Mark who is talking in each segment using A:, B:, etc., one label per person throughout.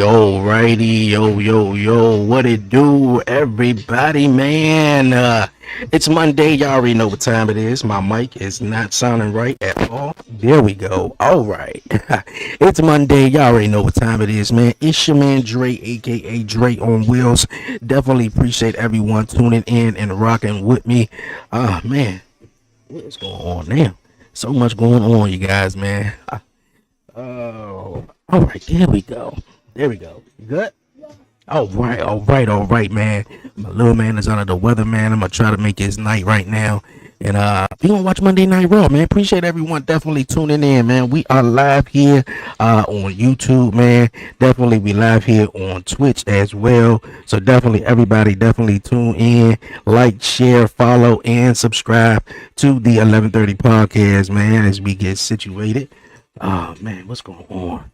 A: Alrighty, yo, what it do, everybody, man? It's Monday, y'all already know what time it is. My mic is not sounding right at all. There we go. Alright. It's Monday, y'all already know what time it is, man. It's your man Dre, aka Dre on Wheels. Definitely appreciate everyone tuning in and rocking with me. Man, what's going on now? So much going on, you guys, man. Oh, all right, there we go. You good? All right, man. My little man is under the weather, man. I'm gonna try to make his night right now. And we gonna watch Monday Night Raw, man. Appreciate everyone definitely tuning in, man. We are live here on YouTube, man. Definitely we live here on Twitch as well. So definitely everybody definitely tune in, like, share, follow, and subscribe to the 1130 podcast, man, as we get situated. Oh man, what's going on?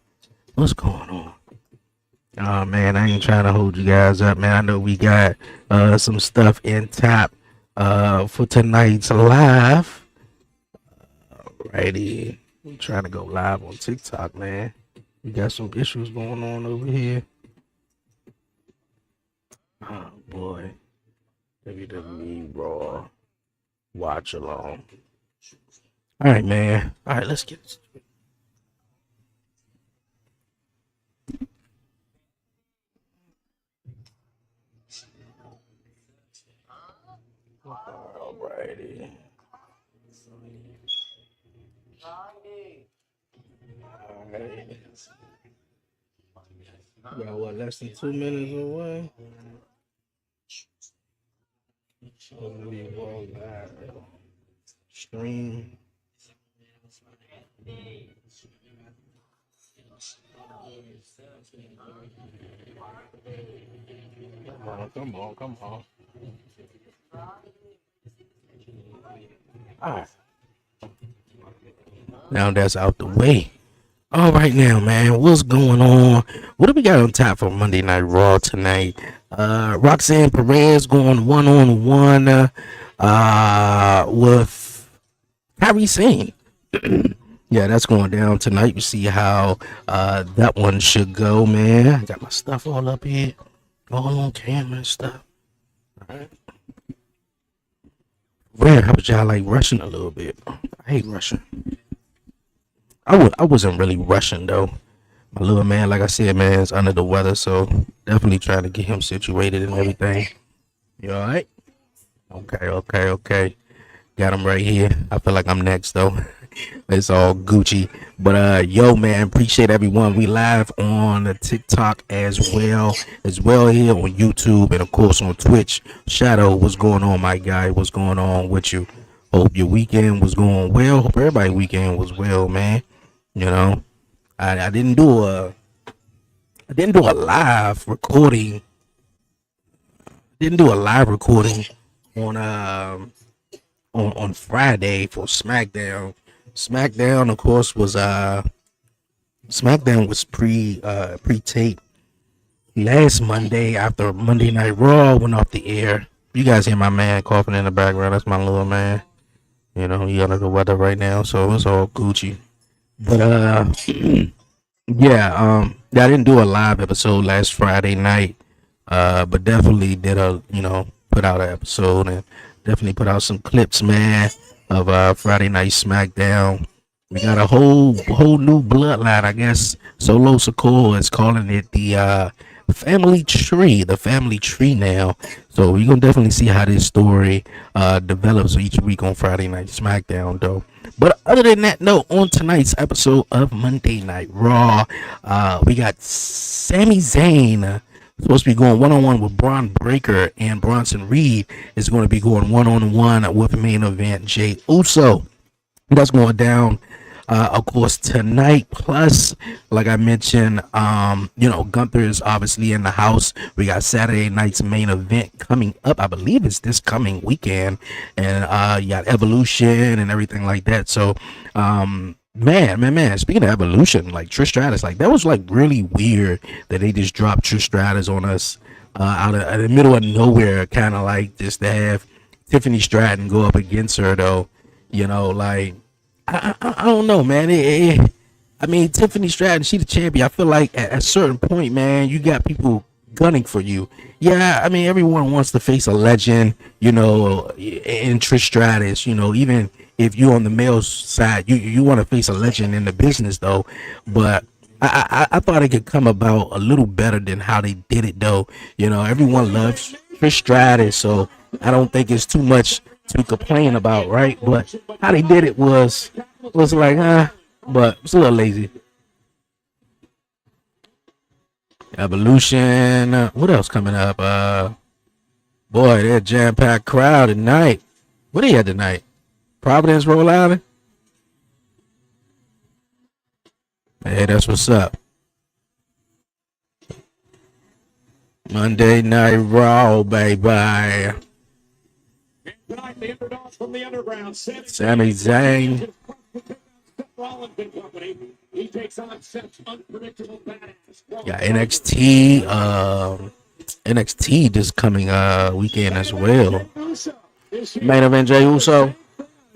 A: Oh man, I ain't trying to hold you guys up, man. I know we got some stuff in tap for tonight's live. Alrighty, we trying to go live on TikTok, man. We got some issues going on over here. Oh boy, WWE Raw watch along. All right, man. All right, let's get this. Alrighty. Alright. We got what, less than 2 minutes away? We will live stream. Come on. All right. Now that's out the way. All right now, man. What's going on? What do we got on top for Monday Night Raw tonight? Roxanne Perez going one-on-one with Kyrie Sane. Yeah, that's going down tonight. We see how that one should go, man. I got my stuff all up here, all on camera and stuff. All right. Rare, how was y'all like rushing a little bit? I hate rushing. I wasn't really rushing though. My little man, like I said, man, is under the weather, so definitely trying to get him situated and everything. You all right? Okay. Got him right here. I feel like I'm next though. It's all Gucci. But yo, man, appreciate everyone. We live on the TikTok as well here on YouTube and of course on Twitch. Shadow, what's going on, my guy? What's going on with you? Hope your weekend was going well. Hope everybody's weekend was well, man. You know, I didn't do a live recording. On Friday for SmackDown. SmackDown, of course, was SmackDown was pre-taped last Monday after Monday Night Raw went off the air. You guys hear my man coughing in the background? That's my little man. You know, he under the weather right now, so it's all Gucci. But yeah, I didn't do a live episode last Friday night, but definitely did put out an episode and definitely put out some clips, man, of Friday Night SmackDown. We got a whole new bloodline, I guess. Solo Sokoa is calling it the family tree now. So we're gonna definitely see how this story develops each week on Friday Night SmackDown, though. But other than that, no, on tonight's episode of Monday Night Raw, we got Sami Zayn supposed to be going one-on-one with Braun Breaker, and Bronson Reed is going to be going one-on-one with main event Jey Uso. That's going down, of course, tonight. Plus, like I mentioned, Gunther is obviously in the house. We got Saturday night's main event coming up. I believe it's this coming weekend, and you got Evolution and everything like that. So, man. Speaking of Evolution, like Trish Stratus, like that was like really weird that they just dropped Trish Stratus on us out of the middle of nowhere, kind of like just to have Tiffany Stratton go up against her, though. Like I don't know, man. I mean, Tiffany Stratton, she the champion. I feel like at a certain point, man, you got people gunning for you. Yeah, I mean, everyone wants to face a legend, in Trish Stratus. Even if you're on the male side, you want to face a legend in the business, though. But I thought it could come about a little better than how they did it, though. Everyone loves Trish Stratus, so I don't think it's too much to complain about, right? But how they did it was like, but it's a little lazy. Evolution. What else coming up? Boy, that jam-packed crowd tonight. What they had tonight? Providence, Rhode Island. Hey, that's what's up. Monday Night Raw, baby. Sami Zayn. Yeah, NXT this coming weekend as well. Main event Jey Uso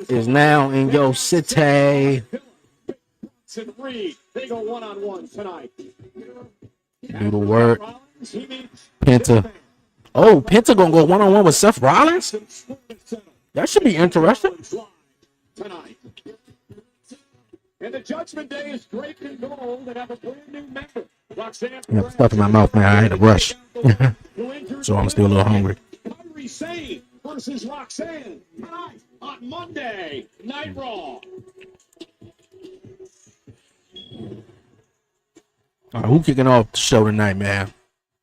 A: is now in your city. They go one-on-one tonight. Do the work. Penta. Oh, Penta gonna go one-on-one with Seth Rollins? That should be interesting. Tonight. And the Judgment Day is great and gold and have a brand new member. Roxanne. I have stuff in my mouth, man. I had to rush. So I'm still a little hungry. Kyrie Sane versus Roxanne tonight on Monday Night Raw. All right, who kicking off the show tonight, man?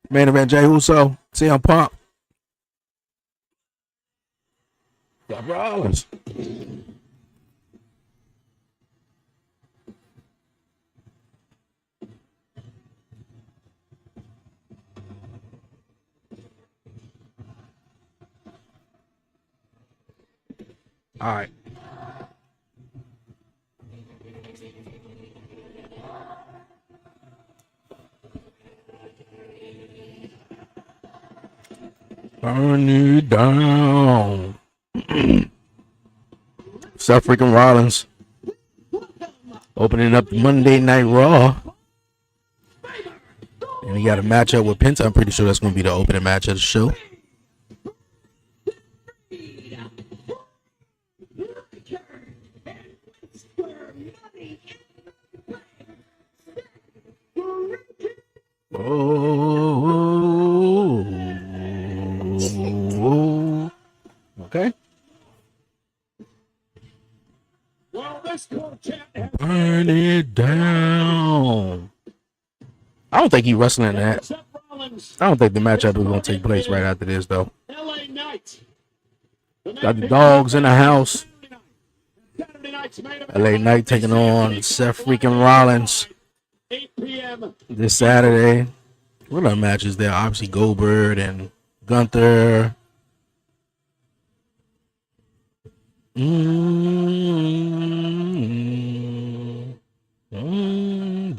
A: Main event Jey Uso, CM Punk. Seth Rollins. All right. Burn you down. Seth freaking Rollins opening up Monday Night Raw. And he got a matchup with Penta. I'm pretty sure that's going to be the opening match of the show. Oh, okay. Burn it down. I don't think he's wrestling that. I don't think the matchup is going to take place right after this, though. Got the dogs in the house. LA Knight taking on Seth freaking Rollins this Saturday. What other matches there? Obviously Goldberg and Gunther.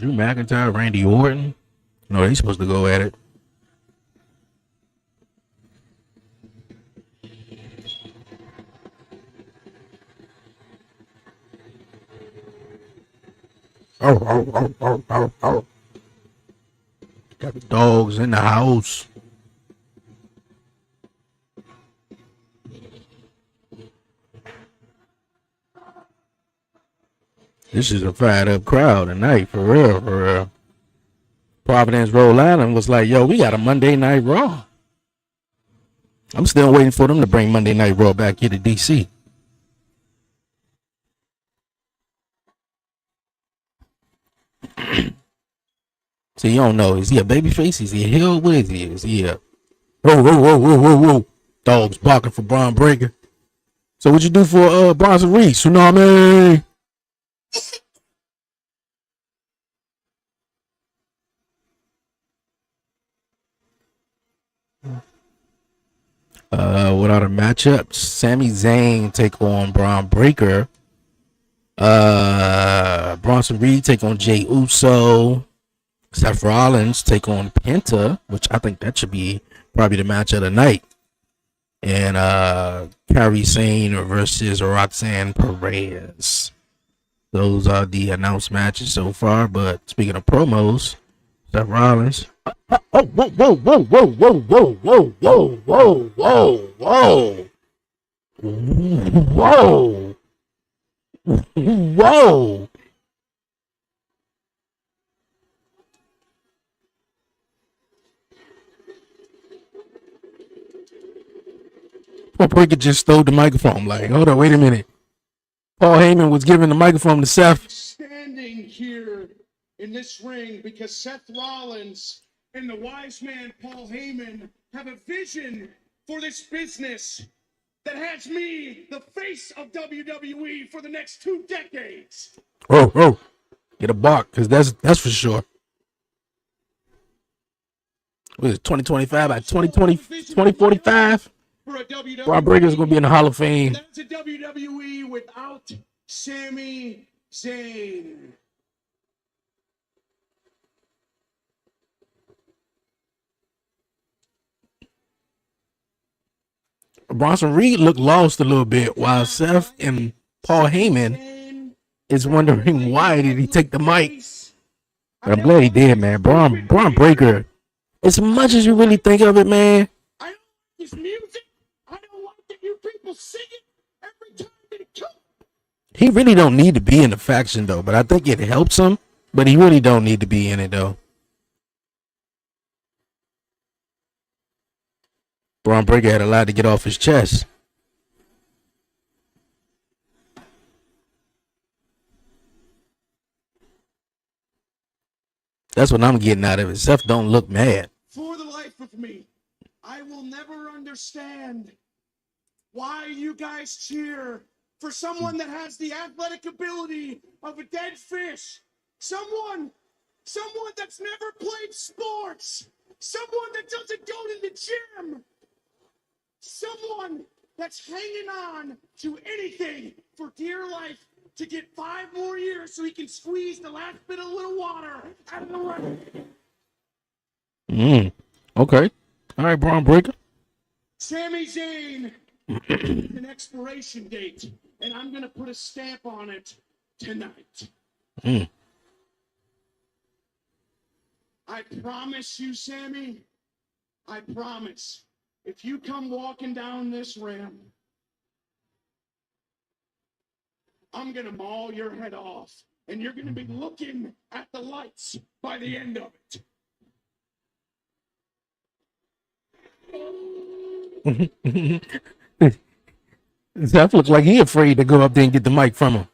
A: Drew McIntyre, Randy Orton. No, they supposed to go at it. Oh. Got the dogs in the house. This is a fired up crowd tonight, for real, for real. Providence, Rhode Island was like, yo, we got a Monday Night Raw. I'm still waiting for them to bring Monday Night Raw back here to DC. So you don't know, is he a babyface? Is he a heel? What is he? Is he a whoa. Dogs barking for Braun Breaker. So what you do for Bronson Reed? Tsunami. What are the matchups? Sami Zayn take on Braun Breaker. Bronson Reed take on Jey Uso. Seth Rollins take on Penta, which I think that should be probably the match of the night. And Kairi Sane versus Roxanne Perez. Those are the announced matches so far. But speaking of promos, Seth Rollins. Whoa. Paul Breaker just stole the microphone. Like, hold on, wait a minute. Paul Heyman was giving the microphone to Seth.
B: Standing here in this ring because Seth Rollins and the wise man Paul Heyman have a vision for this business that has me the face of WWE for the next 2 decades.
A: Oh, get a bark, because that's for sure. What is it, 2025 by 2045? Braun Breaker is going to be in the Hall of Fame.
B: That's a WWE without Sami Zayn.
A: Bronson Reed looked lost a little bit, while Seth and Paul Heyman is wondering why did he take the mic. But I'm glad he did, man. Braun Breaker, as much as you really think of it, man.
B: I don't like his music. I don't like that you people sing it every time they come.
A: He really don't need to be in the faction, though. But I think it helps him. But he really don't need to be in it, though. Braun Breaker had a lot to get off his chest. That's what I'm getting out of it. Seth don't look mad.
B: For the life of me, I will never understand why you guys cheer for someone that has the athletic ability of a dead fish. Someone that's never played sports. Someone that doesn't go to the gym. Someone that's hanging on to anything for dear life to get 5 more years so he can squeeze the last bit of little water out of the ring.
A: Okay. All right, Braun Breaker.
B: Sami Zayn, an expiration date, and I'm going to put a stamp on it tonight. I promise you, Sami, I promise, if you come walking down this ramp, I'm going to maul your head off, and you're going to be looking at the lights by the end of
A: it. Seth looks like he afraid to go up there and get the mic from him.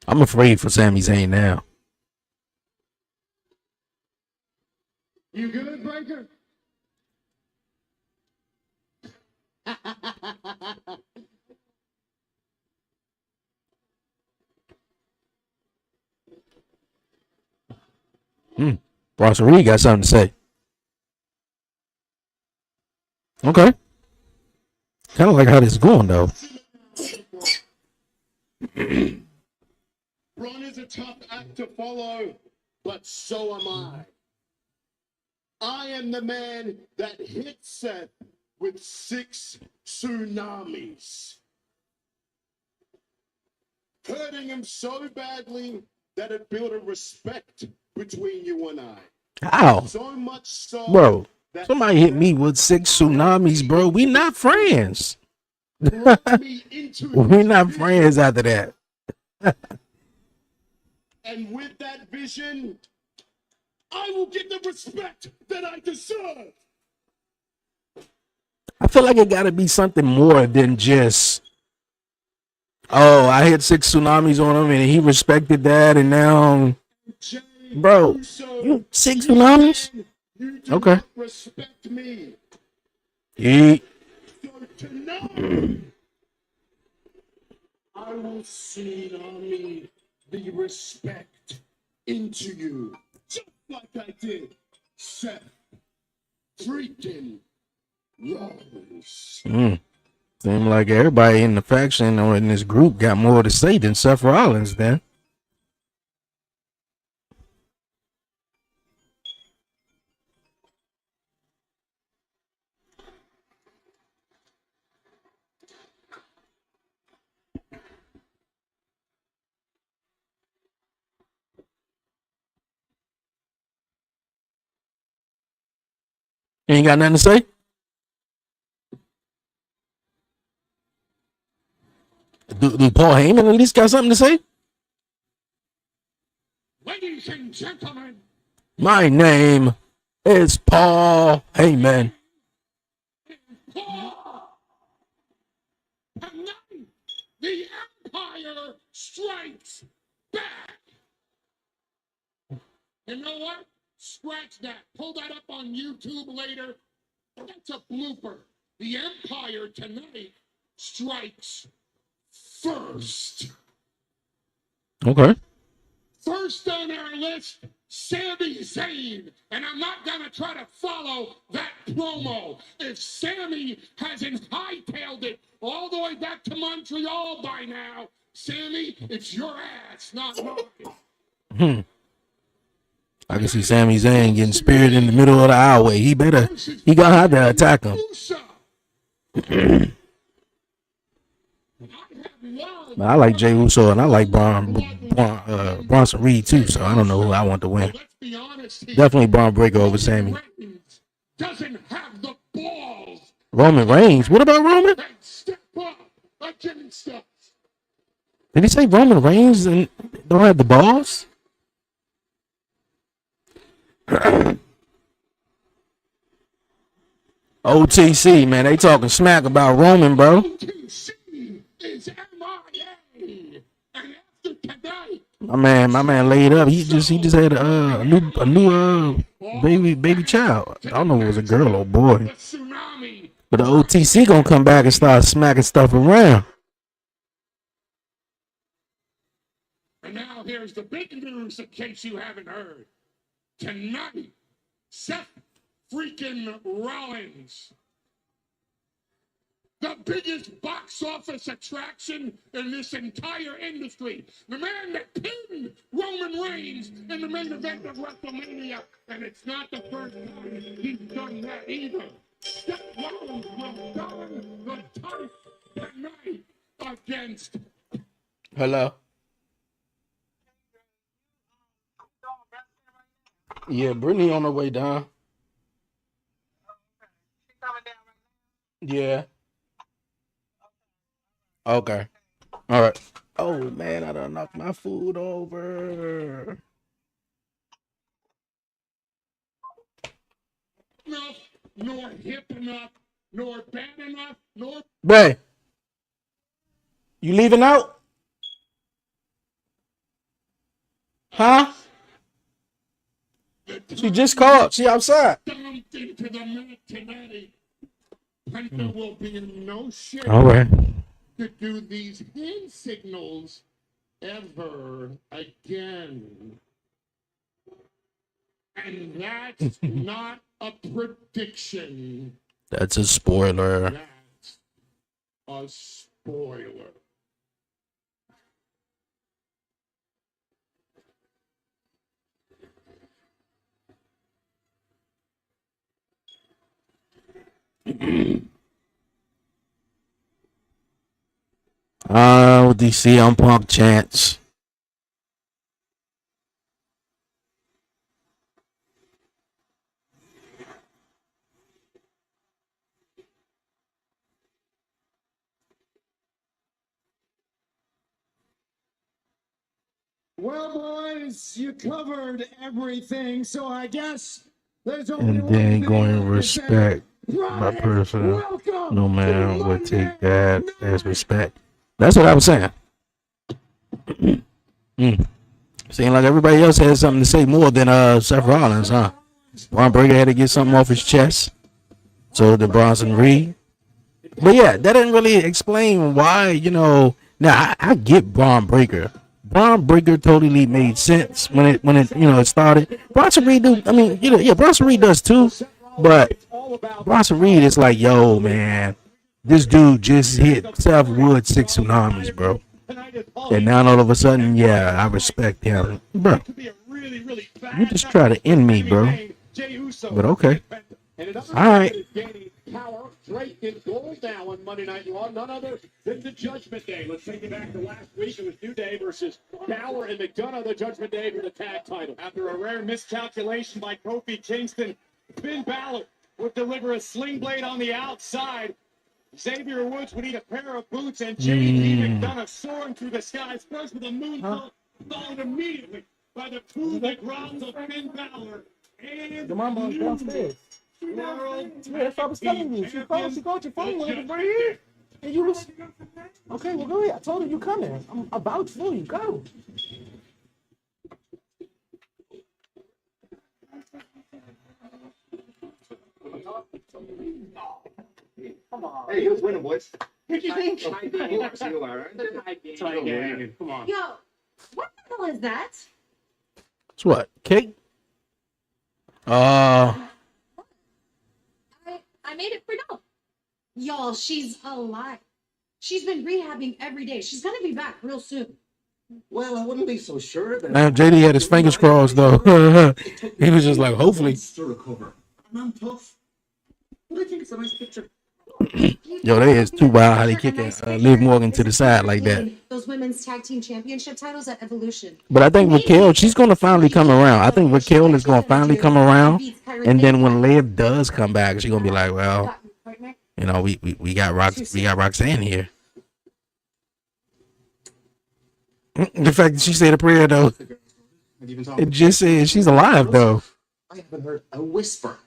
A: I'm afraid for Sami Zayn now.
B: You good, Breaker?
A: Bronson Reed got something to say. Okay. Kind of like how this is going though.
B: Braun is a tough act to follow, but so am I. I am the man that hit Seth with 6 tsunamis, hurting him so badly that it built a respect between you and I.
A: How?
B: So much so,
A: Bro,
B: that
A: somebody hit me with 6 tsunamis, bro. We not friends.
B: brought me into
A: We're
B: his
A: not
B: vision.
A: friends after that.
B: And with that vision, I will get the respect that I deserve.
A: I feel like it got to be something more than just, oh, I hit 6 tsunamis on him and he respected that, and now, bro, you 6 tsunamis?
B: You do
A: Okay.
B: not respect me.
A: Yeah.
B: So tonight, I will tsunami the respect into you, just like I did Seth freaking Rollins.
A: Seems like everybody in the faction or in this group got more to say than Seth Rollins then. You ain't got nothing to say? Do Paul Heyman at least got something to say?
B: Ladies and gentlemen,
A: My name is Paul Heyman.
B: Paul, tonight the Empire strikes back. You know what? Scratch that. Pull that up on YouTube later. That's a blooper. The Empire tonight strikes first.
A: Okay.
B: First on our list, Sami Zayn. And I'm not going to try to follow that promo. If Sami hasn't hightailed it all the way back to Montreal by now, Sami, it's your ass, not mine.
A: I can see Sami Zayn getting speared in the middle of the aisleway. He gonna have to attack him. I like Jey Uso and I like Bronson Reed too, so I don't know who I want to win. Definitely Braun Breaker over Sami.
B: Doesn't have the balls.
A: Roman Reigns. What about Roman?
B: Step up against us.
A: Did he say Roman Reigns and don't have the balls? OTC, man, they talking smack about Roman, bro.
B: OTC is MIA. And after tonight,
A: My man laid up. He just had a new baby child. I don't know if it was a girl or boy. But the OTC gonna come back and start smacking stuff around.
B: And now here's the big news in case you haven't heard. Tonight, Seth freaking Rollins, the biggest box office attraction in this entire industry. The man that pinned Roman Reigns in the main event of WrestleMania. And it's not the first time he's done that either. Seth Rollins will don the title tonight against...
A: Hello. Yeah, Brittany on her way down. Yeah. Okay. All right. Oh man, I done knocked my food over.
B: Enough, nor hip enough, nor bad enough, nor...
A: Bae, you leaving out? Huh? She just called. She outside.
B: Dumped into the mat tonight. And there will be no shit
A: All right.
B: to do these hand signals ever again. And that's not a prediction.
A: That's a spoiler.
B: That's a spoiler.
A: Oh, DC on Punk chance.
B: Well, boys, you covered everything, so I guess there's only
A: And
B: one
A: then
B: thing
A: going
B: left to say.
A: respect my
B: Brian,
A: person.
B: welcome
A: No
B: to
A: man would
B: Monday
A: take that as
B: Night
A: respect. That's what I was saying. Seemed like everybody else had something to say more than Seth Rollins, huh? Braun Breaker had to get something off his chest. So did Bronson Reed. But yeah, that didn't really explain why, you know. Now I get Braun Breaker. Braun Breaker totally made sense when it it started. Bronson Reed do, I mean, yeah, Bronson Reed does too. But Bronson Reed is like, yo, man, this dude just hit Seth Wood 6 tsunamis, bro. And now all of a sudden, yeah, I respect him, bro. You just try to end me, bro. But okay, all right.
B: Power straight in gold now on Monday Night Raw. None other than the Judgment Day. Let's take it back to last week. It was New Day versus Power and McDonough, the Judgment Day for the tag title. After a rare miscalculation by Kofi Kingston, Finn Balor would deliver a sling blade on the outside. Xavier Woods would need a pair of boots, and J.D. McDonough soaring through the skies, first with a moonsault, followed immediately by the coup de grace of Finn Balor. And
C: Your mama was downstairs.
B: World
C: Yeah, that's what I was telling you. She called your phone when it was right here. And you was okay, well go ahead. I told her you coming. I'm about for you. Go.
D: Hey, he was winning, boys.
B: What do you think?
D: You are, right?
B: Come on.
E: Yo, what the hell is that?
A: It's what? Cake?
E: I made it for no. Y'all, she's alive. She's been rehabbing every day. She's gonna be back real soon.
D: Well, I wouldn't be so sure that.
A: Now JD had his fingers crossed though. He was just like, hopefully.
D: To recover. And I'm tough. What do you think? It's a nice picture.
A: Yo, that is too wild how they kicking Liv Morgan to the side like that.
E: Those women's tag team championship titles at Evolution.
A: But I think Raquel, she's gonna finally come around. I think Raquel is gonna finally come around, and then when Liv does come back, she's gonna be like, well, you know, we got Roxanne here. The fact that she said a prayer though, it just says she's alive though.
D: I haven't heard a whisper.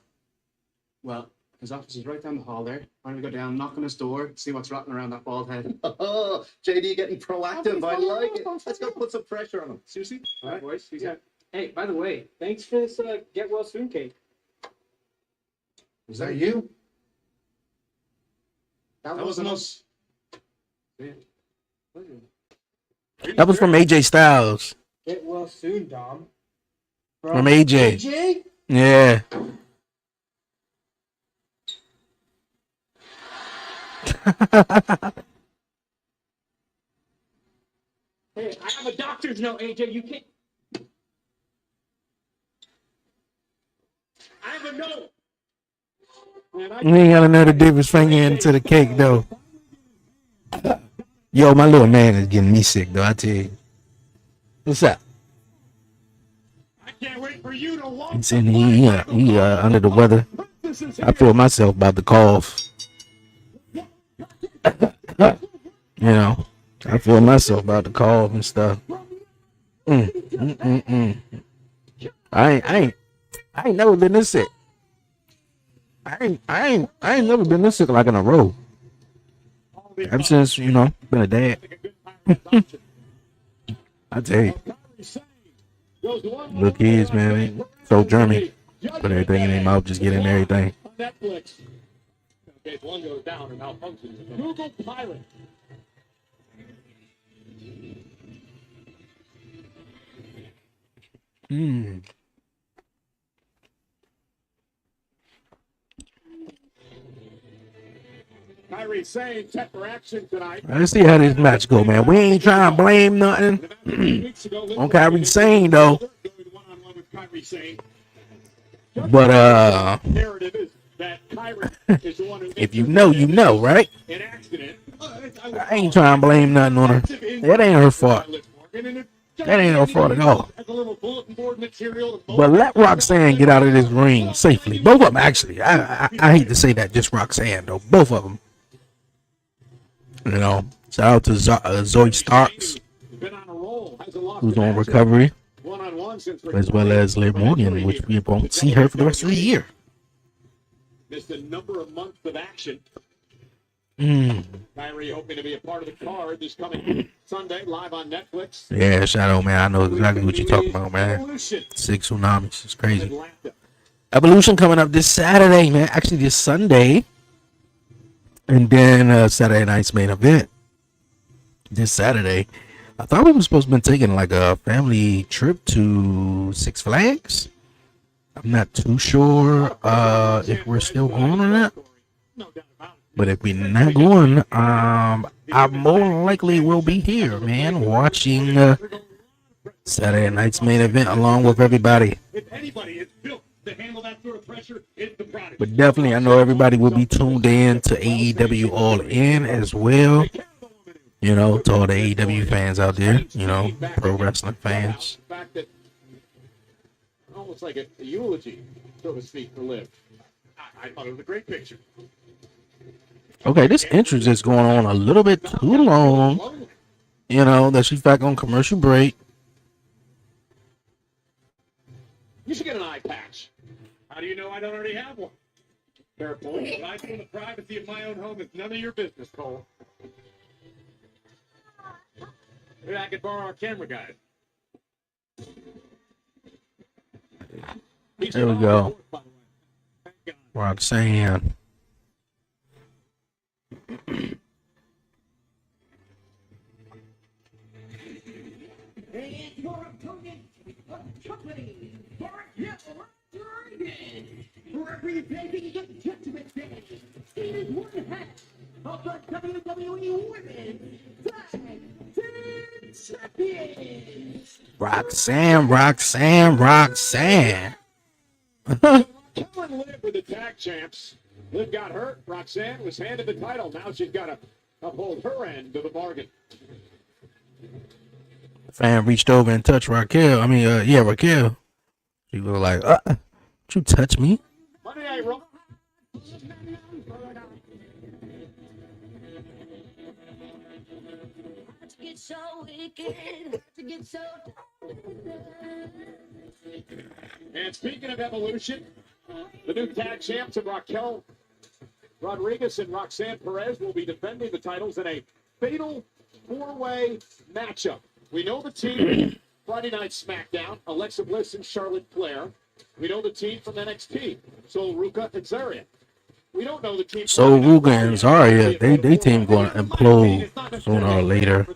B: Well, his office is right down the hall there. Why don't we go down, knock on his door, see what's rotting around that bald head?
D: Oh, JD getting proactive. I like it. Let's go put some pressure on him. Susie?
F: All right, boys. Hey, by the way, thanks for this get well soon cake.
D: Was that you?
B: That wasn't us.
A: That was from AJ Styles.
F: Get well soon, Dom.
A: From AJ.
D: AJ?
A: Yeah.
F: Hey, I have a doctor's note, AJ. You can't.
B: I have a note. Man,
A: We ain't got another dip his finger into the cake though. Yo, my little man is getting me sick though. I tell you. What's up?
B: I can't wait for you to walk.
A: He's in he under the weather. I feel myself about to cough. You know, I feel myself about to cough and stuff. I ain't never been this sick. I ain't never been this sick like in a row. Ever since, you know, been a dad. I tell you, little kids, man, they so German. Put everything in their mouth, just get in everything.
B: Netflix. In case one goes down or malfunctions. Google Pilot. Kyrie saying set for action tonight.
A: Let's see how this match go, man. We ain't trying to blame nothing on Kyrie Sane, though. But
B: Narrative is that Kyrie is the one who
A: if you know, you know, right?
B: an accident.
A: I ain't trying to blame nothing on her. That ain't her fault. That ain't her fault at all. But let Roxanne get out of this ring safely. Both of them, actually. I hate to say that, just Roxanne, though. Both of them. You know, shout out to Zoe Starks, who's on recovery, as well as Liv Morgan, which we won't see her for the rest of the year.
B: Missed a number of months of action. Kyrie hoping to be a part of the card this coming Sunday, live on Netflix.
A: Yeah, Shadow, man. I know exactly what you're talking about, man. 6 tsunamis. It's crazy. Evolution coming up this Saturday, man. Actually, this Sunday. And then Saturday night's main event. This Saturday. I thought we were supposed to be taking like a family trip to Six Flags. I'm not too sure if we're still going or not. But if we're not going, I more likely will be here, man, watching Saturday night's main event along with everybody. But definitely, I know everybody will be tuned in to AEW All In as well. You know, to all the AEW fans out there, you know, pro wrestling fans.
B: Almost like a eulogy, so to speak, for Liv. I thought it was a great picture.
A: Okay, this entrance is going on a little bit too long. You know, that she's back on commercial break.
B: You should get an eye patch. How do you know I don't already have one? Fair point. But I feel the privacy of my own home is none of your business, Cole. Maybe I could borrow our camera guys.
A: There we go. Roxanne.
C: Representing the Judgment Day, it is one half of the WWE Women's Tag Team Champions.
A: Roxanne.
B: Kellen Liv with the tag champs. Liv got hurt. Roxanne was handed the title. Now she's got to uphold her end of the bargain.
A: Fan reached over and touched Raquel. Raquel. She was like, you touch me?
B: Monday Night Raw. And speaking of Evolution, the new tag champs of Raquel Rodriguez and Roxanne Perez will be defending the titles in a fatal four-way matchup. We know the team Friday Night SmackDown, Alexa Bliss and Charlotte Flair. We know the team from NXT, Sol Ruka and Zarya. We don't know the team.
A: So Ruga and Zarya, they team going to implode sooner or later.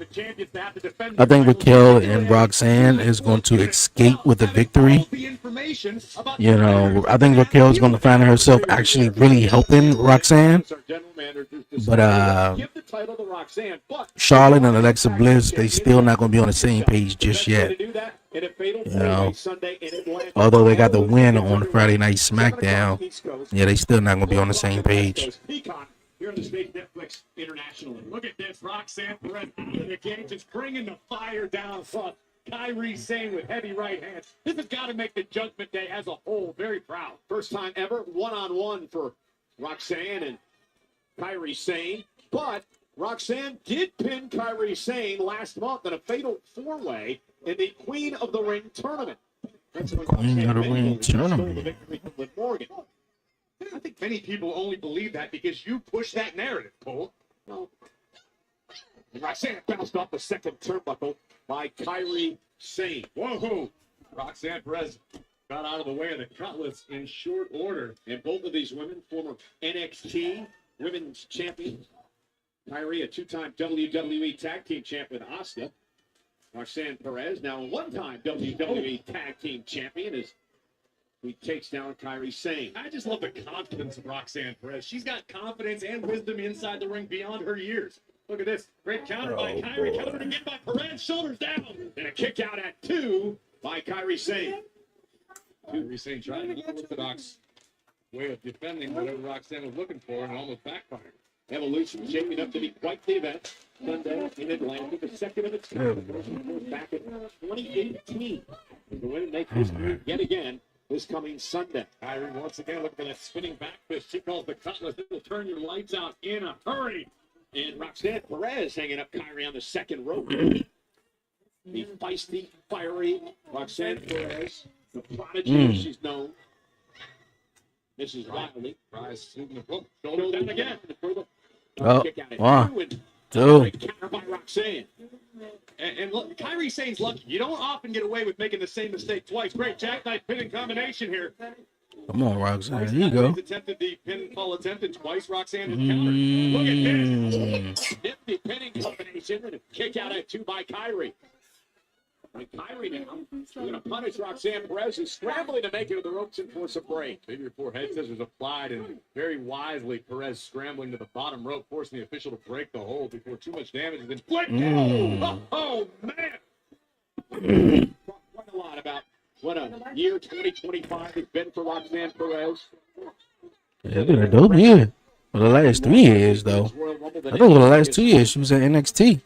A: I think Raquel and Roxanne is going to escape with a victory. You know, I think Raquel is going to find herself actually really helping Roxanne. But Charlotte and Alexa Bliss, they still not going to be on the same page just yet. You know, although they got the win on Friday Night SmackDown, yeah, they still not gonna be on the same page.
B: Here on the state Netflix internationally. Look at this, Roxanne Perez again, just bringing the fire down front. Kyrie Sane with heavy right hands. This has got to make the Judgment Day as a whole very proud. First time ever, one-on-one for Roxanne and Kyrie Sane. But Roxanne did pin Kyrie Sane last month in a fatal four-way in the Queen of the Ring tournament. That's when
A: Queen of the Ring tournament.
B: The victory from Liv Morgan. I think many people only believe that because you push that narrative, Cole. No. And Roxanne bounced off the second turnbuckle by Kyrie Sane. Whoa! Roxanne Perez got out of the way of the cutlass in short order. And both of these women, former NXT women's champions. Kyrie, a two-time WWE Tag Team champ with Asuka. Roxanne Perez, now a one-time WWE Tag Team champion, is
G: He takes down Kairi Sane.
B: I just love the confidence of Roxanne Perez. She's got confidence and wisdom inside the ring beyond her years. Look at this. Great counter by Kairi. Countered again by Perez. Shoulders down.
G: And a kick out at 2 by Kairi Sane.
B: Kairi Sane trying the unorthodox way of defending whatever Roxanne was looking for and almost backfired.
G: Evolution shaping up to be quite the event Sunday in Atlanta, the second of its kind. Back in 2018. The win make history yet again this coming Sunday.
B: Kairi once again looking for that spinning back fist. She calls the cutlass. It will turn your lights out in a hurry.
G: And Roxanne Perez hanging up Kairi on the second rope. The feisty, fiery Roxanne Perez, the prodigy as she's known. Mrs. Riley.
B: Rise shooting the hook. Shoulders down again.
A: Oh,
G: Kick out at
A: 1,
G: 2.
A: two.
G: Counter by Roxanne.
B: And look, Kairi Sane's lucky. You don't often get away with making the same mistake twice. Great jackknife pinning combination here.
A: Come on, Roxanne. There you go.
B: Attempted the pinfall attempt, and twice Roxanne has countered. Look at this.
G: Nifty pinning combination and a kick out at 2 by Kairi. And Kairi now, we're going to punish Roxanne Perez, who's scrambling to make it to the ropes and force a break.
B: Figure 4 head scissors applied, and very wisely, Perez scrambling to the bottom rope, forcing the official to break the hold before too much damage is inflicted. Oh, man.
G: Quite a lot about what a year 2025 has been for Roxanne Perez.
A: Yeah, it's been a dope year. For the last 3 years, though. I think for the last 2 years, she was at NXT.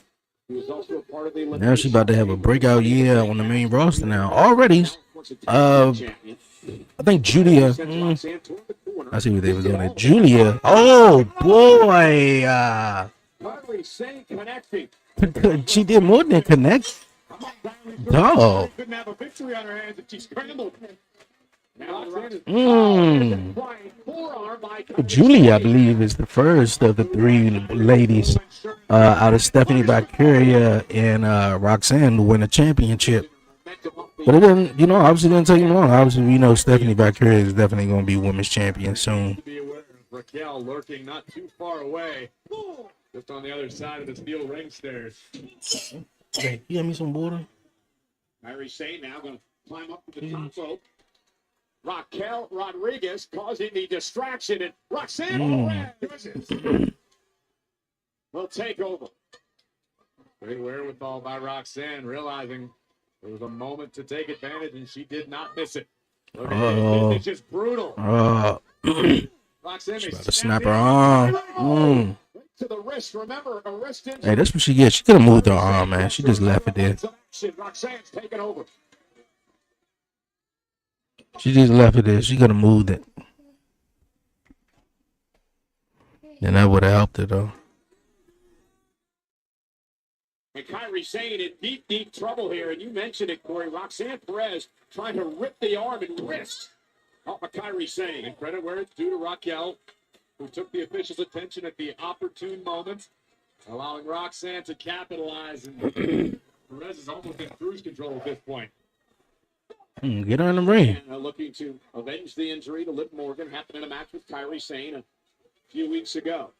G: He was also a part of the
A: Now she's about to have a breakout year on the main roster now. Already, I think Julia. I see what they were doing there. Julia. Oh, boy.
G: Kairi Sane connecting.
A: She did more than connect. Dog.
B: Couldn't have a victory on her hands if she scrambled.
G: Now Roxanne
A: Mm.
G: flying forearm by Kairi
A: Julia, I
G: Sane.
A: believe, is the first of the 3 ladies out of Stephanie Valkyria and Roxanne to win a championship. But it didn't, obviously didn't take long. Obviously, we know Stephanie Valkyria is definitely going to be women's champion soon.
B: Be aware of Raquel lurking not too far away, just on the other side of the steel ring stairs.
A: Hey, you got me some water?
G: Kairi Sane now going to climb up to the top rope. Raquel Rodriguez causing the distraction, and Roxanne Perez will take over.
B: Great wherewithal by Roxanne, realizing there was a moment to take advantage, and she did not miss it. Look at this. It's just brutal. Roxanne,
A: She's about to snap her arm.
G: To the wrist, remember, a wrist injury.
A: Hey, that's what she gets. She could have moved her arm, man. She just left it there.
G: Roxanne's taking over.
A: She just left it there. She could have moved it. And that would have helped her, though.
G: And Kairi Sane in deep, deep trouble here. And you mentioned it, Corey. Roxanne Perez trying to rip the arm and wrist off of Kairi Sane.
B: And credit where it's due to Raquel, who took the official's attention at the opportune moment, allowing Roxanne to capitalize. And Perez is almost in cruise control at this point.
A: Get her in the ring.
G: And looking to avenge the injury to Liv Morgan, happened in a match with Kairi Sane a few weeks ago.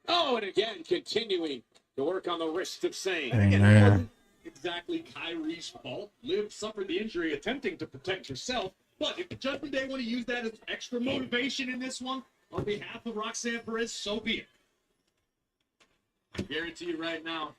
G: Oh, and again, continuing to work on the wrist of Sane.
A: Amen.
B: Exactly Kyrie's fault. Liv suffered the injury attempting to protect herself, but if Judgment Day want to use that as extra motivation in this one on behalf of Roxanne Perez, so be it. I guarantee you right now,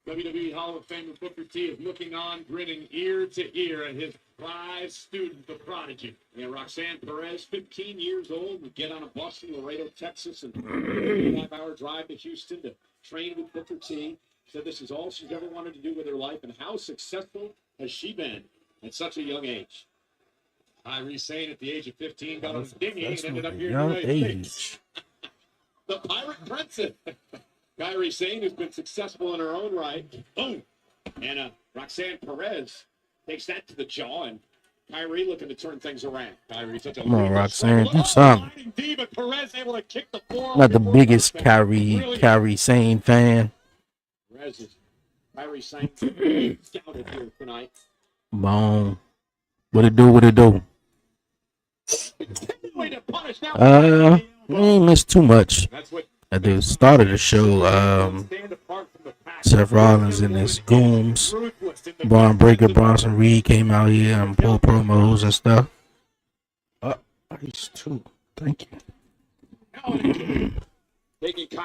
B: WWE Hall of Famer Booker T is looking on, grinning ear to ear at his prize student, the Prodigy.
G: And Roxanne Perez, 15 years old, would get on a bus in Laredo, Texas, and 5-hour drive to Houston to train with Booker T. Said this is all she's ever wanted to do with her life, and how successful has she been at such a young age?
B: Kairi Sane at the age of 15 got on his dinghy and
A: That's
B: ended up
A: a
B: here in the
A: young
B: United States.
A: age.
G: The Pirate Princess. Kairi Sane has been successful in her own right. Boom. And Roxanne Perez takes that to the jaw, and Kairi looking to turn things around.
B: Kairi, such a
A: Come on,
B: lethal
A: Roxanne,
B: struggle.
A: do something.
B: Sliding D, but Perez able to kick the floor.
A: Not the biggest Kyrie Sane fan.
G: Perez is Kairi Sane scouted here tonight.
A: Boom. What it do? What it do?
G: Continuing to punish now.
A: We ain't missed too much.
B: That's what
A: At the start of the show,
B: stand apart from the pack.
A: Seth Rollins and his goons
B: Ruthless in
A: Braun Breaker, Bronson Reed came out here and pulled promos and stuff. Ice too. Thank you.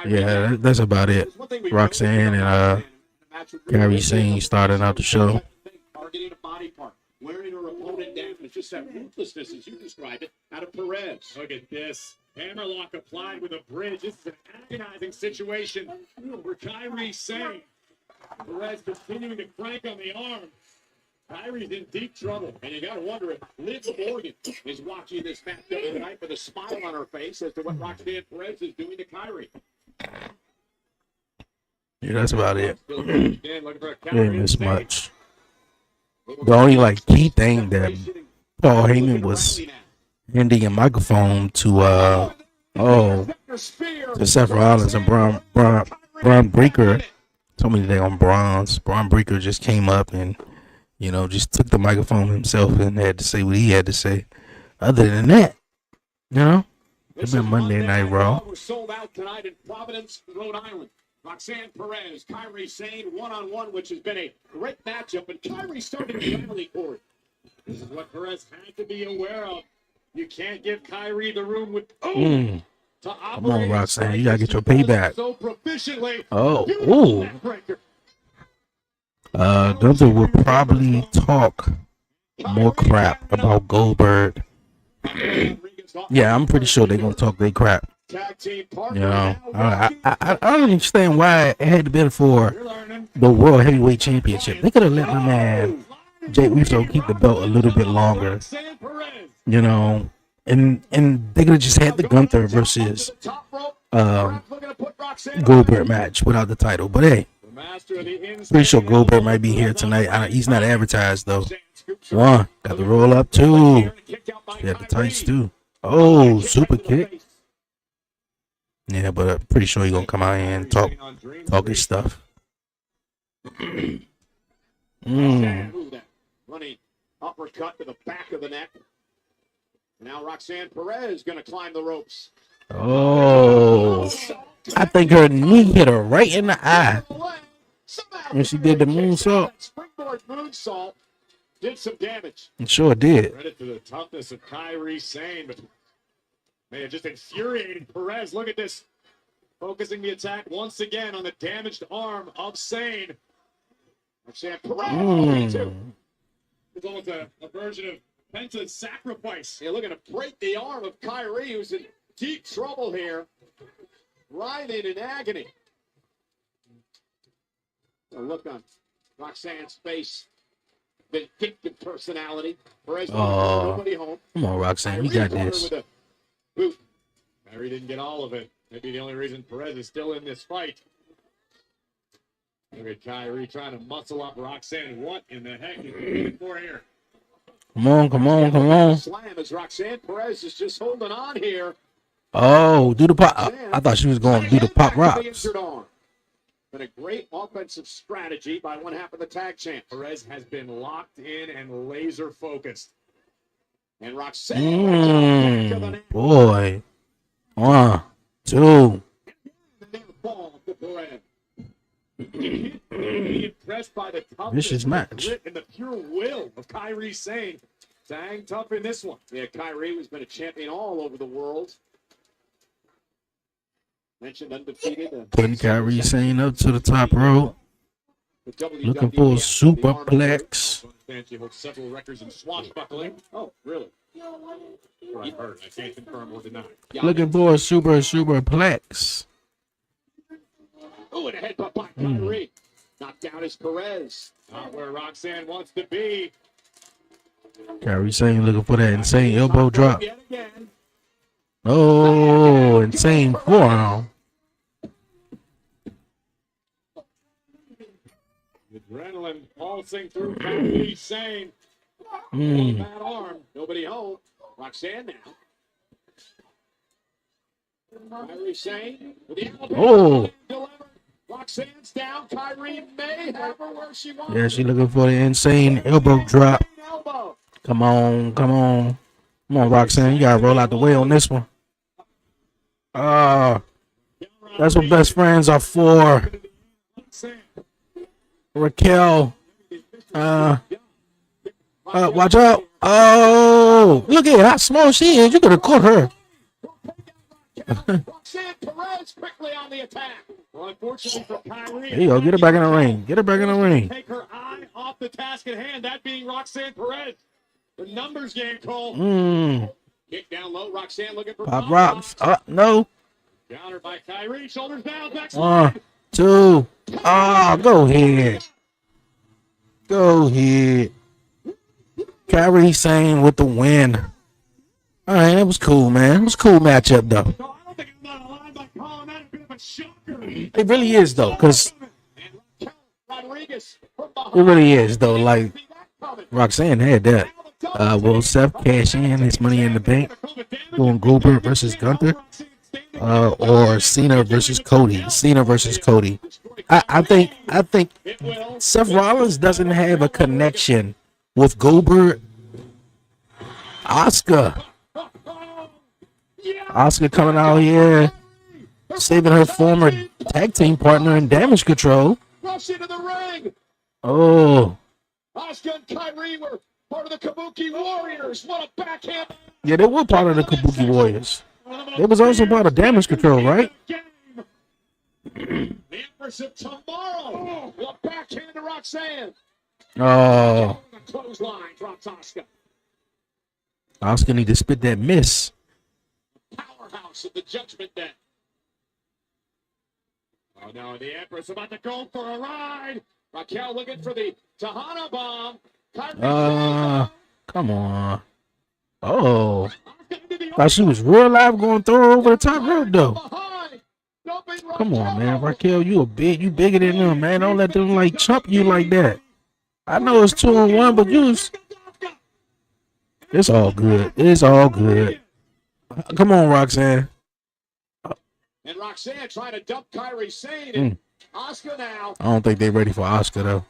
A: Yeah, that's about it. Roxanne and Kairi Sane starting out the show.
G: Targeting a body part, wearing her opponent down. It's just that ruthlessness, as you described it, out of Perez. Look at this. Hammerlock applied with a bridge. This is an agonizing situation for Kairi Sane. Perez continuing to crank on the arm. Kairi's in deep trouble, and you got to wonder if Liv Morgan is watching this match tonight with a smile on her face as to what Roxanne Perez is doing to Kairi.
A: Yeah, that's about it. Didn't miss much. The only key thing that Paul Heyman was handing a microphone to Seth Rollins and Braun Breaker. So many they on Braun's. Braun Breaker just came up and just took the microphone himself and had to say what he had to say. Other than that, it's been Monday Night Raw.
G: We're sold out tonight in Providence, Rhode Island. Roxanne Perez, Kairi Sane, one-on-one, which has been a great matchup, and Kairi starting the rally court. This is what Perez had to be aware of. You can't give Kairi the room with
A: Come on, Roxanne, you gotta get your payback.
G: So proficiently.
A: Gunther will probably talk more crap about Goldberg. Yeah, I'm pretty sure they're gonna talk their crap. I don't understand why it had to be for the World Heavyweight Championship. They could have let my man Jay Uso keep the belt a little bit longer, and they could have just had the Gunther versus Goldberg match without the title. But hey, pretty sure Goldberg might be here tonight. He's not advertised though. One got the roll up, two. He had the tights too. Oh, super kick. Yeah, but I'm pretty sure he's gonna come out here and talk his stuff.
G: Running uppercut to the back of the neck. Now Roxanne Perez gonna climb the ropes.
A: Oh, I think her knee hit her right in the eye when she did the moonsault.
G: Springboard moonsault did some damage.
A: It sure did.
G: Credit to the toughness of Kairi Sane, but man, just infuriating Perez. Look at this. Focusing the attack once again on the damaged arm of Sane. Roxanne Perez. It's almost a version of Penta's sacrifice. You're looking to break the arm of Kairi, who's in deep trouble here. Writhing in agony. A look on Roxanne's face. Vindictive personality. Perez nobody home.
A: Come on, Roxanne, you got this.
G: Kairi didn't get all of it. Maybe the only reason Perez is still in this fight. Look at Kairi trying to muscle up Roxanne. What in the heck is he looking for here?
A: Come on.
G: Slam as Roxanne Perez is just holding on here.
A: Oh, do the pop. I thought she was going to do the pop rocks.
G: Been a great offensive strategy by one half of the tag champ. Perez has been locked in and laser focused. And Roxanne.
A: Boy. 1, 2.
G: Impressed by the
A: vicious match
G: and the pure will of Kairi Sane. Dang tough in this one. Yeah, Kairi has been a champion all over the world. Mentioned undefeated.
A: Putting Kairi Sane up to the top rope. Looking for a superplex.
G: She holds several records in swashbuckling. Oh, really? I heard. I can't confirm or deny.
A: Looking for a superplex.
G: Oh, and a headbutt by Kairi. Knocked down is Perez. Not where Roxanne wants to be.
A: Kairi Sane looking for that insane elbow drop. Oh, insane forearm.
G: Adrenaline pulsing through Kairi Sane. Bad arm. Nobody home. Roxanne now. Kairi Sane with the elbow.
A: Oh.
G: Roxanne's down. Kairi may have her where she wants.
A: Yeah, she looking for the insane elbow drop. Come on. Come on, Roxanne. You gotta roll out the way on this one. That's what best friends are for. Raquel. Watch out. Oh, look at how small she is. You could have caught her.
G: Roxanne Perez quickly on the attack. Well, unfortunately for Kyrie,
A: There you go. Get her back in the ring. Get her back in the ring.
G: take her eye off the task at hand, that being Roxanne Perez. The numbers game, Cole. Kick down low. Roxanne looking for
A: Pop rocks. No.
G: Countered by Kyrie. Shoulders down.
A: 1, 2. Oh, go ahead. Go ahead. Kyrie Sane with the win. All right, that was cool, man. It was a cool matchup, though.
G: No, I don't think I'm not aligned by calling that a bit of a shocker.
A: It really is, though, because
G: Rodriguez
A: it really is, though. Like, Roxanne had that. Will Seth cash in his money in the bank? Doing Goldberg versus Gunther? Or Cena versus Cody? Cena versus Cody. I think Seth Rollins doesn't have a connection with Goldberg. Asuka coming out here saving her former tag team partner in Damage Control.
G: Rush into the ring.
A: Oh.
G: Asuka and Kyrie were part of the Kabuki Warriors. What a backhand.
A: Yeah, they were part of the Kabuki Warriors. They was also part of Damage Control, right?
G: The Empress of Tomorrow. A backhand to Roxanne.
A: Oh.
G: Clothesline drops Asuka.
A: Asuka need to spit that miss.
G: Powerhouse of the Judgment Day. Oh no, the Empress about to go for a ride. Raquel looking for the Tahana bomb.
A: Come on. Oh. Thought she was real live going to throw her over the top rope, though. Come on, man. Raquel, you bigger than them, man. Don't let them, like, chump you like that. I know it's 2-on-1, but it's all good. It's all good. Come on, Roxanne.
G: And Roxanne trying to dump Kyrie Sane and Asuka now.
A: I don't think they're ready for Asuka, though.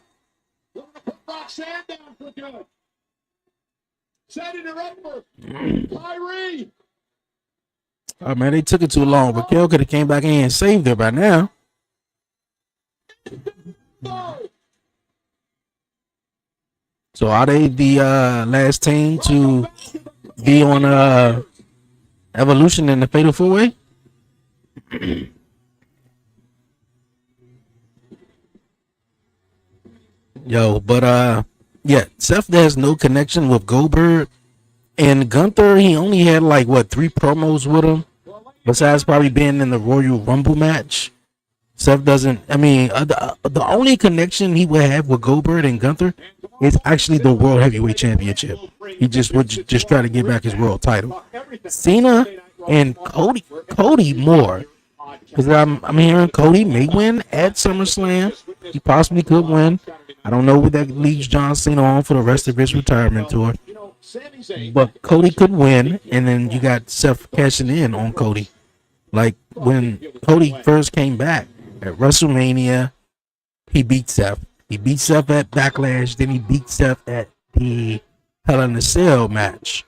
G: Put Roxanne down for good. Setting her up for Kyrie.
A: Oh, man, they took it too long. Raquel could have came back in and saved her by now. So are they the last team to be on Evolution in the Fatal 4-Way? Yo, but yeah, Seth has no connection with Goldberg. And Gunther, he only had like 3 promos with him, besides probably being in the Royal Rumble match. Seth doesn't. I mean, the only connection he would have with Goldberg and Gunther is actually the World Heavyweight Championship. He just would just try to get back his world title. Cena and Cody more, because I'm hearing Cody may win at SummerSlam. He possibly could win. I don't know what that leaves John Cena on for the rest of his retirement tour. But Cody could win, and then you got Seth cashing in on Cody. Like when Cody first came back at WrestleMania, he beat Seth. He beat Seth at Backlash, then he beat Seth at the Hell in a Cell match.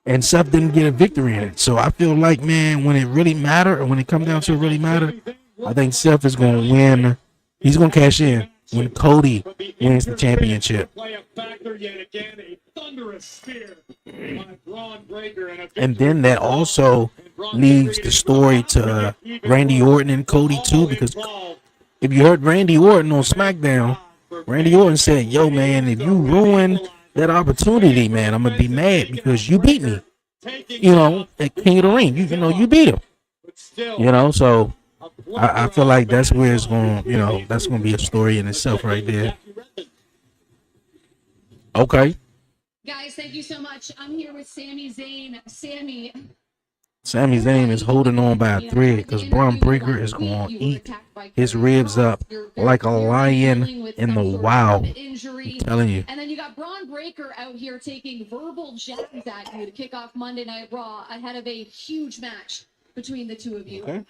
A: And Seth didn't get a victory in it. So I feel like, man, when it really mattered, or when it comes down to it really matter, I think Seth is going to win. He's going to cash in when Cody wins the championship. And then that also leaves the story to Randy Orton and Cody too, because if you heard Randy Orton on SmackDown, Randy Orton said, yo, man, if you ruin that opportunity, man, I'm going to be mad because you beat me, at King of the Ring. You beat him, so I feel like that's where it's going, that's going to be a story in itself right there. Okay.
E: Guys, thank you so much. I'm here with Sami Zayn.
A: Sami Zayn is holding on by a thread because Braun Breaker is going to eat his ribs up like a lion in the wild. I'm telling you.
E: And then you got Braun Breaker out here taking verbal jabs at you to kick off Monday Night Raw ahead of a huge match between the two of you.
A: Okay.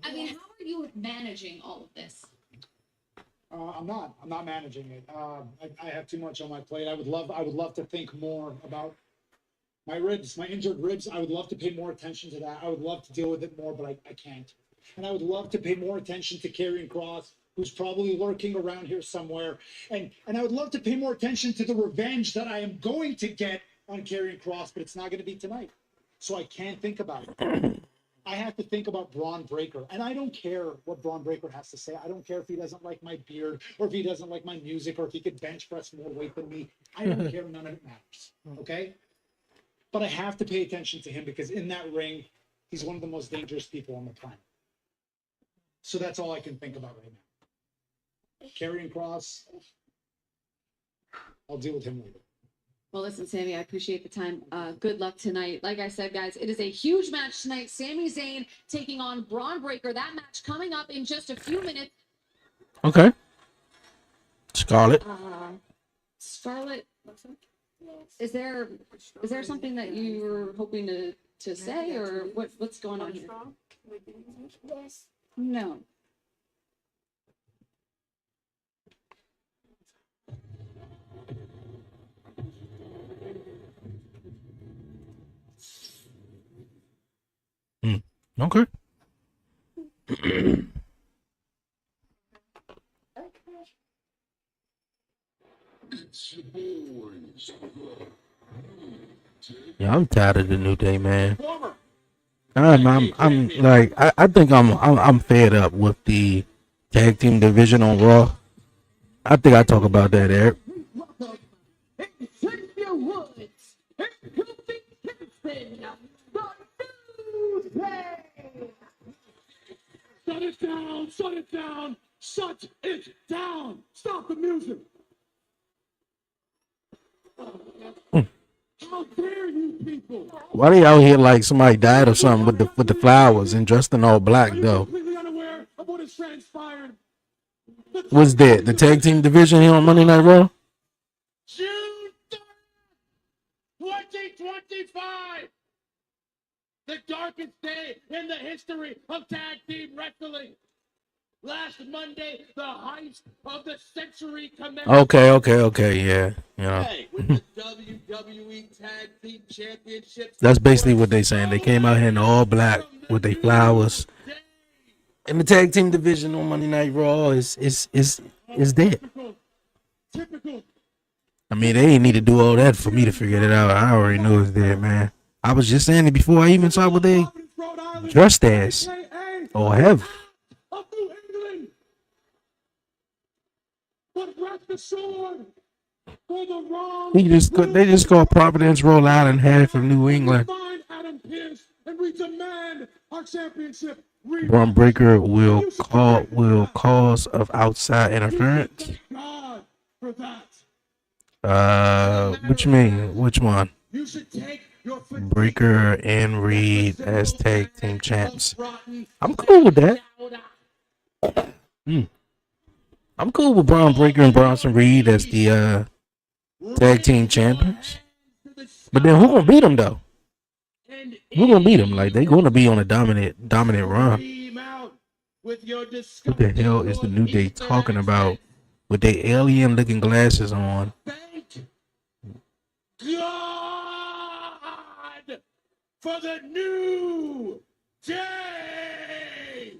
E: I mean, how are you managing all of this?
B: I'm not managing it. I have too much on my plate. I would love to think more about my ribs, my injured ribs. I would love to pay more attention to that. I would love to deal with it more, but I can't. And I would love to pay more attention to Karrion Kross who's probably lurking around here somewhere. And I would love to pay more attention to the revenge that I am going to get on Karrion Kross, but it's not going to be tonight. So I can't think about it. I have to think about Braun Breaker. And I don't care what Braun Breaker has to say. I don't care if he doesn't like my beard, or if he doesn't like my music, or if he could bench press more weight than me. I don't care. None of it matters. Okay? But I have to pay attention to him, because in that ring, he's one of the most dangerous people on the planet. So that's all I can think about right now. Karrion Kross, I'll deal with him later.
E: Well, listen, Sammy, I appreciate the time. Good luck tonight. Like I said, guys, it is a huge match tonight. Sami Zayn taking on Braun Breaker. That match coming up in just a few minutes.
A: Okay. Scarlett.
E: Scarlett, is there something that you were hoping to say, or what's going on here?
H: Yes.
E: No.
A: Okay. Yeah, I'm tired of the New Day, man. I'm like, I think I'm fed up with the tag team division on Raw. I think I talk about that, Eric.
B: Shut it down! Shut it down! Shut it down! Stop the music! How dare you people?
A: Why they out here like somebody died or something with the flowers and dressed in all black though?
B: Completely unaware of what has transpired.
A: What's that? The tag team division here on Monday Night Raw?
B: June 3rd, 2025. The darkest day in the history of tag team wrestling. Last Monday, the heist of the century commenced.
A: Okay, yeah. You know.
I: Hey, with the WWE Tag Team Championships.
A: That's basically what they saying. They came out here in all black with their flowers. And the tag team division on Monday Night Raw is dead.
B: Typical.
A: I mean, they ain't need to do all that for me to figure it out. I already knew it was dead, man. I was just saying it before I even saw what they dressed as or have.
B: Of New England. But rest assured, for the wrong.
A: They just call Providence, Rhode Island, half of New England.
B: Find Adam Pearce, and we demand our championship.
A: Braun Breaker will cause of outside interference.
B: Thank God for that.
A: What you mean? Which one?
B: You should take your
A: Breaker and Reed as tag team champs. I'm cool with that. I'm cool with Braun Breaker and Bronson Reed as the tag team champions. But then who gonna beat them though? Who gonna beat them? Like they gonna be on a dominant run. What the hell is the New Day talking about with their alien looking glasses on?
B: God for the New Day.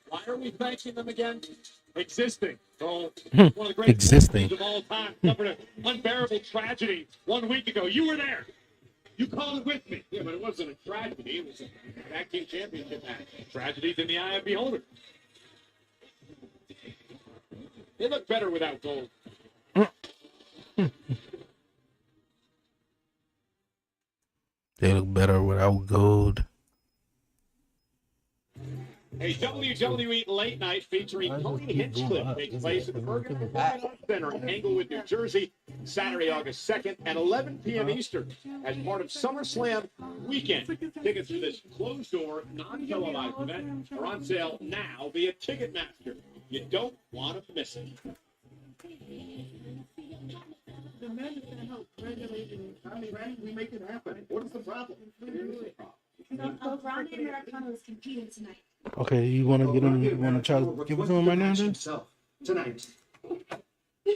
G: Why are we thanking them again? Existing. So one of the great
A: Existing
G: of all time suffered an unbearable tragedy 1 week ago. You were there. You called it with me. Yeah, but it wasn't a tragedy. It was a tag team championship match. Tragedies in the eye of the beholder. They look better without gold.
A: They look better without gold.
G: A WWE late night featuring Tony Hinchcliffe takes place at the Bergen Performing Arts Center in Englewood, New Jersey, Saturday, August 2nd at 11 p.m. Eastern as part of SummerSlam weekend. Tickets for this closed-door, non-televised event are on sale now via Ticketmaster. You don't want to miss it.
D: The man is going to help regulate we make it happen. What is the problem?
H: So Ronnie Americano is competing tonight.
A: Okay, you want to get him? You want to try to give it to him right now, then?
D: Tonight.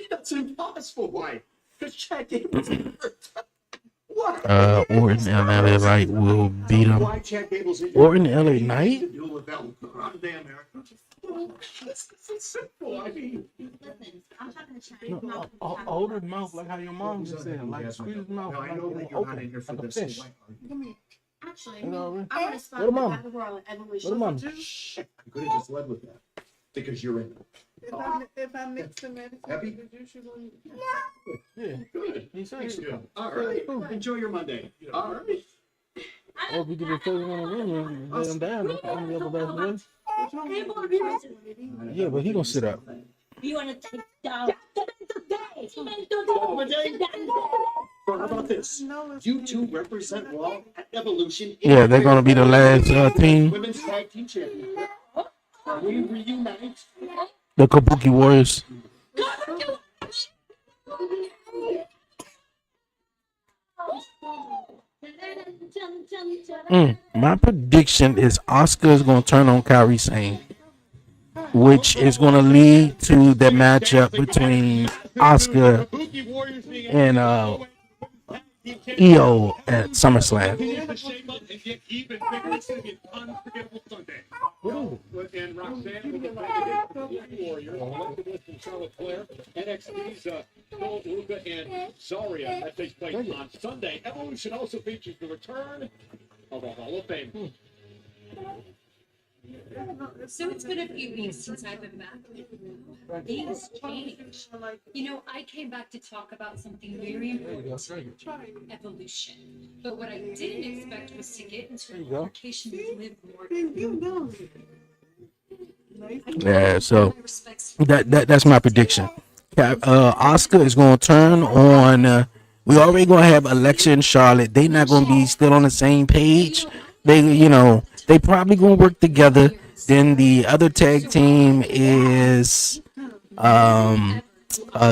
D: That's impossible. Why? Because Chad Gable's hurt. What?
A: Orton and LA Knight will beat him.
D: Why Chad Gable's injured?
A: Orton and LA Knight?
D: To do with belt. Grande America. It's simple. I mean,
H: Listen, I'm having a Chinese
A: No,
H: mouth.
A: hold his mouth like how your mom just said. Like squeeze his mouth.
D: now I
A: Like,
D: know that you're not in here for
A: like a
D: this.
A: fish.
H: Actually,
A: You know,
H: I want to
A: What
H: start the
A: mom?
H: Battle Royal
A: What
H: Evolution.
A: mom?
D: You could have just led with that because you're in it.
B: If I mix the medicine
D: Happy?
B: with the juice, you're going
A: Yeah.
D: Good.
A: He said so.
D: All right. Enjoy your Monday. All right.
A: Or if we could just take him in the room and lay him down. That's the only other best way. Yeah, but he gonna sit up.
H: You want to take down?
D: So how about this? You two represent Raw at Evolution.
A: Yeah, they're gonna be the last team.
D: Women's Tag Team Championship. We reunite.
A: The Kabuki Warriors. My prediction is Oscar is going to turn on Kairi Sane, which is going to lead to the matchup between Oscar and EO at SummerSlam.
G: And Roxanne will be Warrior, and Charlotte Flair, NXT's Cole, Luca, and Zaria. That takes place on Sunday. Evolution also features the return of the Hall of Fame.
J: So it's been a few weeks since I've been back. Things changed. You know, I came back to talk about something very important, evolution. But what I didn't expect was to get into an altercation with Liv Morgan.
A: Yeah, so that's my prediction. Oscar is going to turn on. We already going to have Alexa and Charlotte. They not going to be still on the same page. They probably going to work together. Then the other tag team is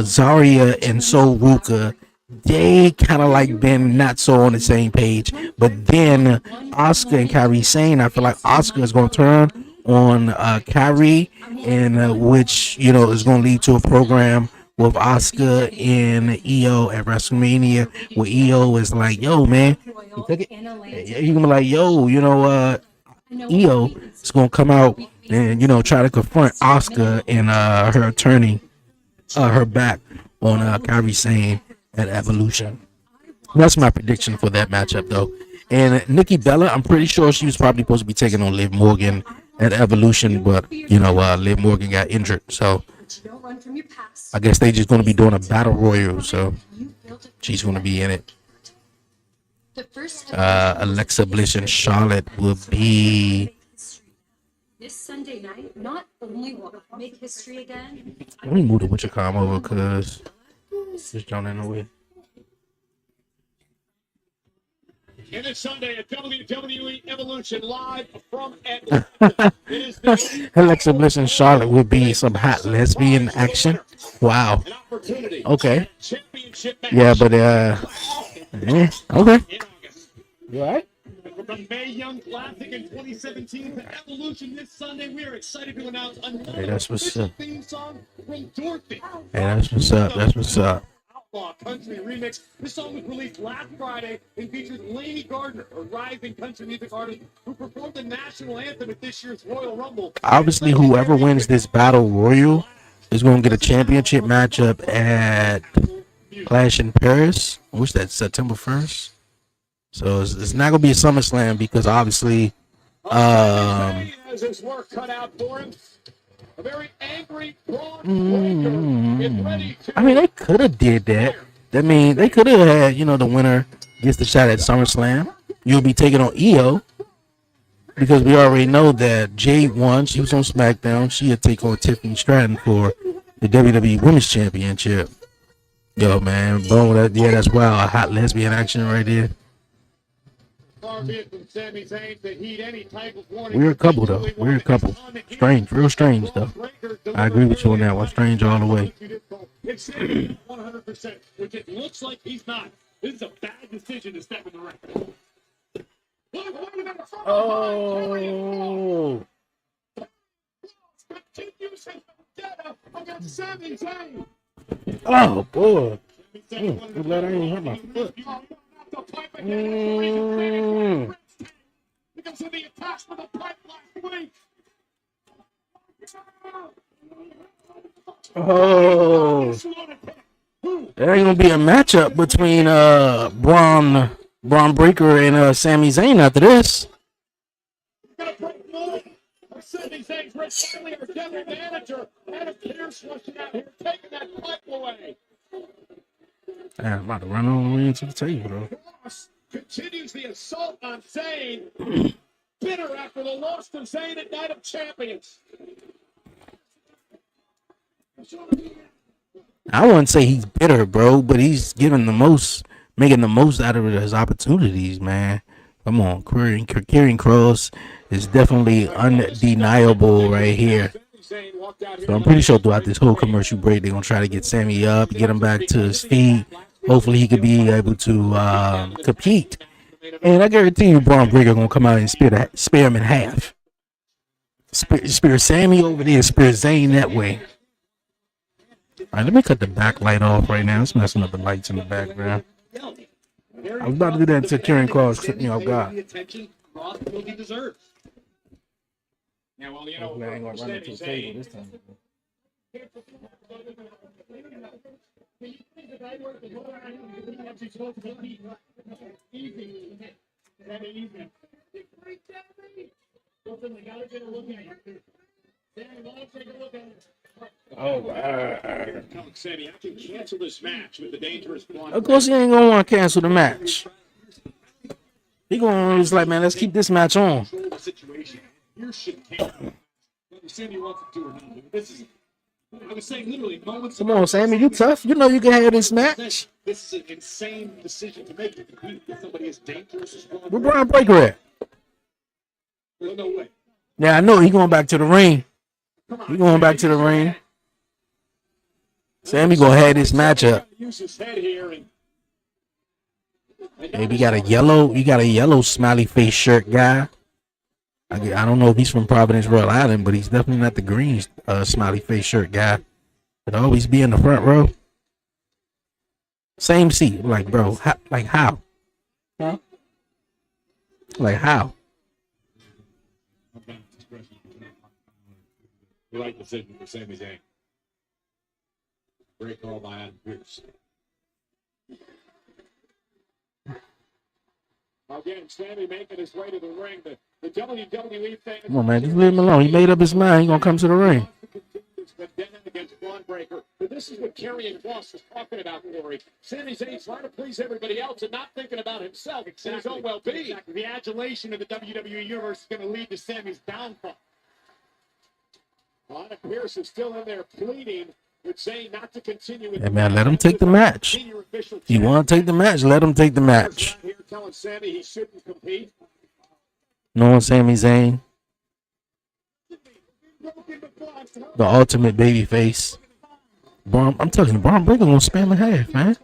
A: Zaria and Sol Ruka. They kind of like been not so on the same page. But then Oscar and Kairi Sane, I feel like Oscar is going to turn on Kairi, and which is going to lead to a program with Oscar and EO at WrestleMania, where EO is like, "Yo, man, you took it." You gonna be like, "Yo, EO is gonna come out and try to confront Oscar and her attorney, her back on Kairi Sane at Evolution." That's my prediction for that matchup, though. And Nikki Bella, I'm pretty sure she was probably supposed to be taking on Liv Morgan at Evolution, but Liv Morgan got injured, so I guess they just gonna be doing a battle royal, so she's gonna be in it. Alexa Bliss and Charlotte will be.
J: This Sunday night, not only will I make history again.
A: Let me move the Witcher.com over because it's John in the way.
G: And this Sunday at WWE Evolution live from Atlanta.
A: Alexa Bliss and Charlotte will be some hot lesbian action. Wow. Okay. Yeah, but okay. You alright?
G: From the Mae Young Classic in 2017 to Evolution this Sunday, we are excited to announce another theme song from Dorothy.
A: Hey, that's what's up. That's what's up.
G: Outlaw Country Remix. This song was released last Friday and features Lainey Gardner, a rising country music artist who performed the national anthem at this year's Royal Rumble.
A: Obviously, whoever wins this battle royal is going to get a championship matchup at Clash in Paris. I wish that's September 1st. So it's not going to be a SummerSlam because obviously,
G: has his work cut out for him. A very angry Braun Breaker is ready to.
A: I mean, they could have did that. I mean, they could have had, the winner gets the shot at SummerSlam. You'll be taking on EO because we already know that Jade won. She was on SmackDown. She'll take on Tiffany Stratton for the WWE Women's Championship. Yo, man, boom, that's wild. A hot lesbian action right there. We're a couple, though. We're a couple. Strange, real strange, though. I agree with you on that one. Strange all the way.
G: 100%, which it looks like he's not. This is a bad decision to step in the ring.
A: Oh. Oh, boy. I'm glad I ain't hurt my foot.
G: Because of the attacks from the pipe last week.
A: Oh, there ain't gonna be a matchup between Braun Breaker and Sami Zayn after this.
G: Sami Zayn's Rich Riley, our general manager, Adam Pearce rushing out here, taking that pipe away.
A: I'm about to run all the way into the table, though.
G: Cross continues the assault on Zayn. Bitter after the loss to Zayn at Night of Champions.
A: I wouldn't say he's bitter, bro, but he's making the most out of his opportunities, man. Come on, Karrion Kross is definitely undeniable right here. So I'm pretty sure throughout this whole commercial break, they're gonna try to get Sammy up, get him back to his feet. Hopefully, he could be able to compete. And I guarantee you, Braun Breaker gonna come out and spear him in half. Spear Sammy over there, spear Zayn that way. All right, let me cut the backlight off right now. It's messing up the lights in the background. I was about to do that until Karrion Kross clipped me off guard.
G: Yeah, well, you know,
A: Hopefully I ain't gonna run into the table this time.
G: Sammy, I can cancel this match with the dangerous one.
A: Of course, he ain't gonna want to cancel the match. He gonna just like, man, let's keep this match on.
G: Sammy wants to do or not. This is, I was saying literally moments.
A: Come on, Sammy, you tough. You know you can have this match.
G: This is an insane decision to make. If somebody as dangerous as
A: Where Braun Breaker at?
G: No way.
A: Yeah, I know he going back to the ring. He going back to the ring. Sammy gonna have this matchup.
G: Use his head here and
A: Maybe you got a yellow smiley face shirt guy. I don't know if he's from Providence, Rhode Island, but he's definitely not the green smiley face shirt guy. But always be in the front row. Same seat, like bro, how? Huh? Like how?
G: The right decision for Sami Zayn. Great call by Adam Pearce. Again, Sammy making his way to the ring. The WWE fans.
A: Come on, man, just leave him alone. He made up his mind. He gonna come to the ring.
G: Against Braun Breaker. But this is what Karrion Kross was talking about, Corey. Sami Zayn trying to please everybody else and not thinking about himself and his own well-being.
D: Exactly. The adulation of the WWE Universe is going to lead to Sammy's downfall.
G: Adam Pearce is still in there pleading with Zayn not to continue with
A: Hey, man, let him take the match. If you want to take the match, let him take the match.
G: Here telling Sammy he shouldn't compete.
A: Knowing Sami Zayn, the ultimate baby face. I'm telling you, Braun Breaker gonna spam in half, man.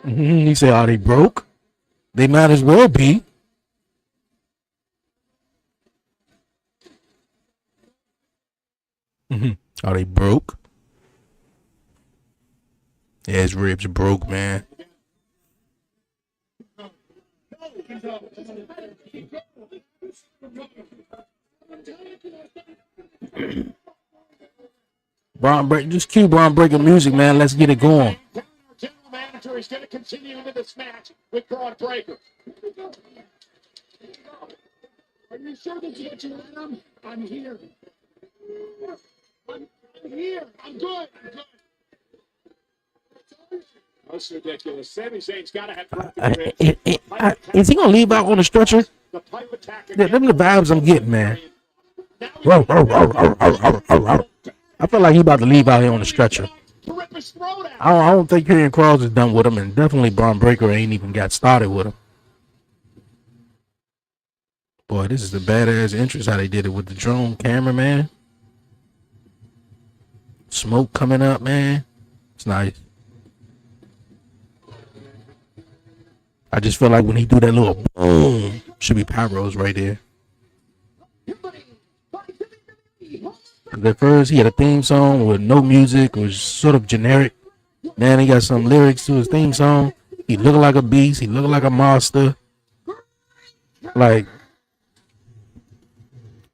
A: He said, "Are they broke? They might as well be." Are they broke? Yeah, his ribs broke, man. Braun Breaker, just cue Braun Breaker music, man. Let's get it going.
G: General manager is going to continue into this match with Braun Breaker.
D: Are you sure that you want him? I'm here. I'm here. I'm good.
G: That's ridiculous. Sami Zayn's got to have broken ribs.
A: Is he gonna leave out on the stretcher?
G: The pipe attack
A: Yeah, them the vibes I'm getting, man. I feel like he about to leave out here on the stretcher. I don't think Karrion Kross is done with him, and definitely Braun Breaker ain't even got started with him. Boy, this is a badass entrance how they did it with the drone camera, man. Smoke coming up, man. It's nice. I just feel like when he do that little boom, should be pyros right there. At first, he had a theme song with no music. It was sort of generic. Then he got some lyrics to his theme song. He looked like a beast. He looked like a monster. Like,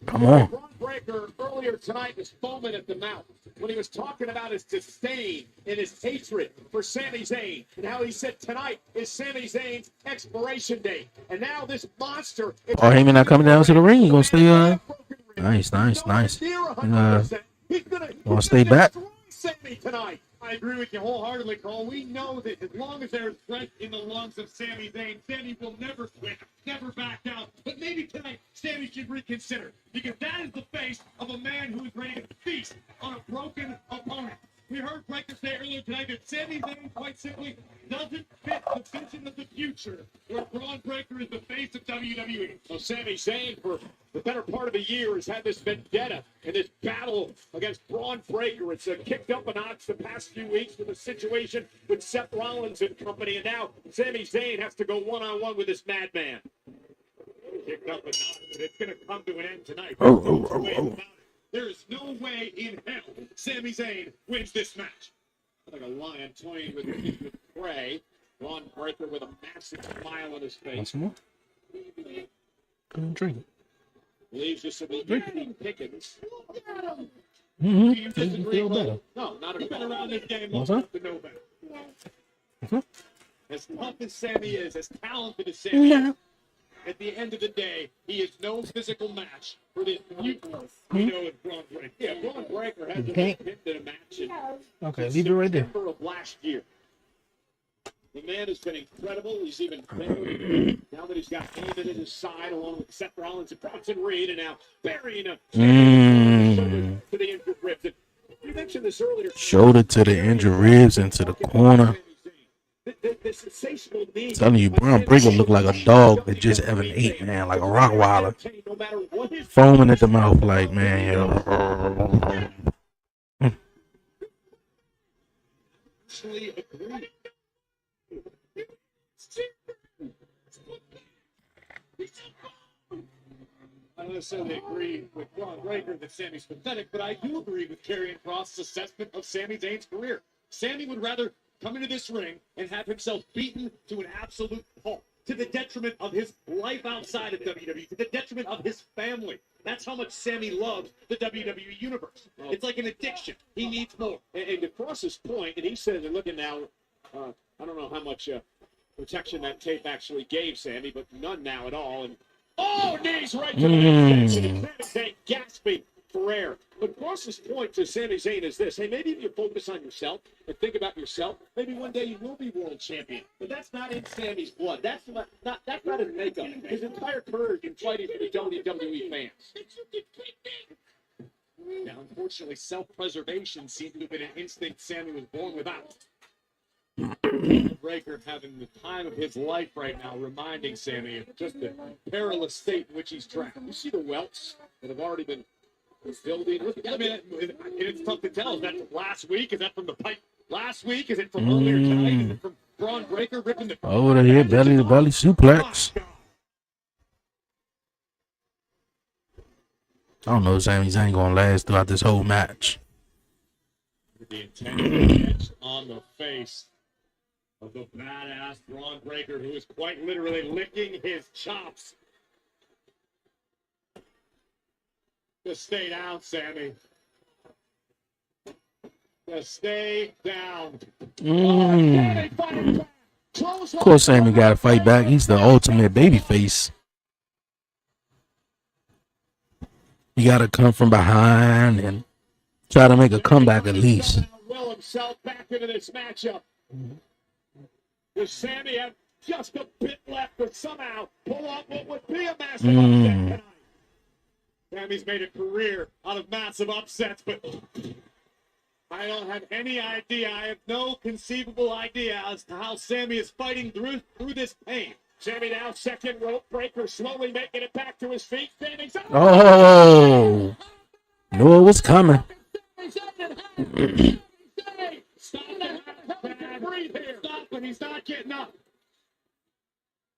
A: come on.
G: Braun Breaker earlier tonight was foaming at the mouth when he was talking about his disdain and his hatred for Sami Zayn and how he said tonight is Sami Zayn's expiration date. And now this monster.
A: Oh, Heyman not coming down to the ring. He gonna stay. Nice. Gonna stay back.
G: Sami tonight.
D: I agree with you wholeheartedly, Cole. We know that as long as there's strength in the lungs of Sami Zayn, Sami will never quit, never back down. But maybe tonight, Sami should reconsider, because that is the face of a man who is ready to feast on a broken opponent. We heard Breaker say earlier tonight that Sami Zayn, quite simply, doesn't fit the vision of the future, where Braun Breaker is the face of WWE.
G: So Sami Zayn, for the better part of a year, has had this vendetta and this battle against Braun Breaker. It's kicked up a notch the past few weeks with the situation with Seth Rollins and company, and now Sami Zayn has to go one-on-one with this madman. Kicked up a notch, but it's going to come to an end tonight.
D: There is no way in hell Sami Zayn wins this match.
G: Like a lion toying with prey. Braun Breaker with a massive smile on his face.
A: Want some more? Go and drink it.
G: Leaves just some eating pickings.
A: You feel better.
G: No, not at all.
D: Around this game,
A: What's that?
D: to know better.
G: As tough as Sami is, as talented as Sami is, at the end of the day, he is no physical match for this mutant we know as Braun Breaker. Yeah, Braun Breaker hasn't been pinned in a match
A: Okay, leave it right there.
G: September of last year. The man has been incredible. He's even better now that he's got Heyman at his side, along with Seth Rollins and Bronson Reed, and now burying a shoulder to the injured ribs. And you mentioned this earlier.
A: Shoulder to the injured ribs into the corner.
G: The sensational need.
A: Telling you, Braun Breaker look like a dog that just ever ate, man, like a Rottweiler. Foaming at the mouth, like, man, yo.
G: I don't necessarily agree with Braun Breaker that Sami's pathetic, but I do agree with Karrion Kross's assessment of Sami Zayn's career. Sami would rather come into this ring and have himself beaten to an absolute pulp, to the detriment of his life outside of WWE, to the detriment of his family. That's how much Sami loves the WWE universe. It's like an addiction. He needs more. And to Kross's point, and he said, and looking now, I don't know how much protection that tape actually gave Sami, but none now at all. And knees right to the midsection. Sami Zayn gasping for air. But Kross's point to Sami Zayn is this: hey, maybe if you focus on yourself and think about yourself, maybe one day you will be world champion. But that's not in Sami's blood. That's not his makeup. His entire career has been fighting for the WWE fans. Now, unfortunately, self-preservation seemed to have been an instinct Sami was born without. Breaker having the time of his life right now, reminding Sami of just the perilous state in which he's trapped. You see the welts that have already been building. I mean, it's tough to tell. Is that from last week? Is that from the pipe last week? Is it from earlier tonight? Is it from Braun Breaker ripping the
A: over here, belly to belly suplex. I don't know if Sami Zayn gonna last throughout this whole match.
G: The intense on the face of the badass Braun Breaker, who is quite literally licking his chops. Just stay down, Sami. Just stay down.
A: Of course, Sami got to fight back. He's the ultimate babyface. You got to come from behind and try to make a comeback at least.
G: Will himself back into this matchup. Does Sami have just a bit left to somehow pull off what would be a massive upset tonight? Sami's made a career out of massive upsets, but I don't have any idea. I have no conceivable idea as to how Sami is fighting through this pain. Sami now second rope breaker, slowly making it back to his feet. Sami's up.
A: Oh, knew it was coming.
G: Stop that. Breathe here. Stop, but he's not getting up.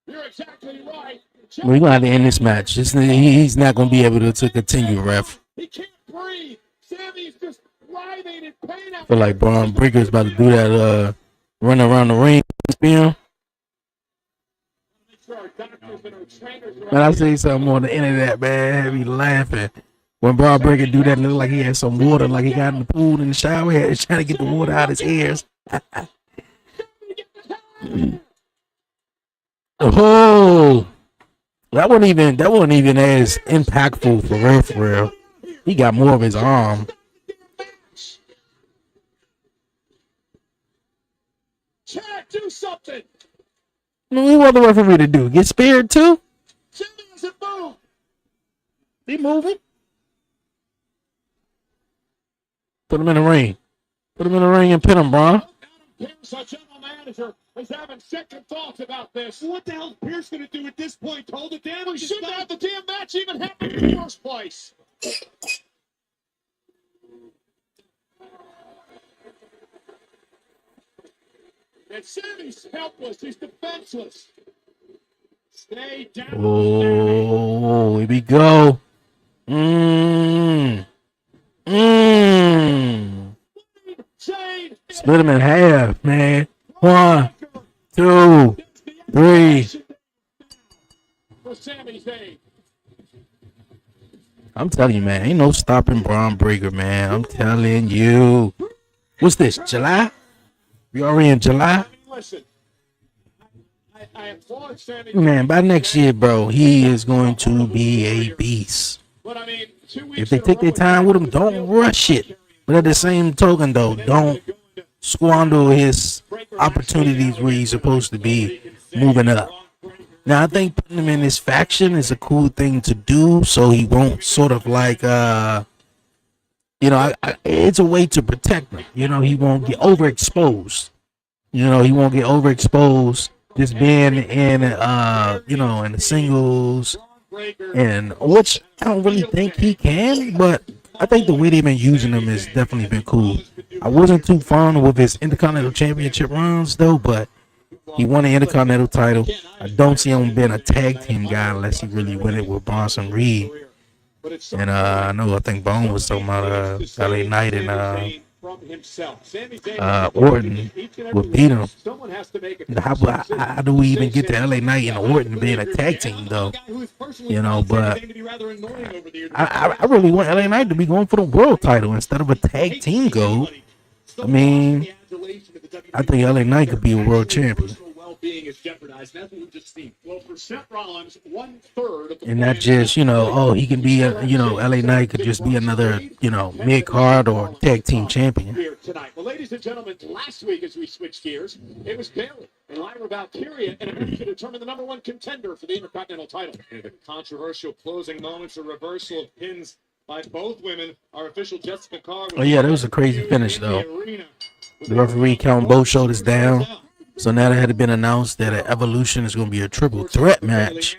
G: You're exactly right.
A: We're gonna have to end this match. He's not gonna be able to continue, ref.
G: He can't breathe. Sami's just writhing in pain.
A: I feel like Braun Breaker is about to do that run around the ring spin.
G: Make sure our doctors and our
A: Man, I see something on the internet, man. I be laughing. When Braun Breaker do that, it look like he had some water, like he got in the pool in the shower. He's trying to get the water out of his ears. Oh, that wasn't even as impactful for real, for real. He got more of his arm.
B: Chad, do something.
A: I mean, what the referee to do? Get speared too?
B: Jimmy doesn't move.
A: He moving. Put him in the ring. Put him in the ring and pin him, bro.
D: Pierce, our general manager, is having second thoughts about this. What the hell is Pierce going to do at this point? Hold the damn. We shouldn't have the damn match even happen in the first place. And Sammy's helpless. He's defenseless. Stay down.
A: Oh, here we go. Split him in half, man. 1, 2, 3.
D: For Sami Zayn.
A: I'm telling you, man, ain't no stopping Braun Breaker, man. I'm telling you. What's this, July? We already in July?
D: Listen, I applaud Sami.
A: Man, by next year, bro, he is going to be a beast.
D: But I mean, 2 weeks
A: If they take their time with him, don't rush it. But at the same token, though, don't squander his opportunities where he's supposed to be moving up. Now, I think putting him in this faction is a cool thing to do, so he won't sort of like, it's a way to protect him. You know, he won't get overexposed. Just being in, in the singles, and which I don't really think he can, but I think the way they've been using him has definitely been cool. I wasn't too fond with his Intercontinental Championship runs, though, but he won the Intercontinental title. I don't see him being a tag team guy unless he really win it with Bronson Reed. And I think Bone was talking about LA Knight and Orton would beat him. How do we even get to LA Knight and Orton being a tag team, though? But I really want LA Knight to be going for the world title instead of a tag team goal. I mean, I think LA Knight could be a world champion. And not just, he can be, LA Knight could just be another, mid-card or tag team champion.
D: Here tonight. Well, ladies and gentlemen, last week as we switched gears, it was Bayley and Lyra Valkyria in a match to determine the #1 contender for the Intercontinental title. And the controversial closing moments, a reversal of pins by both women. Our official Jessica Carr.
A: Oh, yeah, that was a crazy finish, though. The referee counting both shoulders down. So now it had been announced that at Evolution is going to be a triple threat match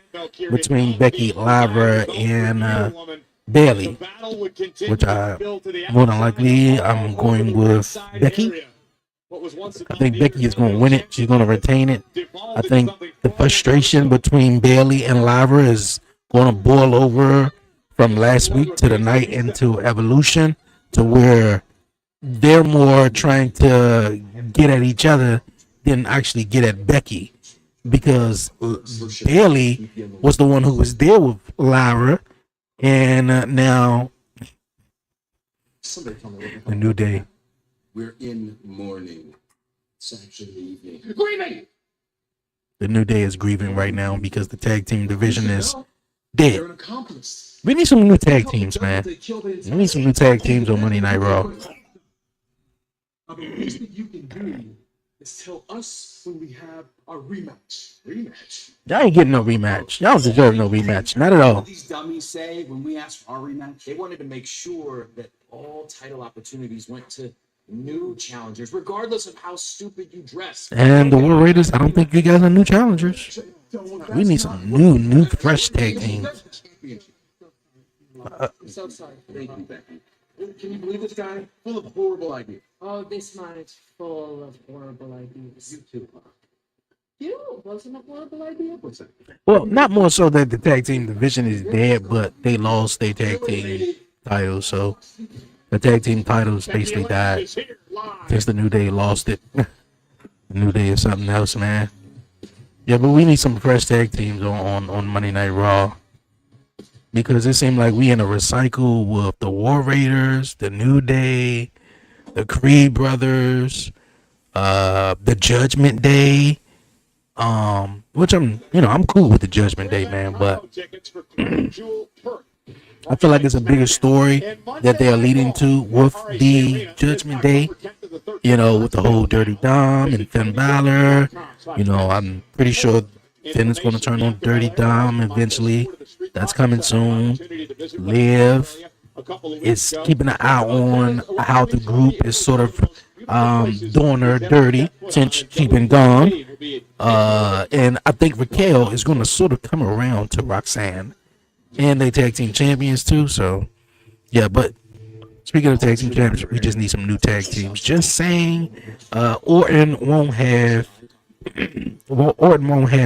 A: between Becky, Lyra, and Bayley, which more than likely I'm going with Becky. I think Becky is going to win it. She's going to retain it. I think the frustration between Bayley and Lyra is going to boil over from last week to the night into Evolution, to where they're more trying to get at each other than actually get at Becky, because Bayley was the one who was there with Lyra, and now the New Day.
K: We're in mourning. It's actually evening.
D: Grieving!
A: The New Day is grieving right now because the tag team division is dead. We need some new tag teams, man. We need some new tag teams on Monday Night Raw.
K: The least that you can do is tell us when we have our rematch.
A: Y'all ain't getting no rematch. Y'all don't deserve no rematch. Not at all.
L: These dummies say when we asked for our rematch, they wanted to make sure that all title opportunities went to new challengers, regardless of how stupid you dress.
A: And the War Raiders, I don't think you guys are new challengers. We need some new, fresh tag teams.
J: I'm so sorry.
K: Thank you, Becky. Can you believe this guy? Full of horrible ideas.
J: Oh, this man is full of horrible ideas.
K: You too.
J: You wasn't a horrible idea?
K: What's that?
A: Well, not more so that the tag team division is dead, but they lost their tag team titles, so the tag team titles basically died since the New Day lost it. The New Day is something else, man. Yeah, but we need some fresh tag teams on Monday Night Raw, because it seemed like we in a recycle with the War Raiders, the New Day, the Creed Brothers, the Judgment Day. Which I'm cool with the Judgment Day, man, but I feel like it's a bigger story that they're leading to with the Judgment Day. With the whole Dirty Dom and Finn Balor. I'm pretty sure Finn is going to turn on Dirty Dom eventually. That's coming soon. Liv is keeping an eye on how the group is sort of doing her dirty since she's been gone. And I think Raquel is going to sort of come around to Roxanne. And they tag team champions too, so yeah. But speaking of tag team champions, we just need some new tag teams. Just saying, Orton won't have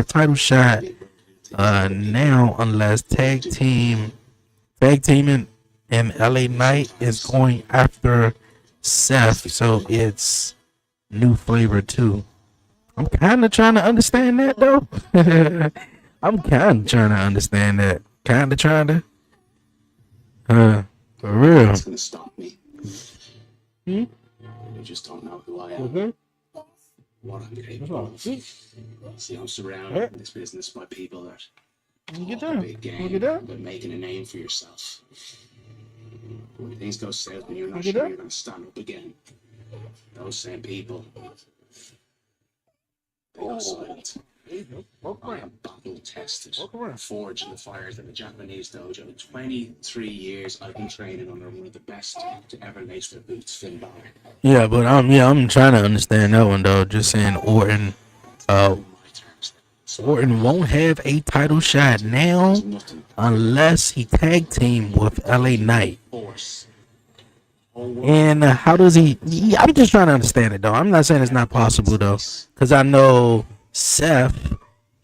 A: title shot now unless tag teaming and LA Knight is going after Seth, so it's new flavor too. I'm kind of trying to understand that though. I'm kind of trying to understand that. Kind of trying to. For real.
B: It's gonna stop me. You just don't know who I am. What I'm capable of. See, I'm surrounded in this business by people that talk a big game, but making a name for yourself. When things go south and you're not sure you're gonna stand up again, those same people, they go silent. I am battle tested, forged in the fires of the Japanese dojo. 23 years I've been training under one of the best to ever lace their boots, Finn Balor.
A: Yeah, but I'm trying to understand that one though. Just saying Orton won't have a title shot now unless he tag team with LA Knight. And how does he? Yeah, I'm just trying to understand it though. I'm not saying it's not possible though, because I know Seth,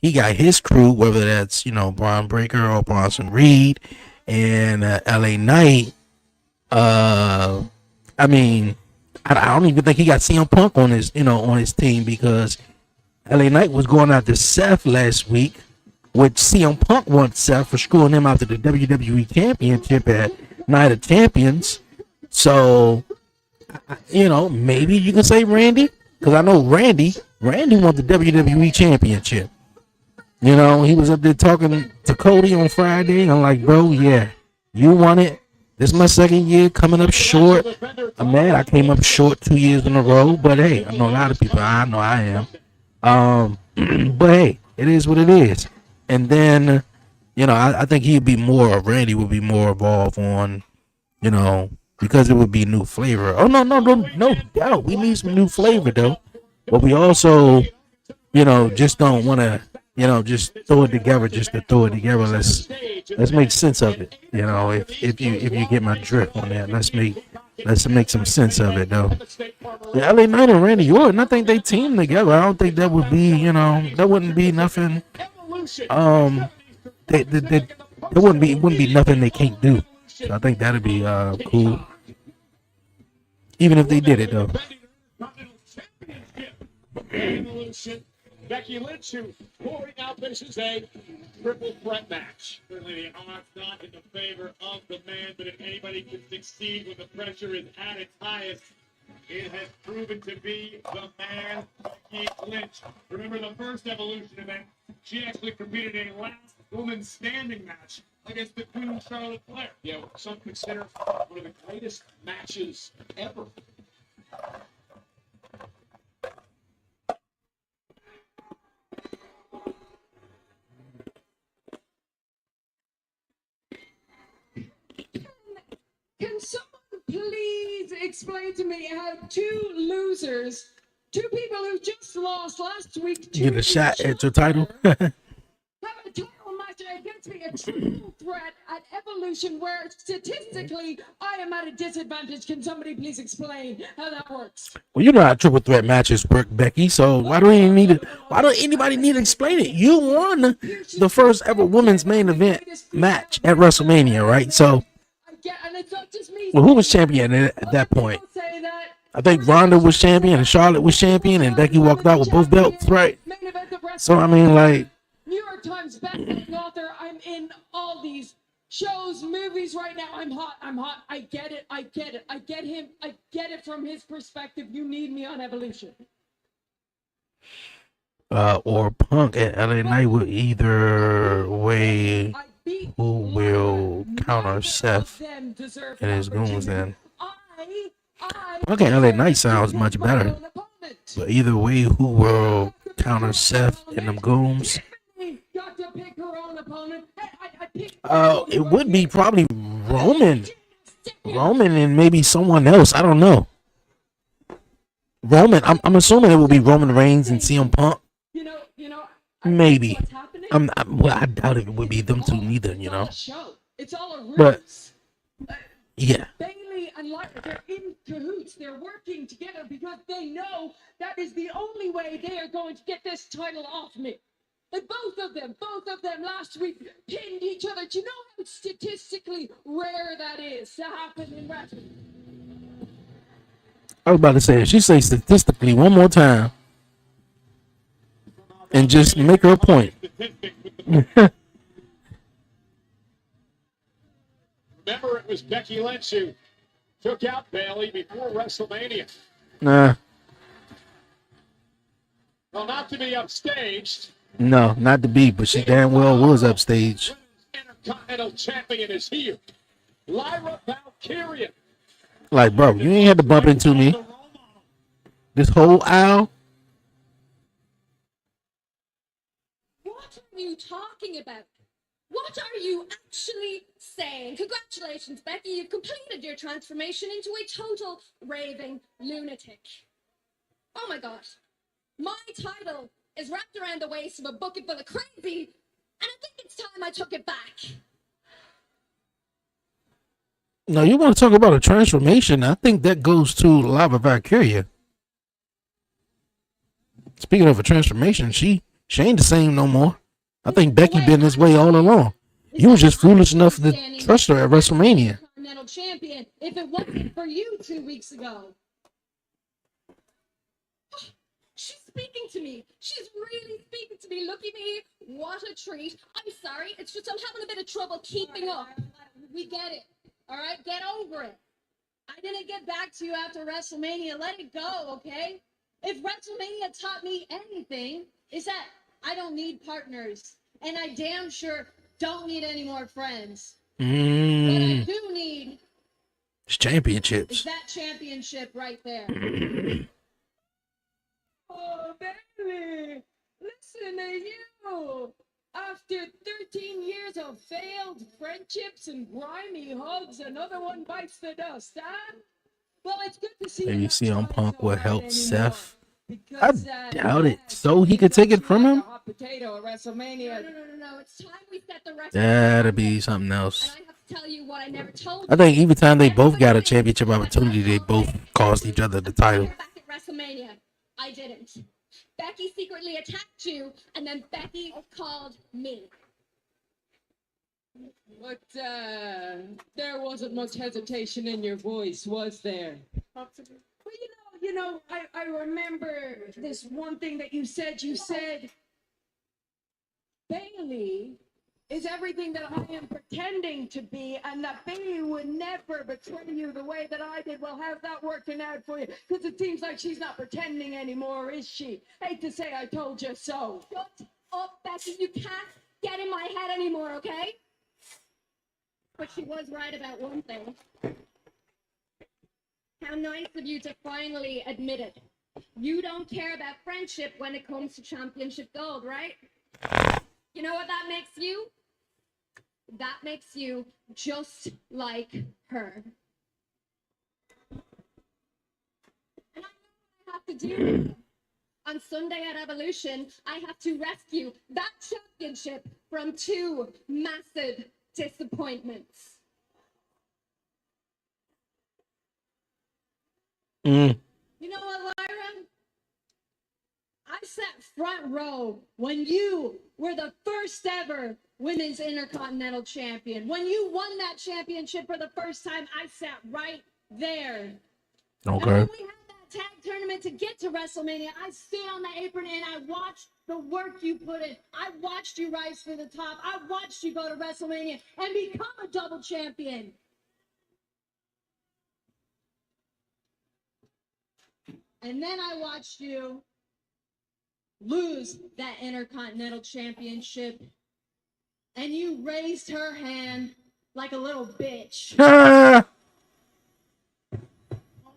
A: he got his crew, whether that's Braun Breaker or Bronson Reed, and LA Knight. I don't even think he got CM Punk on his team, because LA Knight was going after Seth last week, which CM Punk wants Seth for screwing him out to the WWE Championship at Night of Champions. So, maybe you can say Randy, because I know Randy won the WWE Championship. He was up there talking to Cody on Friday. I'm like, bro, yeah, you won it. This is my second year coming up short. I'm mad I came up short 2 years in a row, but hey, I know a lot of people. I know I am. But hey, it is what it is. And then, I think Randy would be more involved on, because it would be new flavor. Oh, no doubt. We need some new flavor, though. But we also, just don't want to, just throw it together just to throw it together. Let's make sense of it. If you get my drift on that, let's make some sense of it, though. The LA Knight and Randy Orton, I think they team together. I don't think that would be, that wouldn't be nothing. There wouldn't be nothing they can't do. So I think that'd be cool. Even if they did it though.
G: Becky Lynch, who pouring out this is a triple threat match. Certainly the odds not in the favor of the man, but if anybody can succeed when the pressure is at its highest, it has proven to be the man, Becky Lynch. Remember the first Evolution event, she actually competed in a last woman standing match against the Queen Charlotte Flair. Yeah, some consider one of the greatest matches ever.
E: Can someone please explain to me how two losers, two people who just lost last week,
A: get a shot at your title?
E: have a title match against me, a triple threat at Evolution, where statistically I am at a disadvantage? Can somebody please explain how that works?
A: Well, you know how triple threat matches work, Becky. So why don't anybody need to explain it? You won the first ever women's main event match at WrestleMania, right? So. Well, who was champion at that point? I think Ronda was champion and Charlotte was champion, and Becky walked out with both belts, right? So I mean, like,
E: New York Times bestselling author. I'm in all these shows, movies right now. I'm hot. I'm hot. I get it. I get it. I get him. I get it from his perspective. You need me on Evolution.
A: or Punk and LA Knight will either way who will counter Seth and his goons then. Punk and LA Knight sounds much better. But either way, who will counter Seth and them goons? It would be probably Roman. Roman and maybe someone else. I don't know. Roman. I'm assuming it will be Roman Reigns and CM Punk. Maybe. Well, I doubt it would be them two neither. You know.
E: It's all a
A: But
E: ruse.
A: yeah.
E: Bailey and Lyra, they're in cahoots. They're working together because they know that is the only way they are going to get this title off me. And both of them last week pinned each other. Do you know how statistically rare that is to happen in wrestling?
A: I was about to say, if she say statistically one more time, and just make her point.
G: Remember, it was Becky Lynch who took out Bailey before WrestleMania.
A: Nah.
G: Well, not to be upstaged.
A: No, not to be, but she damn well was upstage.
G: Intercontinental champion is here. Lyra Valkyria.
A: Like, bro, you ain't had to bump into me. This whole aisle.
J: What are you talking about? What are you actually saying? Congratulations, Becky. You've completed your transformation into a total raving lunatic. Oh my God. My title is wrapped around the waist of a bucket full of crazy, and I think it's time I took it back.
A: No, you want to talk about a transformation? I think that goes to Lava Valkyria. Speaking of a transformation, she ain't the same no more. I think Becky been this way all along. You was just foolish enough to trust her at WrestleMania.
J: Continental champion, if it wasn't for you 2 weeks ago. She's speaking to me. She's really speaking to me. Look at me. What a treat. I'm sorry. It's just I'm having a bit of trouble keeping up. We get it. All right? Get over it. I didn't get back to you after WrestleMania. Let it go, okay? If WrestleMania taught me anything, is that I don't need partners. And I damn sure don't need any more friends. What I do need
A: is championships.
J: is that championship right there.
E: Oh, baby, listen to you. After 13 years of failed friendships and grimy hugs, another one bites the dust, huh? Well, it's good to see
A: Maybe CM Punk will help
E: anymore.
A: Seth. I
E: Because,
A: doubt it. So he could take it from him?
E: hot potato at WrestleMania.
J: No. It's time we set the record.
A: That'll be something else.
J: And I have to tell you what I never told
A: I think every time they both got a championship opportunity, they both cost each other the title.
J: back at WrestleMania. I didn't. Becky secretly attacked you, and then Becky called me.
E: But there wasn't much hesitation in your voice, was there? Well, you know, I remember this one thing that you said. You said, Bailey is everything that I am pretending to be, and that Bailey would never betray you the way that I did. Well, how's that working out for you? Because it seems like she's not pretending anymore, is she? Hate to say I told you so.
J: Shut up, Becky. You can't get in my head anymore, okay? But she was right about one thing. How nice of you to finally admit it. You don't care about friendship when it comes to championship gold, right? You know what that makes you? That makes you just like her. And I know what I have to do. On Sunday at Evolution, I have to rescue that championship from 2 massive disappointments. You know what, Lyra? I sat front row when you were the first ever Women's Intercontinental Champion. When you won that championship for the first time, I sat right there.
A: Okay.
J: And when we had that
E: tag tournament to get to WrestleMania. I stand on that apron and I watch the work you put in. I watched you rise to the top. I watched you go to WrestleMania and become a double champion. And then I watched you lose that Intercontinental Championship, and you raised her hand like a little bitch.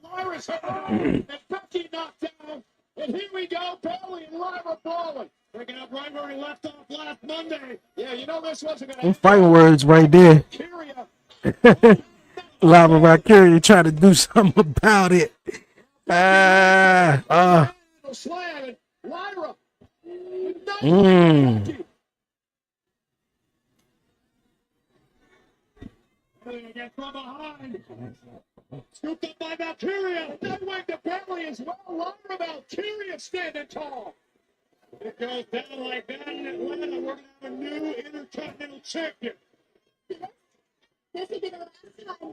G: Lyra's hit and Becky knocked down. And here we go, Bailey and Lyra brawling. Picking up right where he left off last Monday. Yeah, you know this wasn't going to
A: Them fighting words right there. Lava Valkyria trying to do something about it.
G: Slam and Lyra. Again from behind. Scooped up by Valkyria. That went to Bailey as well. Lyra Valkyria standing tall. It goes down like that in Atlanta. We're going to have a new Intercontinental Champion.
E: This will be the last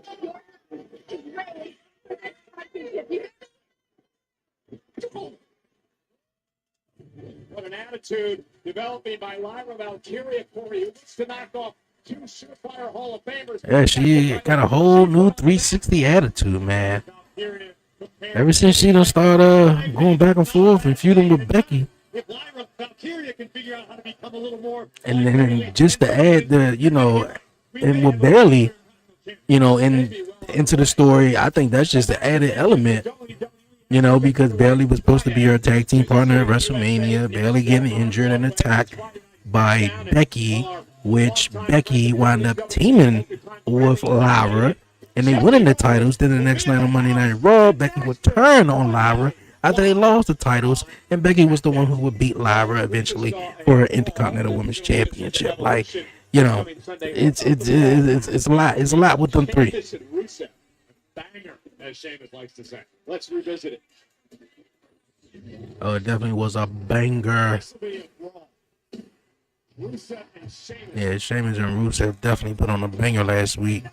E: time you're ready for this championship.
G: What an attitude developing by Lyra Valkyria, Corey, who wants to knock off two surefire Hall of Famers.
A: Yeah, she got a whole new 360 attitude, man. Ever since she done started going back and forth and feuding with Becky.
G: If Lyra Valkyria can figure out how to become a little more,
A: And then just to add the, you know, and with Bailey, you know, into the story, I think that's just an added element, you know, because Bailey was supposed to be her tag team partner at WrestleMania. Bailey getting injured and attacked by Becky, which Becky wound up teaming with Lyra, and they winning the titles. Then the next night on Monday Night Raw, Becky would turn on Lyra after they lost the titles, and Becky was the one who would beat Lyra eventually for her Intercontinental Women's Championship. Like, you know, it's a lot with them three.
G: Banger, as Sheamus likes to say. Let's revisit it.
A: Oh, it definitely was a banger. Yeah, Sheamus and Rusev definitely put on a banger last week.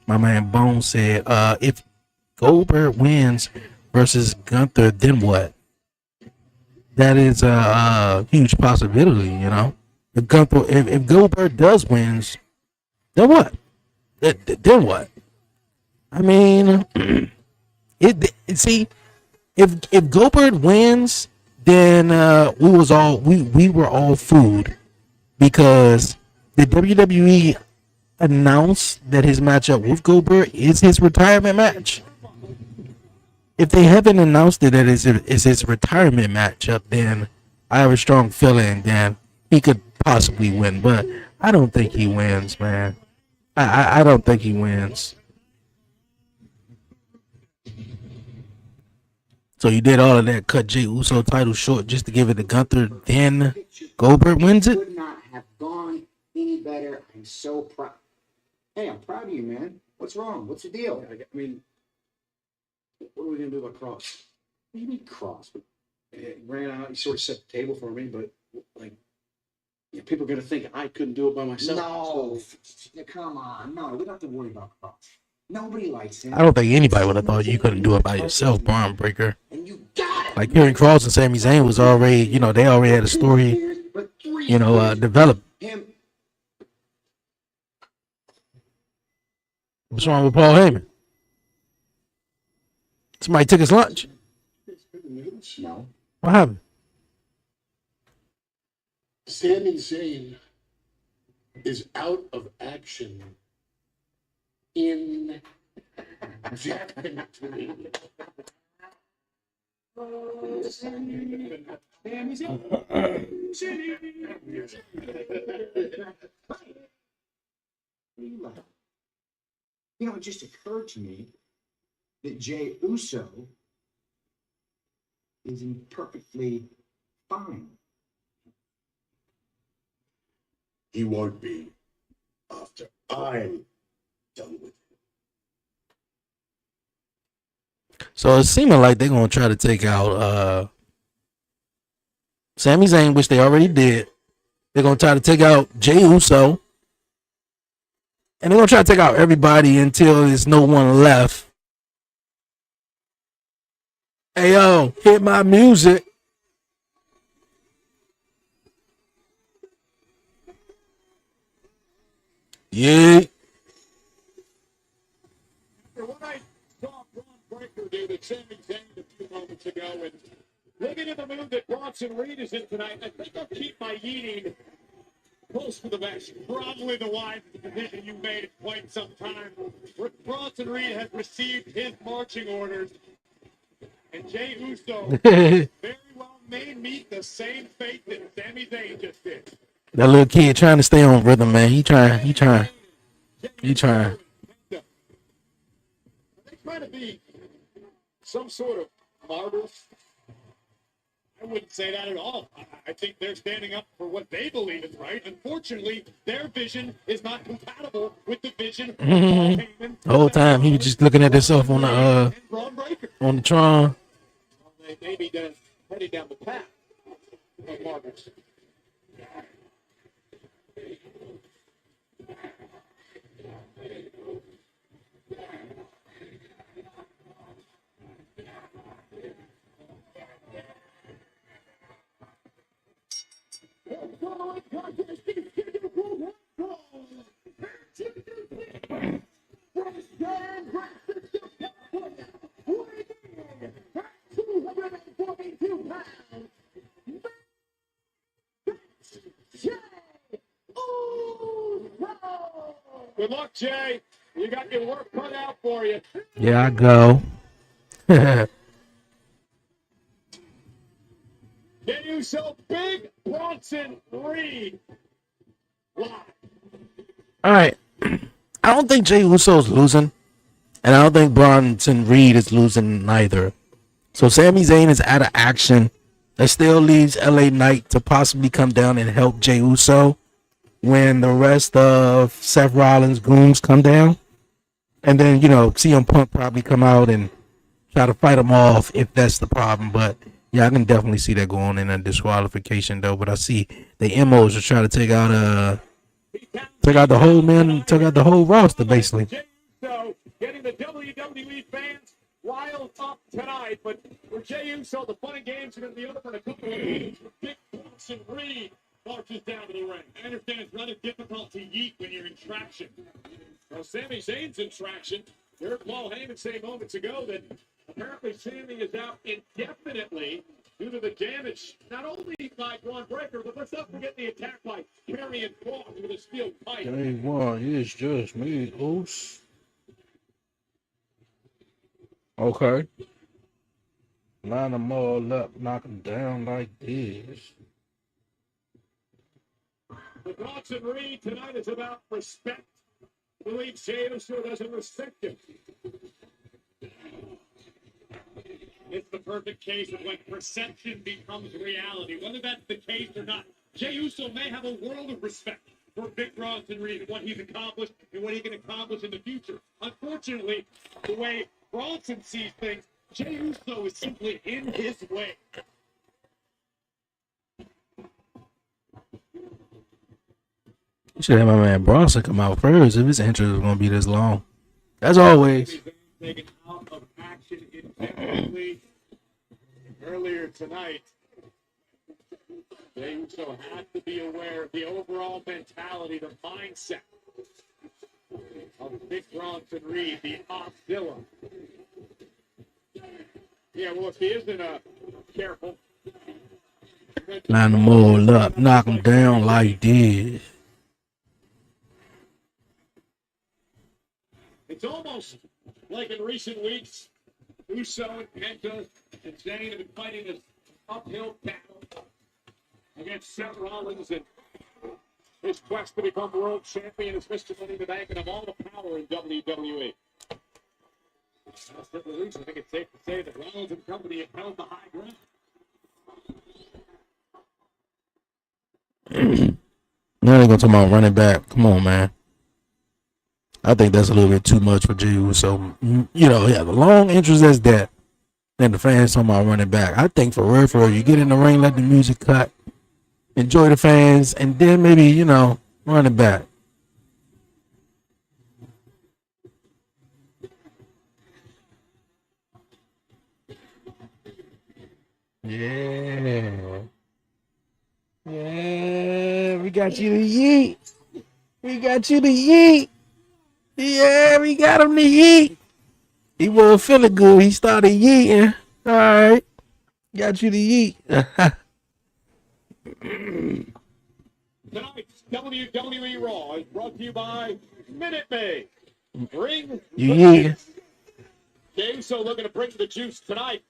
A: My man Bone said, if Goldberg wins versus Gunther, then what? That is a huge possibility, you know. If Goldberg does wins, then what? Then what? I mean, see, if Goldberg wins, then we were all fooled, because the WWE announced that his matchup with Goldberg is his retirement match. If they haven't announced it that it's his retirement matchup, then I have a strong feeling that he could possibly win, but I don't think he wins, man. I don't think he wins. So you did all of that, cut Jey Uso title short just to give it to Gunther, then Goldberg wins it?
M: Could not have gone any better. I'm so proud. Hey, I'm proud of you, man. What's wrong? What's the deal?
K: I mean, what are we gonna do about Cross?
M: What do you mean Cross?
K: It ran out. He sort of set the table for me, but like, yeah, people are gonna think I couldn't do it by myself.
M: No, come on. No, we don't have to worry about Cross. Nobody likes him.
A: I don't think anybody would have thought you couldn't do it by yourself, Braun Breaker.
M: And you got it.
A: Like Karrion Kross and Sami Zayn was already, you know, they already had a story, you know, developed. What's wrong with Paul Heyman? Somebody took his lunch.
M: No.
A: What happened?
N: Sami Zayn is out of action indefinitely.
M: You know, it just occurred to me that Jey Uso is perfectly fine.
N: He won't be after I'm done with him.
A: So it's seeming like they're gonna try to take out Sami Zayn, which they already did. They're gonna try to take out Jey Uso. And they're gonna try to take out everybody until there's no one left. Hey yo, hit my music. Yeah.
G: For what I saw Braun Breaker do to Sami Zayn a few moments ago, and looking at the mood that Bronson Reed is in tonight, I think I'll keep my eating close to the vest. Probably the wisest decision you've made in quite some time. Bronson Reed has received his marching orders, and Jey Uso very well may meet the same fate that Sami Zayn just did.
A: That little kid trying to stay on rhythm, man. He trying.
G: They try to be some sort of martyrs. I wouldn't say that at all. I think they're standing up for what they believe is right. Unfortunately, their vision is not compatible with the vision of Paul Heyman.
A: The whole time he was just looking at himself on the Tron.
G: They may be heading down the path of martyrs. Good luck, Jay. You got your work cut out for you.
A: Yeah, I go.
G: Can you show Big Bronson Reed live?
A: All right. I don't think Jey Uso's losing, and I don't think Bronson Reed is losing neither. So Sami Zayn is out of action. That still leaves LA Knight to possibly come down and help Jey Uso when the rest of Seth Rollins' goons come down. And then, CM Punk probably come out and try to fight him off if that's the problem. But yeah, I can definitely see that going in a disqualification though. But I see the MOs are trying to take out the whole roster basically.
G: So getting the WWE fans riled up tonight, but for Jey Uso, the fun and games are going to be over in a couple of minutes. Big Bronson Reed marches down to the ring. I understand it's rather difficult to yeet when you're in traction. Well, Sami Zayn's in traction. You heard Paul Heyman say moments ago that apparently Sami is out indefinitely due to the damage, not only by Braun Breaker, but let's not forget the attack by Karrion Kross with a steel pipe.
A: Day one is just me, Oos. Okay. Line them all up, knock them down like this.
G: The Bronson Reed tonight is about respect. I believe Jey Uso doesn't respect him. It's the perfect case of when perception becomes reality. Whether that's the case or not, Jey Uso may have a world of respect for Big Bronson Reed and what he's accomplished and what he can accomplish in the future. Unfortunately, the way Bronson sees things, Jey Uso is simply in his way.
A: You should have my man Bronson come out first if his intro is going to be this long. As always.
G: Taken out of action indefinitely earlier tonight. They also have to be aware of the overall mentality, the mindset of Big Bronson Reed, the off-zilla. Yeah, well, if he isn't careful.
A: Line them all up, knock them down like this.
G: It's almost like in recent weeks, Uso and Penta and Zayn have been fighting this uphill battle against Seth Rollins and his quest to become world champion as Mr. Money in the Bank and have all the power in WWE. That's the reason I think it's safe to say that Rollins and company have held the high ground.
A: Now they're going to talk about running back. Come on, man. I think that's a little bit too much for Jey Uso. The long interest as that. Then the fans talking about running back. I think for real, you get in the ring, let the music cut, enjoy the fans, and then maybe, running back. Yeah. Yeah. We got you to yeet. We got you to yeet. Yeah, we got him to yeet. He wasn't feeling good. He started yeeting. All right. Got you to yeet.
G: Tonight's WWE Raw is brought to you by Minute Maid. Bring
A: You
G: the
A: yeeting.
G: juice. Jey Uso looking to bring the juice tonight.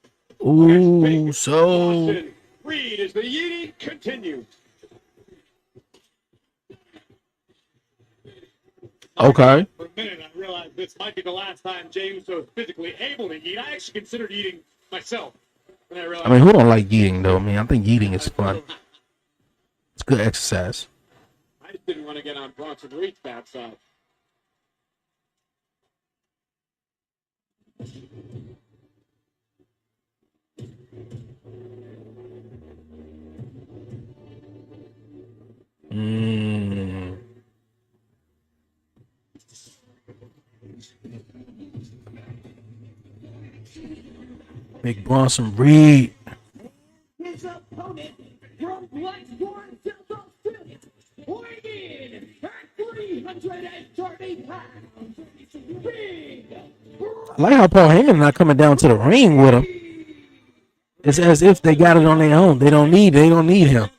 A: Ooh, so.
G: Austin Reed as the yeeting continues.
A: Okay.
G: For a minute, I realized this might be the last time Jey Uso is physically able to eat. I actually considered eating myself. And I realized,
A: I mean, who don't like eating though, man? I think eating is fun. It's good exercise.
G: I just didn't want to get on Bronson Reed's backside.
A: Mm. Big Bronson Reed.
C: His opponent from Blackthorn, South Australia, weighing in at 330 pounds, Big
A: I like how Paul Heyman not coming down to the ring with him. It's as if they got it on their own. They don't need him.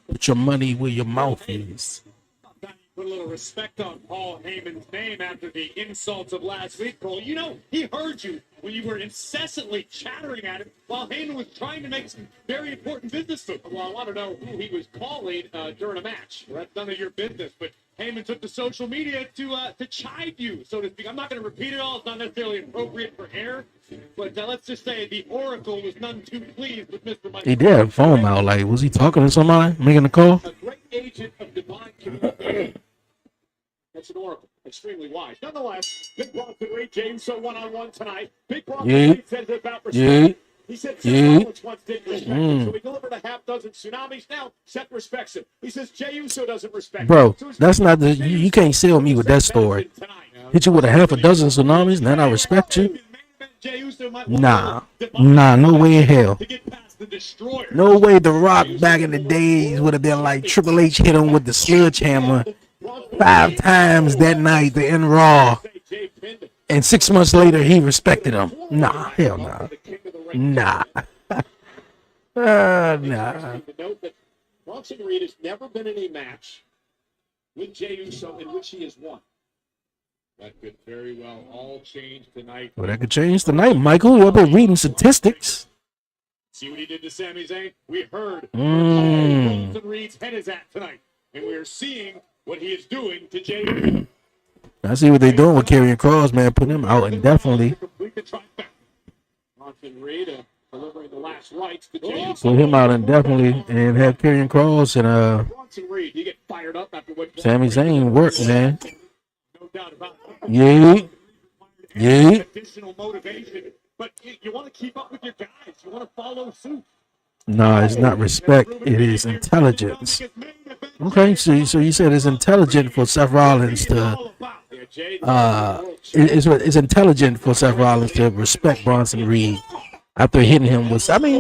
A: Put your money where your mouth is.
G: Put a little respect on Paul Heyman's name after the insults of last week, Cole. You know, he heard you when you were incessantly chattering at him while Heyman was trying to make some very important business moves. Well, I want to know who he was calling during a match. Well, that's none of your business, but Heyman took to social media to chide you, so to speak. I'm not going to repeat it all. It's not necessarily appropriate for air, but let's just say the Oracle was none too pleased with Mr. Mike.
A: He did have phone out. Like, was he talking to somebody, making a call?
G: A great agent of divine communication. That's an Oracle. Extremely wise. Nonetheless, Big Bronson Reed, James, so one-on-one tonight. Big Bronson Reed says about respect. He said Seth Rollins once didn't respect him, so he delivered a half dozen tsunamis. Now Seth respects him. He says Jey Uso doesn't respect him.
A: Bro, that's not the. You can't sell me with that story. Hit you with a half a dozen tsunamis, and then I respect you. Nah, no way in hell. No way The Rock back in the days would have been like Triple H hit him with the sledgehammer 5 times that night to end Raw. And 6 months later, he respected him. Nah, hell nah. Nah. Nah.
G: Note that Bronson Reed has never been in a match with Jey Uso in which he has won. That could very well all change tonight.
A: Well, that could change tonight, Michael. I've been reading statistics.
G: See what he did to Sami Zayn? We heard where Bronson Reed's head is at tonight. And we're seeing what he is doing to Jey Uso.
A: I see what they're doing with Karrion Kross, man. Putting him out indefinitely.
G: Bronson Reed delivering the last rites to Jey Uso.
A: Put him out indefinitely and have Karrion Kross and
G: Bronson Reed, you get fired up after what
A: Sami Zayn work, man.
G: No doubt about it.
A: Yeah.
G: Additional motivation, but you want to keep up with your guys. You want to follow suit.
A: No, it's not respect. It is intelligence. Okay, so you said it's intelligent for Seth Rollins to it's intelligent for Seth Rollins to respect Bronson Reed after hitting him with. You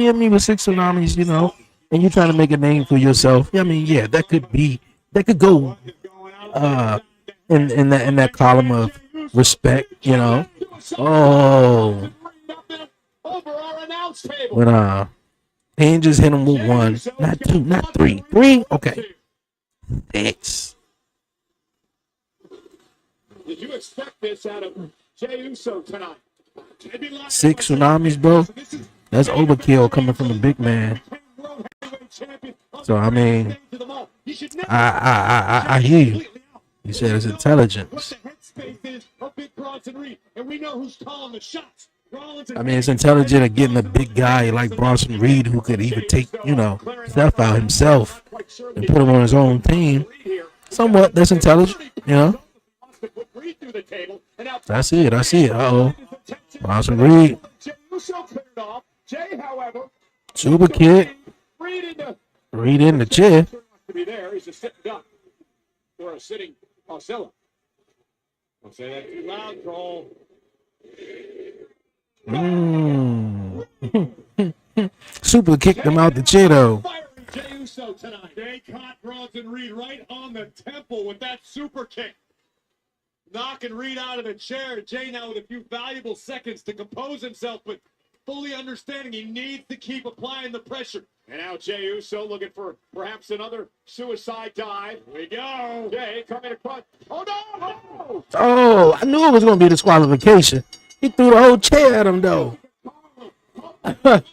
A: hit me with 6 tsunamis, you know, and you're trying to make a name for yourself. That could go in that column of respect, you know. Oh. When Payne just hit him with 1, not 2, not 3. 3? Okay. 6.
G: Did you expect this out of Jey Uso tonight?
A: 6 tsunamis, bro. That's overkill coming from a big man. So I hear you. You said it's intelligence. It's intelligent at getting a big guy like Bronson Reed who could even take, Seth out himself and put him on his own team. Somewhat, that's intelligent, That's it. Uh-oh. Bronson Reed. Super kick. Reed in the chair.
G: He's a sitting duck or a sitting Marcella. Don't say that too loud, Cole.
A: Super kicked him out the chair though.
D: Jey Uso tonight. Jey caught Bronson Reed right on the temple with that super kick. Knocking Reed out of the chair. Jey now with a few valuable seconds to compose himself, but fully understanding he needs to keep applying the pressure. And now Jey Uso looking for perhaps another suicide dive. Here we go. Jey coming across. Oh no!
A: Oh, I knew it was gonna be a disqualification. He threw the whole chair at him though.
D: Bronson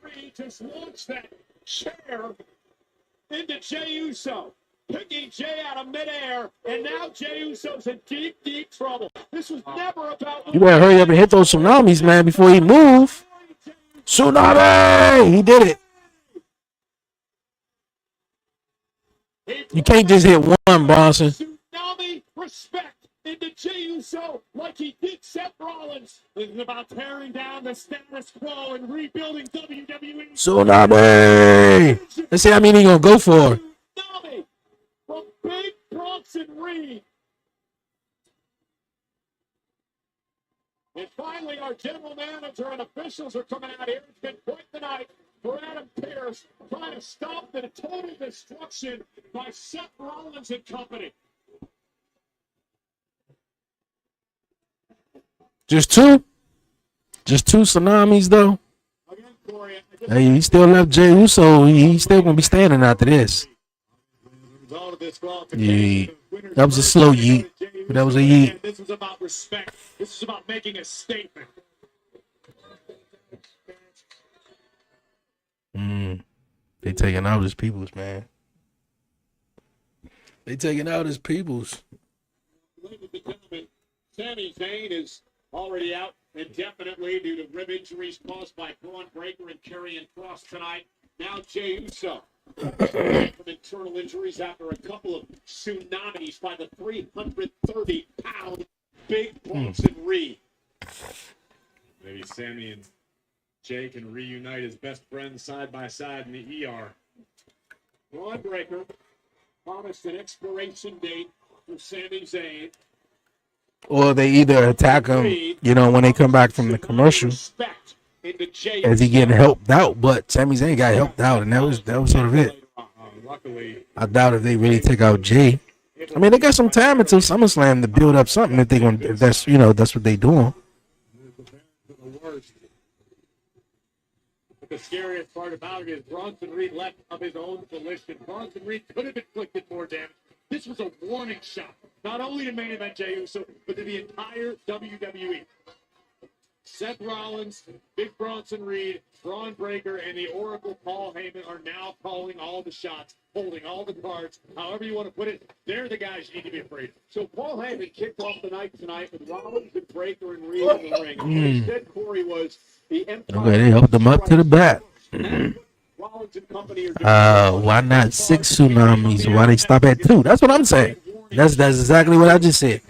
D: Reed just launched that chair into Jey Uso, picking Jey out of midair, and now Jey Uso's in deep, deep trouble. This was never about.
A: You better hurry up and hit those tsunamis, man, before he move. Tsunami! He did it. You can't just hit one, Bronson.
D: Tsunami respect into Jey Uso like he did Seth Rollins. This is about tearing down the status quo and rebuilding WWE.
A: Tsunami! Let's see how many he gonna go for.
D: Tsunami from Big Bronson Reed. And finally, our general manager and officials are coming out here. It's been quite the night for Adam Pearce, trying to stop the total destruction by Seth Rollins and company.
A: Just two? Just two tsunamis, though? Hey, he still left Jey Uso. He's still going to be standing after this. Yeah, that was a slow yeet. But that was a yeet.
D: This is about respect. This is about making a statement.
A: They taking out his peoples, man. They taking out his peoples.
D: Ladies and gentlemen, Sami Zayn is already out indefinitely due to rib injuries caused by Braun Breaker and Karrion Kross tonight. Now Jey Uso from internal injuries after a couple of tsunamis by the 330-pound Big Bronson Reed. Maybe Sami and Jey can reunite as best friends side by side in the ER. Braun Breaker promised an expiration date for Sami Zayn.
A: Or they either attack him, you know, when they come back from the commercial, as he getting helped out. But Sami Zayn got helped out, and that was sort of it. I doubt if they really take out Jey. I mean, they got some time until SummerSlam to build up something if they going if that's that's what they doing.
D: But the scariest part about it is Bronson Reed left of his own volition. Bronson Reed could have inflicted more damage. This was a warning shot, not only to main event Jey Uso, but to the entire WWE. Seth Rollins, Big Bronson Reed, Braun Breaker, and the Oracle Paul Heyman are now calling all the shots, holding all the cards, however you want to put it. They're the guys you need to be afraid of. So Paul Heyman kicked off the night tonight with Rollins and Breaker and Reed in the ring. What he said, Corey, was the Empire.
A: Okay, they helped them up to the bat. Why not 6 tsunamis? Why they stop at 2? That's what I'm saying. That's exactly what I just said.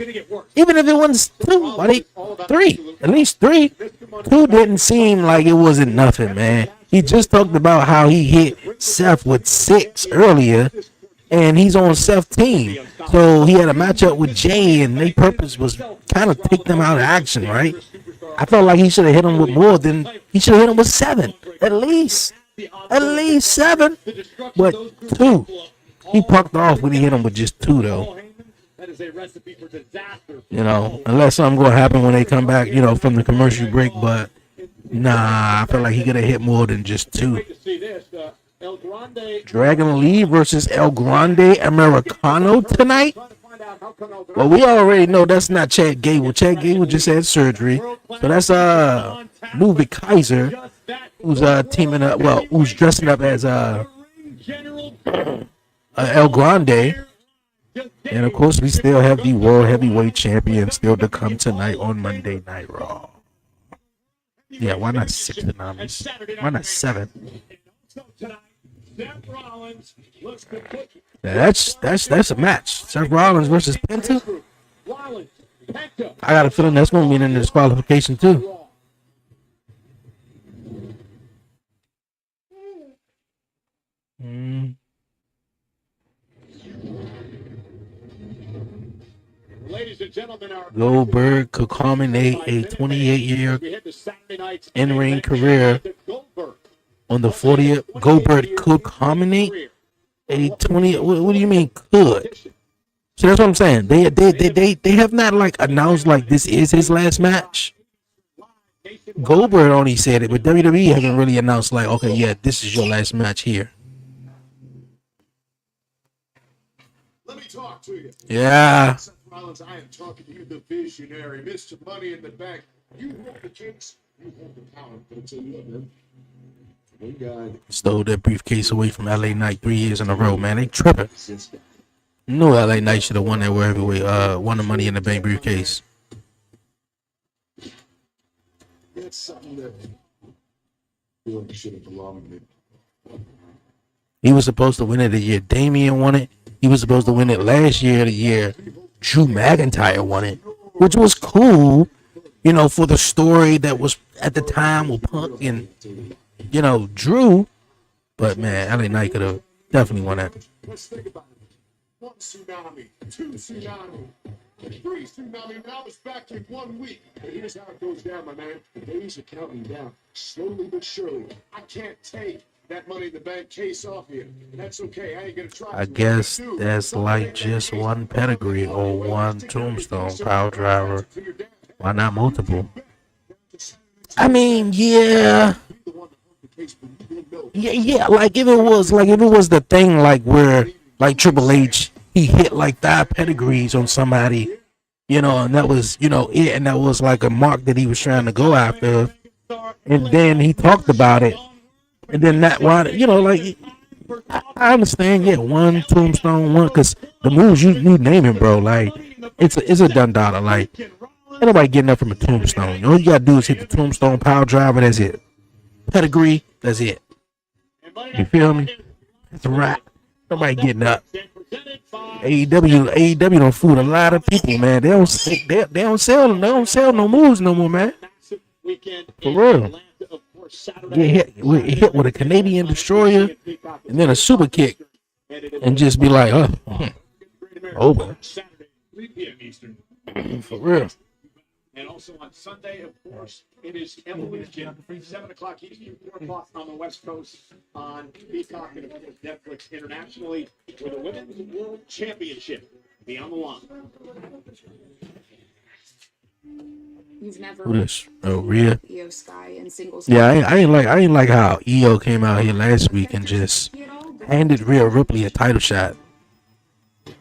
A: Even if it was 2, why they 3? At least 3. 2 didn't seem like it wasn't nothing, man. He just talked about how he hit Seth with 6 earlier, and he's on Seth's team. So he had a matchup with Jey, and their purpose was kind of take them out of action, right? I felt like he should have hit him with more than he should have hit him with 7, at least 7. But 2, he pucked off when he hit him with just 2, though. You know, unless something gonna happen when they come back, you know, from the commercial break. But nah, I feel like he could have hit more than just 2. Dragon Lee versus El Grande Americano tonight. Well, we already know that's not Chad Gable. Chad Gable just had surgery, so that's Ludwig Kaiser, who's teaming up. Well, who's dressing up as El Grande. And of course, we still have the World Heavyweight Champion still to come tonight on Monday Night Raw. Yeah, why not 6 tsunamis? Why not 7? That's a match. Seth Rollins versus Penta. I got a feeling that's gonna be in the disqualification too.
D: Ladies
G: and gentlemen, our
A: Goldberg could culminate a 28-year
G: we head to Saturday night's
A: in-ring career
G: Goldberg.
A: on the 40th. Goldberg could culminate a 20. What do you mean could? So that's what I'm saying. They have not like announced like this is his last match. Goldberg only said it, but WWE haven't really announced like, okay, yeah, this is your last match here.
N: Let me talk to you.
A: Yeah.
N: Seth Rollins, I am talking to you, the visionary, Mr. Money in the Bank. You hold the cakes, you hold the power. But until you have them, one guy
A: Stole that briefcase away from LA Knight 3 years in a row, man. They tripping. No, LA Knight should have won that World Heavyweight, won the Money in the Bank briefcase.
N: That's something that really should have belonged to me.
A: He was supposed to win it the year Damian won it. He was supposed to win it last year, the year Drew McIntyre won it, which was cool, you know, for the story that was at the time with Punk and, you know, Drew. But man, LA Knight could have definitely won that.
N: Let's think about it. 1 tsunami, 2 tsunami, 3 tsunami, and I was back in 1 week. But here's how it goes down, my man. The days are counting down, slowly but surely. I can't take that Money in the Bank case off here. That's okay. I ain't gonna try.
A: I guess that's like just one pedigree or one tombstone power driver. Why not multiple? I mean, yeah. Yeah, like if it was the thing like where like Triple H, he hit like 5 pedigrees on somebody, you know, and that was, you know, it, and that was like a mark that he was trying to go after, and then he talked about it, and then that why, you know, like I understand, yeah, one tombstone, one, because the moves you naming, bro, like it's a done dollar, like ain't nobody getting up from a tombstone. All you gotta do is hit the tombstone power driver, that's it. Pedigree, that's it. You feel me? That's a wrap. Nobody getting up. AEW don't fool a lot of people, man. They don't sell no moves no more, man. For real. Get hit with a Canadian destroyer and then a super kick and just be like, oh, over. For real.
G: And also on Sunday, of course, it is Evolution, 7 o'clock Eastern, 4 o'clock on the West Coast on Peacock and, of course, Netflix internationally with the Women's World Championship be on the line.
H: You've never
A: Who this? Oh, Rhea.
H: Io Sky and singles.
A: Yeah, I ain't like how Io came out here last week and just handed Rhea Ripley a title shot. It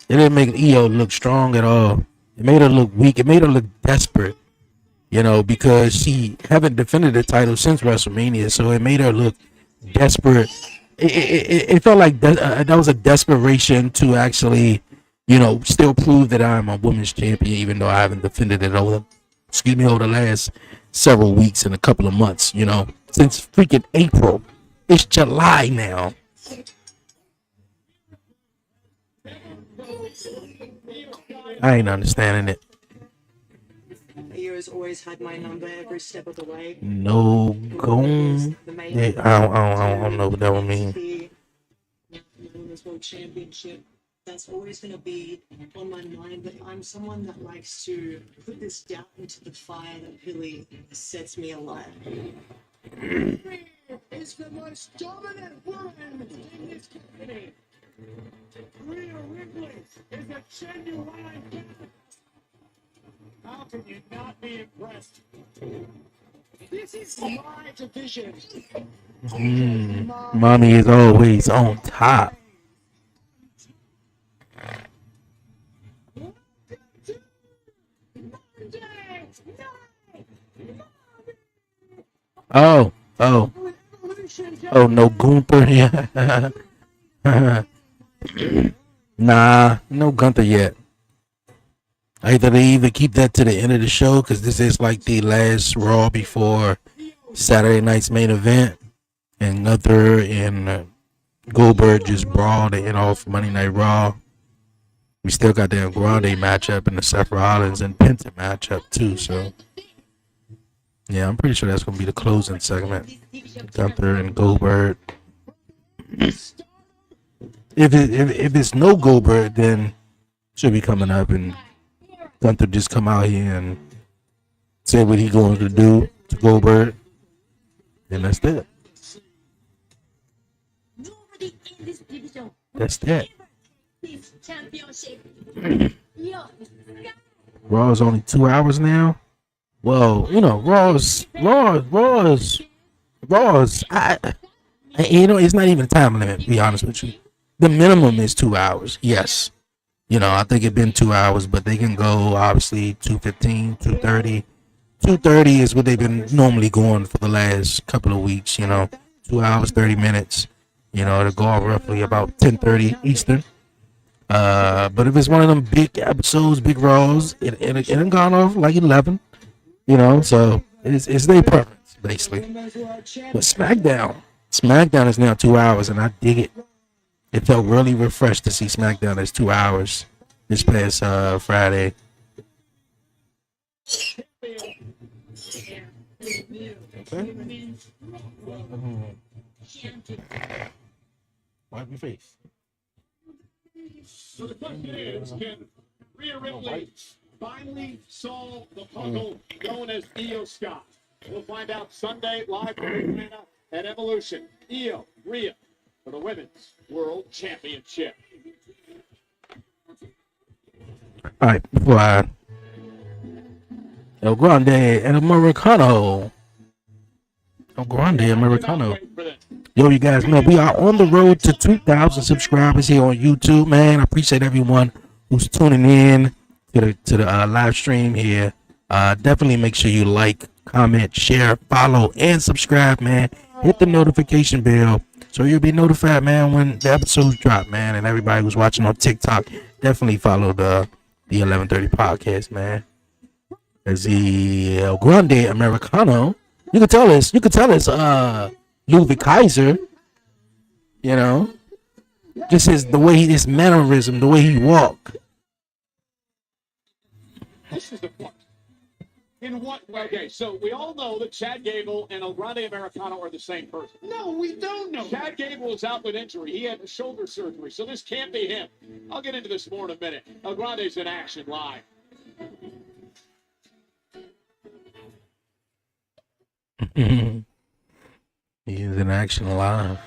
A: didn't make Io look strong at all. It made her look weak. It made her look desperate, you know, because she haven't defended the title since WrestleMania. So it made her look desperate. It felt like that was a desperation to actually, you know, still prove that I'm a women's champion, even though I haven't defended it over the last several weeks and a couple of months, you know, since freaking April. It's July now. I ain't understanding it.
O: You has always had my number every step of the way.
A: No gone. I don't know what that would mean.
O: The Women's World Championship. That's always going to be on my mind. But I'm someone that likes to put this doubt into the fire that really sets me alight.
B: Is the most dominant woman in this company. Rhea Ripley is a genuine fan. How can you not be impressed? This is my division.
A: Mommy is always on top. Oh no, Gunther. Yeah. Nah, no Gunther yet. They either keep that to the end of the show because this is like the last Raw before Saturday night's main event, and Gunther and Goldberg just brawl to end off Monday Night Raw. We still got the Andrade matchup and the Seth Rollins and Penta matchup too. So yeah, I'm pretty sure that's gonna be the closing segment. Gunther and Goldberg. If it's no Goldberg, then should be coming up, and Gunther just come out here and say what he going to do to Goldberg, and that's that.
C: Nobody in this division
A: That's that.
C: this championship.
A: Raw is only 2 hours now. Well, you know, Raw's. You know, it's not even a time limit, to be honest with you. The minimum is 2 hours. Yes. You know, I think it's been 2 hours, but they can go obviously 2:15, 2:30. 2:30 is what they've been normally going for the last couple of weeks, you know. 2 hours, 30 minutes. You know, it'll go off roughly about 10:30 Eastern. But if it's one of them big episodes, big Raws, it'll gone off like 11. You know, so it's their preference, basically. But SmackDown is now 2 hours, and I dig it. It felt really refreshed to see SmackDown as 2 hours this past Friday. Okay. Wipe your face.
G: So the question is, can Rhea Ripley finally solve the puzzle known as Io Scott? We'll find out Sunday live from Atlanta at Evolution. Io, Rhea for the Women's World Championship.
A: All right, before El Grande and Americano. El Grande Americano. Yo, you guys know we are on the road to 2,000 subscribers here on YouTube, man. I appreciate everyone who's tuning in to the live stream here. Definitely make sure you like, comment, share, follow, and subscribe, man. Hit the notification bell so you'll be notified, man, when the episodes drop, man. And everybody who's watching on TikTok, definitely follow the 11:30 podcast, man. As the El Grande Americano, you can tell it's Louis Kaiser, you know, just the way his mannerism, the way he walk.
G: This is the point. In what way? Okay, so we all know that Chad Gable and El Grande Americano are the same person.
B: No, we don't know.
G: Chad Gable is out with injury. He had shoulder surgery, so this can't be him. I'll get into this more in a minute. El Grande's in action live.
A: He is in action live.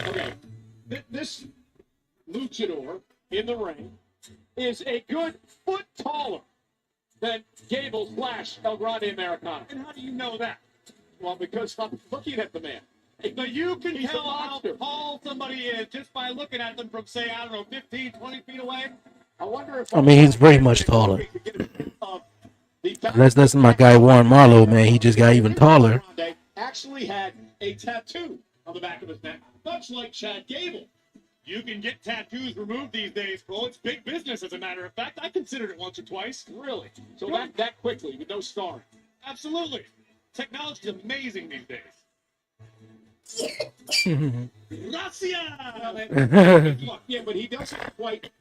G: Okay, this luchador in the ring is a good foot taller than Gable / El Grande Americano.
B: And how do you know that?
G: Well, because I'm looking at the man.
B: But you can
G: He's a
B: tell how
G: monster.
B: tall somebody is just by looking at them from, say, I don't know, 15, 20 feet away.
G: I wonder if
A: I mean, he's very much taller. That's my guy Warren Marlowe, man. He just got even taller.
G: Actually had a tattoo on the back of his neck, much like Chad Gable.
B: You can get tattoos removed these days, Cole. It's big business, as a matter of fact. I considered it once or twice.
G: Really? So that quickly, with no scarring?
B: Absolutely. Technology is amazing these days. Gracias!
G: Yeah, but he doesn't quite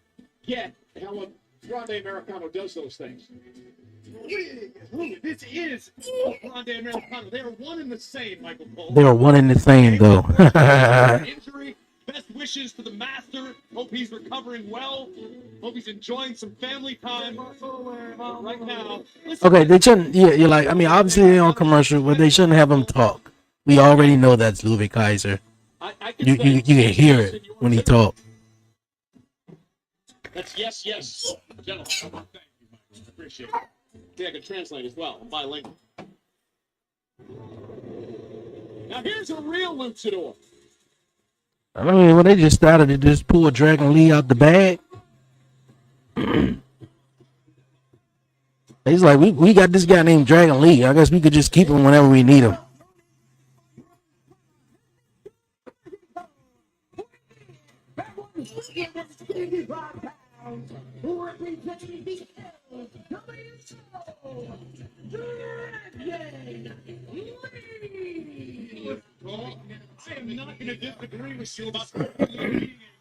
G: get how a Grande Americano does those things.
B: This is Grande Americano. They are one and the same, Michael Cole.
A: They are one and the same, though.
B: Injury. Best wishes to the master. Hope he's recovering well. Hope he's enjoying some family time right now. Listen,
A: Okay, they shouldn't. Yeah, you're like. I mean, obviously they're on commercial, but they shouldn't have him talk. We already know that's Louis Kaiser. You can hear it when he talk.
G: That's yes, gentlemen. Thank you, Michael. Appreciate it. Yeah, I can translate as well. I'm bilingual. Now here's a real luchador.
A: I mean, when they just started to just pull Dragon Lee out the bag, he's like, we got this guy named Dragon Lee. I guess we could just keep him whenever we need him.
B: I am not going to disagree with you about the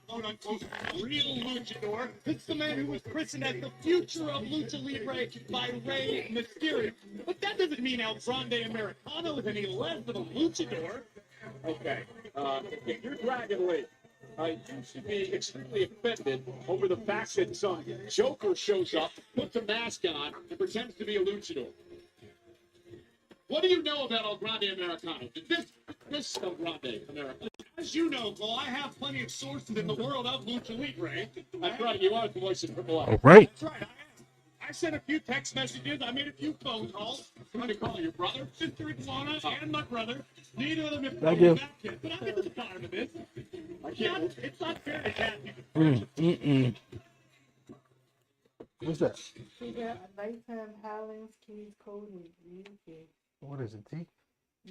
B: quote-unquote real luchador. It's the man who was christened as the future of Lucha Libre by Rey Mysterio. But that doesn't mean El Grande Americano is any less of a luchador.
G: Okay. If you're Dragon Lee, You should be extremely offended over the fact that some joker shows up, puts a mask on, and pretends to be a luchador. What do you know about El Grande Americano? This El Grande Americano.
D: As you know, Cole, I have plenty of sources in the world of Lucha Libre.
G: That's right, you are the voice of Triple
A: All right.
D: That's right, I am. I sent a few text messages. I made a few phone calls. I'm going to call your brother, sister Iguana, and my brother. Neither of them have called me back yet. But I'm into the bottom of this. It's not fair to cat people.
A: What's that?
P: We got a lifetime Highlands Kings Code and UK.
A: What is it, T?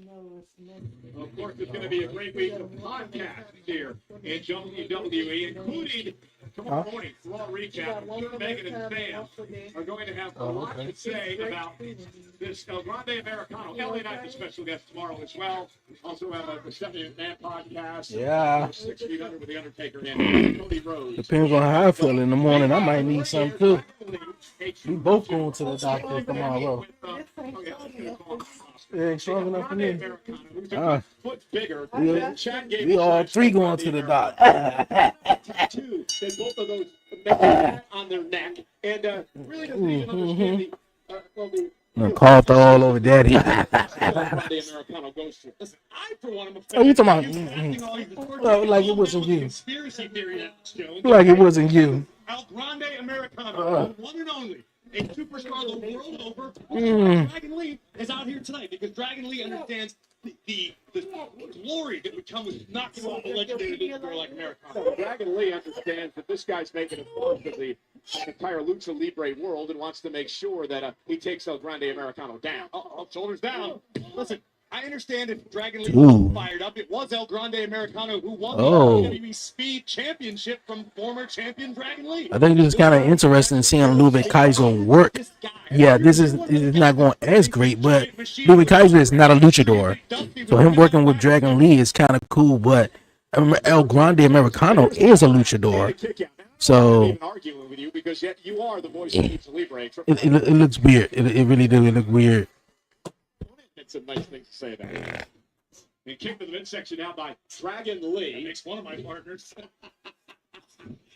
P: No, it's not.
G: Of course, it's going to be a great week of podcasts here in WWE, including tomorrow morning, Raw Recap. I'm sure Megan and Sam are going to have a lot to say about this El Grande Americano. LA Knight's a special guest tomorrow as well. Also have a 70-man podcast.
A: Yeah.
G: 6 feet under with The Undertaker and Cody Rhodes.
A: Depends on how I feel in the morning. I might need some too. We both going to the doctor tomorrow. It ain't strong enough for me. We all three going to the doctor.
G: Two, they both of those on their neck, and really doesn't even understand the
A: coughed all over daddy.
G: Americano goes through. Listen, I for one am
A: Oh, you talking about? Like it wasn't you.
D: Conspiracy theory, Jones.
A: Like it wasn't you.
D: El Grande Americano, one and only, a superstar the world over. Dragon Lee is out here tonight because Dragon Lee understands the glory that would come with knocking off a legendary luchador like Americano.
G: Dragon Lee understands that this guy's making a force of the entire Lucha Libre world and wants to make sure that he takes El Grande Americano down.
D: Shoulders down. Listen, I understand if Dragon Lee was fired up, it was El Grande Americano who won the WWE Speed Championship from former champion Dragon Lee.
A: I think this is kind of interesting seeing Ludwig Kaiser work. Yeah, this is not going as great, but Ludwig Kaiser is not a luchador. So him working with Dragon Lee is kind of cool, but El Grande Americano is a luchador. So it looks weird. It really does. It look weird.
G: It's a nice thing to say that. And kicked to the midsection now by Dragon Lee.
D: Makes one of my partners.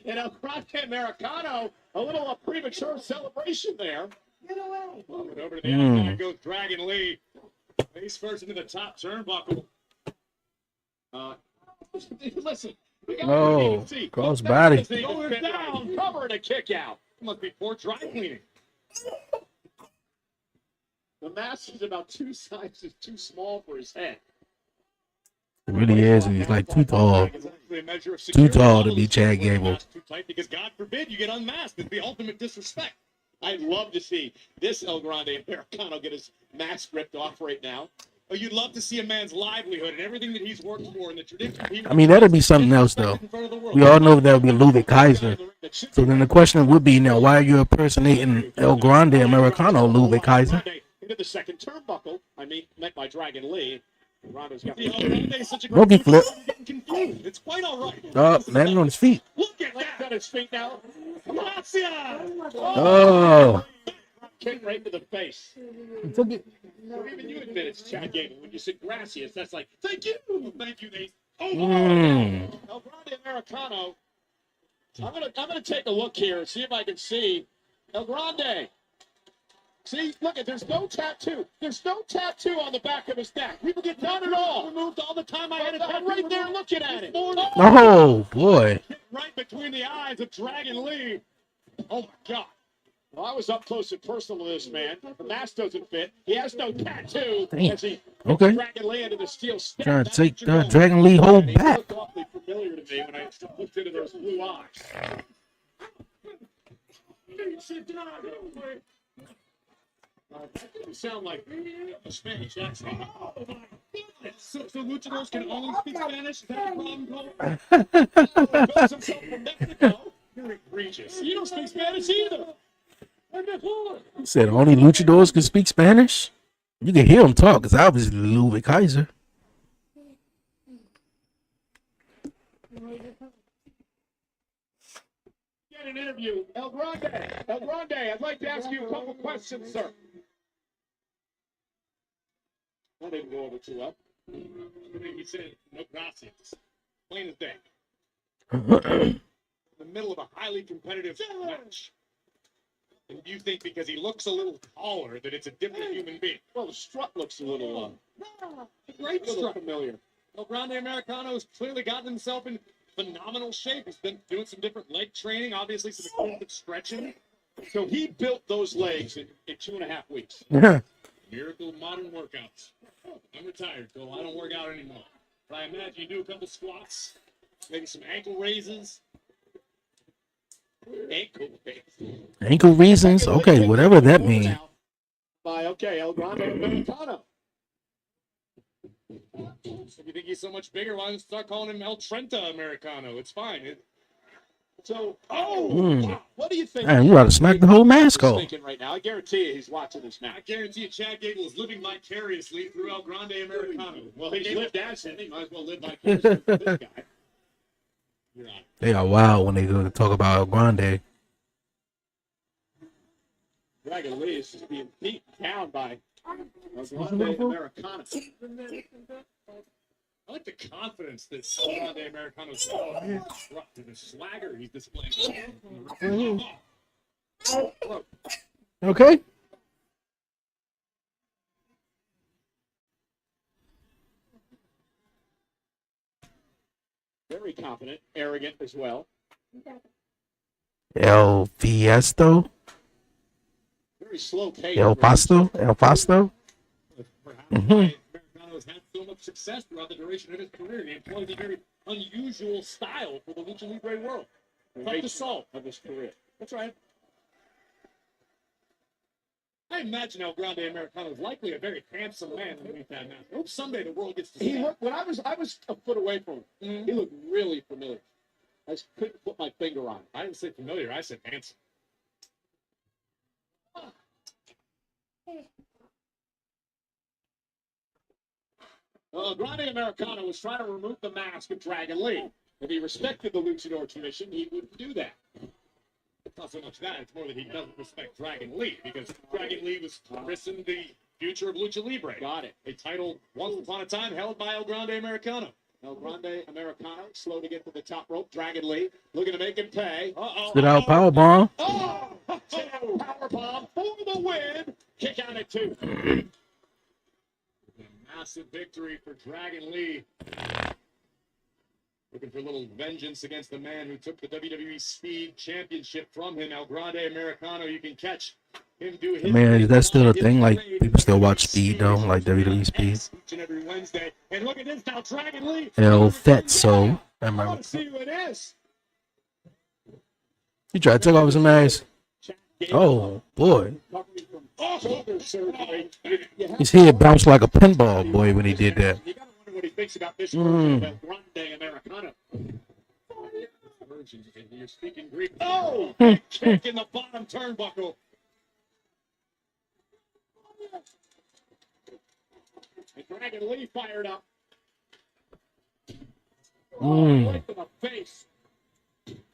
G: And El Grande Americano, a little premature celebration there.
P: Get away.
G: Over to the outside goes Dragon Lee. Face first into the top turnbuckle. Listen.
A: Cross body.
G: Down, cover and a kick out. Must be poor dry cleaning. The mask is about 2 sizes too small for his head.
A: It really is, and he's like too tall. Too tall to be Chad Gable.
D: Too tight because God forbid you get unmasked. It's the ultimate disrespect. I'd love to see this El Grande Americano get his mask ripped off right now. Oh, you'd love to see a man's livelihood and everything that he's worked for and the tradition.
A: I mean, that'd be something else, though. We all know that would be Ludwig Kaiser. So then the question would be now, why are you impersonating El Grande Americano, Ludwig Kaiser?
G: Into the second turnbuckle. Meant by Dragon Lee. Rondo's got
A: Rocky flip.
D: It's quite all right.
A: Landing on his feet.
G: Look at that on his feet now.
A: Oh.
G: Kick right to the face.
A: He took it.
G: So even you admit it's Chad Gable. When you say gracias, that's like, thank you, Nate. El Grande Americano. I'm gonna take a look here and see if I can see El Grande. See, look at there's no tattoo. There's no tattoo on the back of his neck. People get done at all. Removed all the time I had it right there looking at it.
A: Oh boy.
G: Right between the eyes of Dragon Lee. Oh my God. Well, I was up close and personal to this man. The mask doesn't fit. He has no tattoo. As he Dragon Lee into the steel step.
A: Trying to take Dragon Lee hold back.
G: Looked awfully familiar to me when I looked into those blue eyes. That didn't sound like a Spanish accent. Oh my goodness! So luchadors can only speak Spanish? Is that the problem, Cole? From Mexico. You're egregious. You don't speak Spanish either.
A: Said only luchadors can speak Spanish? You can hear him talk, because obviously Ludwig Kaiser.
G: Get an interview. El Grande, I'd like to ask you a couple questions, sir. That didn't go over too well.
D: He said, no gracias. Plain as day. In the middle of a highly competitive match. And you think because he looks a little taller that it's a different human being. Well, the strut looks a little, great strut. Familiar. El Grande Americano has clearly gotten himself in phenomenal shape. He's been doing some different leg training, obviously some extensive stretching. So he built those legs in 2.5 weeks. Miracle of modern workouts. I'm retired, Cole. I don't work out anymore. But I imagine you do a couple squats, maybe some ankle raises.
A: Ankle reasons? Okay, whatever that means.
D: Okay, El Grande Americano. If you think he's so much bigger, why don't you start calling him El Trenta Americano? It's fine. Wow. What do you think?
A: Man, you ought to smack the whole mask off.
D: Thinking right now. I guarantee you he's watching this now. I guarantee you Chad Gable is living vicariously through El Grande Americano. Well, he's lived as him. He might as well live vicariously through this guy. You're on.
A: They are wild when they go to talk about El Grande.
D: Dragon Lee is just being beat down by El Grande Americano. I like the confidence that El Grande Americano's corrupt and the swagger he's displaying.
A: Okay.
D: Very confident, arrogant as well.
A: El Fiesto.
D: Very slow pace.
A: El Pasto. El Pasto.
D: Americano has had so much success throughout the duration of his career. He employs a very unusual style for the Lucha Libre world. Tough to solve of his career. That's right. I imagine El Grande Americano is likely a very handsome man underneath that mask. I hope someday the world gets to see him. When I was a foot away from him, he looked really familiar. I just couldn't put my finger on it. I didn't say familiar, I said handsome. Grande Americano was trying to remove the mask of Dragon Lee. If he respected the Luchador tradition, he wouldn't do that. It's not so much that, it's more that he doesn't respect Dragon Lee, because Dragon Lee was christened the future of Lucha Libre. Got it. A title once upon a time held by El Grande Americano. El Grande Americano, slow to get to the top rope. Dragon Lee looking to make him pay.
A: Spit out powerbomb.
D: Oh! Powerbomb for the win. Kick out at 2. Massive victory for Dragon Lee. Looking for a little vengeance against the man who took the WWE Speed Championship from him, El Grande Americano. You can catch him do his.
A: Man, is that still a thing? Like, people still watch Speed, though? Like WWE Speed?
D: Each and every Wednesday. And look at this now, Dragon Lee.
A: El Fetso.
D: I want to see who it is.
A: He tried to take off his mask. Oh, boy. His head bounced like a pinball, boy, when he did that.
D: You gotta wonder what he thinks about this version of El Grande Americano. You're speaking Greek. Oh! Kick in the bottom turnbuckle. And Dragon Lee fired up. Right to the face.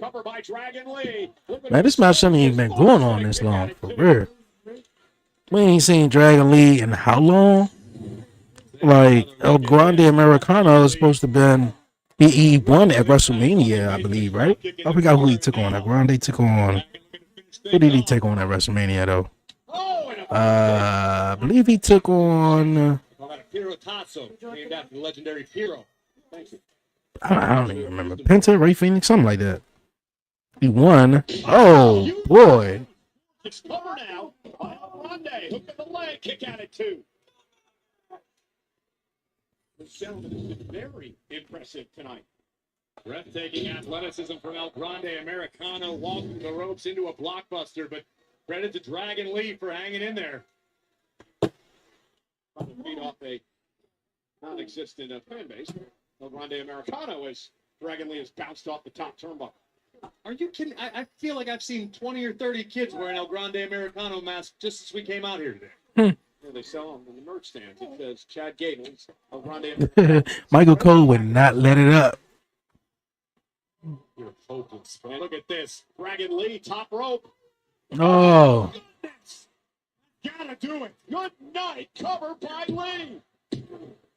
D: Cover by Dragon Lee.
A: Man, this match hasn't even been going on this long, for real. We ain't seen Dragon Lee in how long? Like, El Grande Americano is supposed to have been... He won at WrestleMania, I believe, right? I forgot who he took on. El Grande took on... Who did he take on at WrestleMania, though? I believe he took on...
D: Piero Tasso, named after the legendary Piero. Thank you.
A: I don't even remember. Penta, Ray Phoenix, something like that. He won. Oh, boy.
D: It's covered now. Grande, hook of the leg, kick out at 2. This gentleman has been very impressive tonight. Breathtaking athleticism from El Grande Americano, walking the ropes into a blockbuster, but credit to Dragon Lee for hanging in there. Trying to feed off a non-existent fan base. El Grande Americano as Dragon Lee has bounced off the top turnbuckle. Are you kidding? I feel like I've seen 20 or 30 kids wearing El Grande Americano masks just since we came out here today. They sell them in the merch stands. It says Chad Gable's El Grande Americano.
A: Michael Cole would not let it up.
D: You're hopeless. And look at this. Dragon Lee, top rope.
A: Oh.
D: Gotta do it. Good night. Cover by Lee.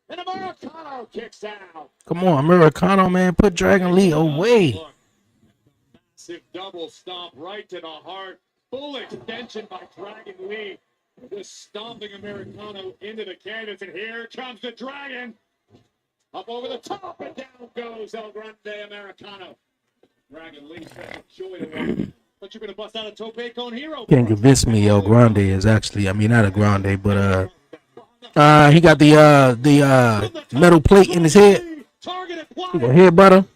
G: And Americano kicks out.
A: Come on, Americano, man. Put Dragon Lee away.
G: Massive double stomp right to the heart. Full extension by Dragon Lee. Just stomping Americano into the canvas. And here comes the Dragon. Up over the top and down goes El Grande Americano. Dragon Lee says joy to watch. But you're going to bust out a tope con hero.
A: Can't convince me El Grande is actually, I mean, not a Grande, but he got the metal plate in his head. He got headbutt him.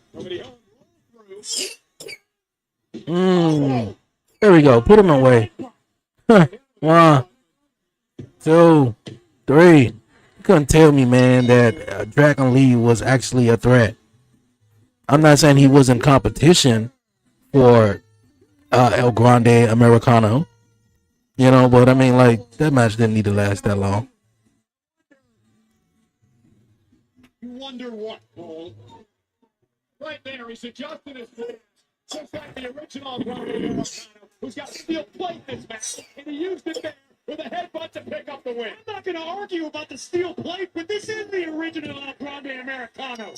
A: There we go. Put him away. 1, 2, 3. You couldn't tell me, man, that Dragon Lee was actually a threat. I'm not saying he was in competition for El Grande Americano, you know, but I mean, like, that match didn't need to last that long.
G: You wonder what, Cole? Right there, he's adjusting his stance, just like the original Grande Americano, who's got steel plate this match, and he used it there with a headbutt to pick up the win. I'm not going to argue about the steel plate, but this is the original Grande Americano.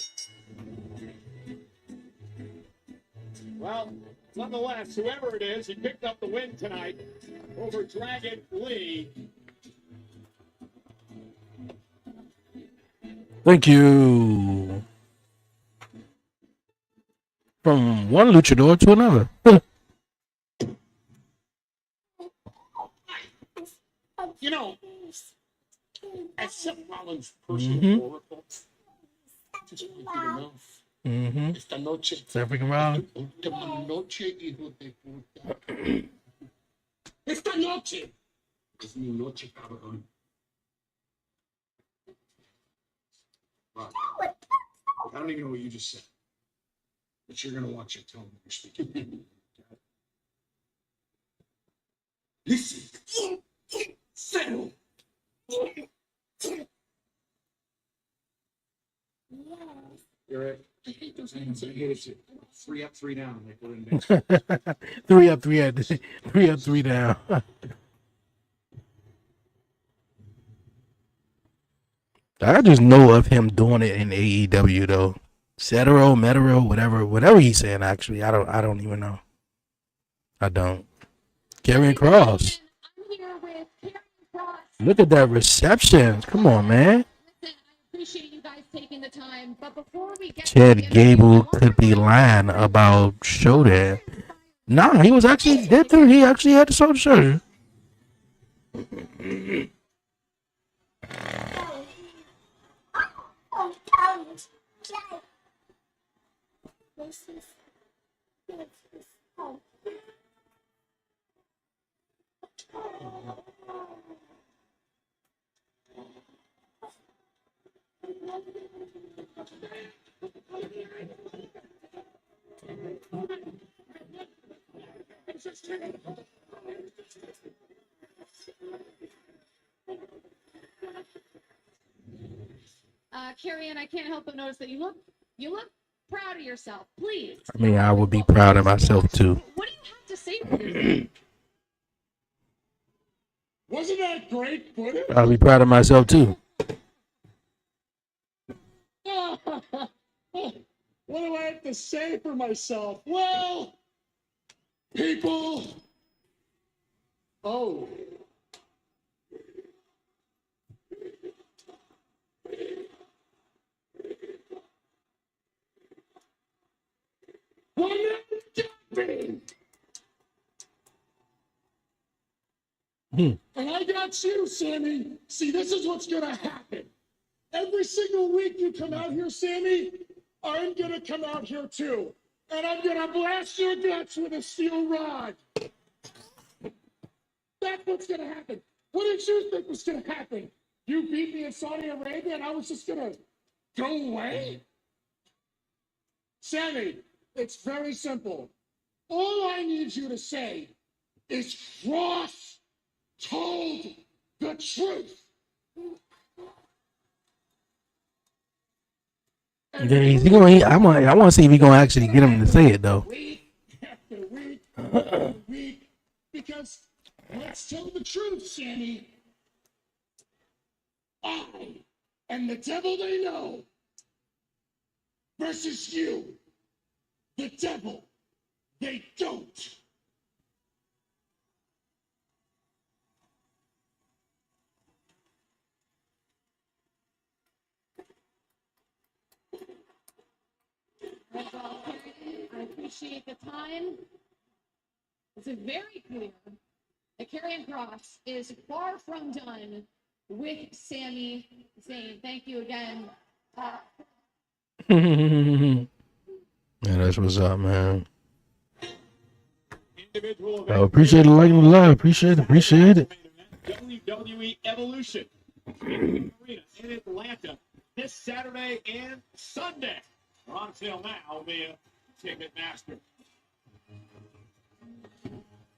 G: Well, nonetheless, whoever it is, he picked up the win tonight over Dragon Lee.
A: Thank you. From one luchador to another.
N: You know, as Seth Rollins' personal oracle, just want you to know. Esta noche.
A: Freaking Rollins.
N: Última noche, hijo de puta. Esta noche es mi noche, cabrón. Right. I don't even know what you just said, but you're gonna watch it. Tell me you're speaking. Listen. Settle. You're right. I hate those hands. I hate it. 3 up, 3 down. Like we're in baseball.
A: 3 up, 3 down. 3 up, 3 down. I just know of him doing it in AEW though. Cetero, Metero, whatever he's saying. Actually, I don't even know. I don't. Karrion Kross. Look at that reception. Come on, man.
E: Appreciate you guys taking the time, but before we get
A: Chad Gable could be lying about Shodan. Nah, he was actually dead through. He actually had the shoulder surgery.
E: Karrion, I can't help but notice that you look proud of yourself. Please.
A: I mean, I would be proud of myself too.
E: What do you have to say for yourself?
N: Wasn't that great footage?
A: I'll be proud of myself too.
N: What do I have to say for myself? Well, people. Oh. And I got you, Sammy. See, this is what's going to happen. Every single week you come out here, Sammy, I'm going to come out here too. And I'm going to blast your guts with a steel rod. That's what's going to happen. What did you think was going to happen? You beat me in Saudi Arabia and I was just going to go away? Sammy, it's very simple. All I need you to say is Ross told the truth.
A: Yeah, is he gonna? I want to see if he gonna actually get him to say it though.
N: Week after week after week, because let's tell the truth, Sammy. I
B: and the devil they know versus you, the devil they don't.
E: That's all, Karen. I appreciate the time. It's very clear that Karrion Kross is far from done with Sami Zayn. Thank you again.
A: Yeah, that's what's up, man. I appreciate the light and the love. Appreciate it.
G: WWE Evolution Arena in Atlanta this Saturday and Sunday. We're on sale now via Ticketmaster.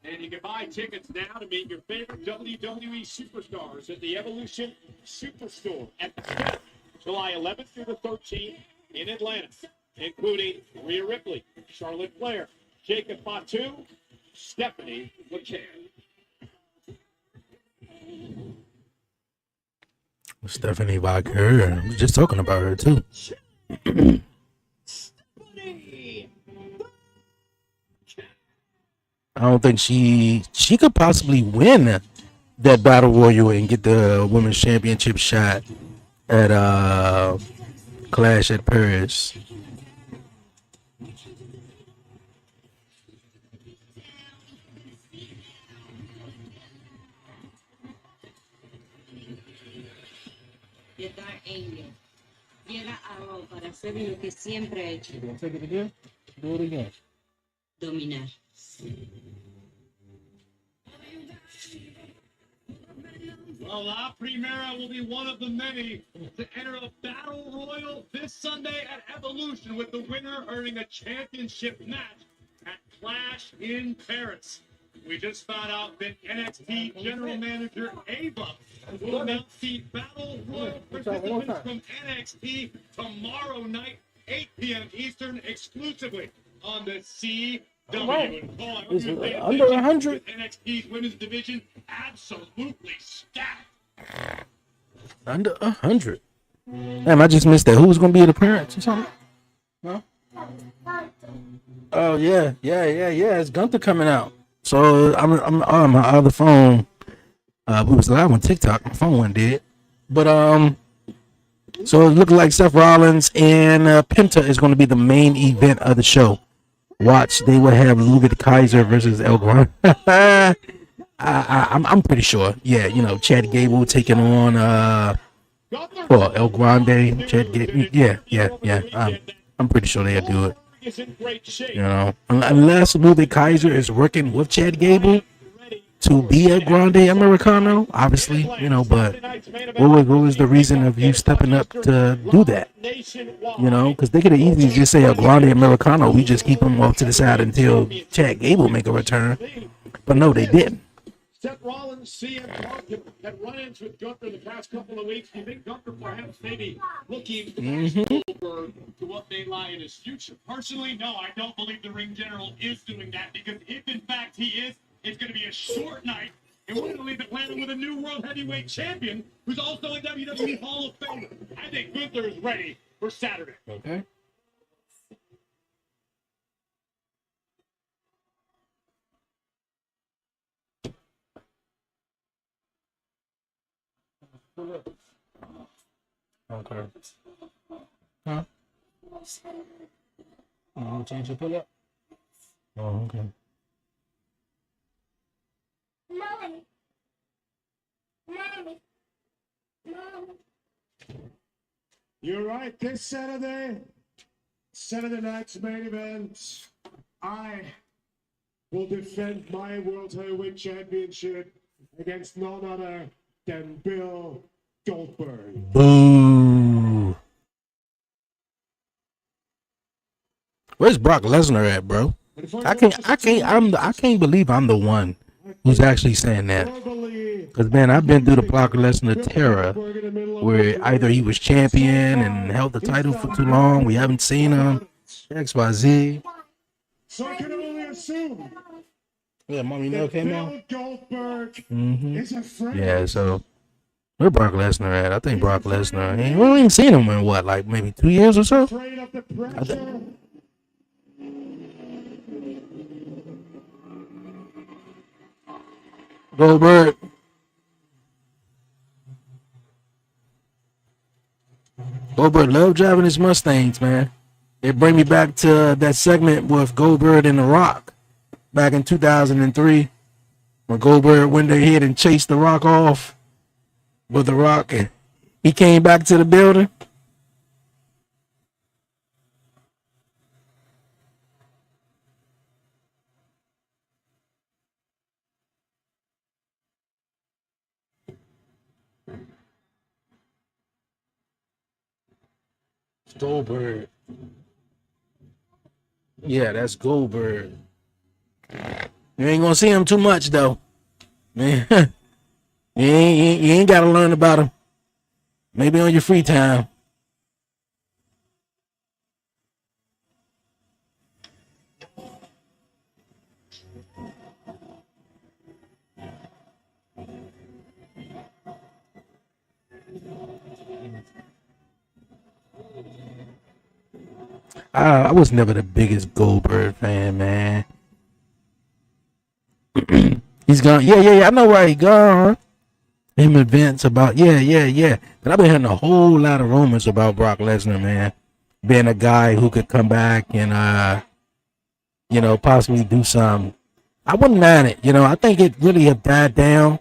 G: And you can buy tickets now to meet your favorite WWE superstars at the Evolution Superstore at the Strip, July 11th through the 13th in Atlanta, including Rhea Ripley, Charlotte Flair, Jacob Fatu, Stephanie McMahon.
A: Stephanie Walker. I was just talking about her too. I don't think she could possibly win that battle royal and get the women's championship shot at Clash at Paris.
Q: The Dark Angel. Llega a Raw para hacer lo que siempre ha hecho.
A: Take it again. Do it again.
Q: Dominar.
D: Well, La Primera will be one of the many to enter a battle royal this Sunday at Evolution, with the winner earning a championship match at Clash in Paris. We just found out that NXT General Manager Ava will announce the battle royal participants from NXT tomorrow night, 8 p.m. Eastern, exclusively on the CW.
A: It's under 100.
D: NXT's women's division absolutely stacked.
A: Under 100. Damn, I just missed that. Who was gonna be at appearance or something? No. Oh yeah. It's Gunther coming out. So I'm on my other phone. We was live on TikTok. My phone went dead. But so it looked like Seth Rollins and Penta is going to be the main event of the show. Watch, they will have Ludwig Kaiser versus El Grande. I'm pretty sure. Yeah, you know, Chad Gable taking on El Grande. Chad Gable. Yeah. I'm pretty sure they'll do it. You know, unless Ludwig Kaiser is working with Chad Gable to be a Grande Americano, obviously, you know, but what was the reason of you stepping up to do that? You know, because they could have easily just say a Grande Americano, we just keep him off to the side until Chad Gable make a return. But no, they didn't.
D: Seth Rollins, CM Punk had run-ins with Gunther the past couple of weeks. Do you think Gunther perhaps maybe looking over to what may lie in his future? Personally, no, I don't believe the ring general is doing that, because if in fact he is, it's going to be a short night, and we're going to leave Atlanta with a new world heavyweight champion who's also a WWE Hall of Famer. I think Gunther is ready for Saturday.
A: Okay. Okay. Huh? You want to change your pull up? Oh, okay.
C: Mommy.
B: You're right. This Saturday night's main event, I will defend my World Heavyweight Championship against none other than Bill Goldberg.
A: Boo. Where's Brock Lesnar at, bro? I can't believe I'm the one who's actually saying that. Because, man, I've been through the Brock Lesnar terror where either he was champion and held the title for too long, we haven't seen him, XYZ.
B: So I can only assume.
A: Yeah, Mommy Nell came out.
B: Bill Goldberg
A: Mm-hmm.
B: is a friend.
A: Yeah, so Where Brock Lesnar at? I think Brock Lesnar. We haven't even seen him in what, like maybe 2 years or so? Goldberg. Goldberg love driving his Mustangs, man. It bring me back to that segment with Goldberg and The Rock back in 2003 when Goldberg went ahead and chased The Rock off with The Rock, and he came back to the building. Goldberg. Yeah, that's Goldberg. You ain't gonna see him too much though. Man, you ain't gotta learn about him. Maybe on your free time. I was never the biggest Goldberg fan, man. He's gone. Yeah. I know why he gone. Him and Vince about yeah. But I've been hearing a whole lot of rumors about Brock Lesnar, man, being a guy who could come back and possibly do something. I wouldn't mind it. I think it really have died down,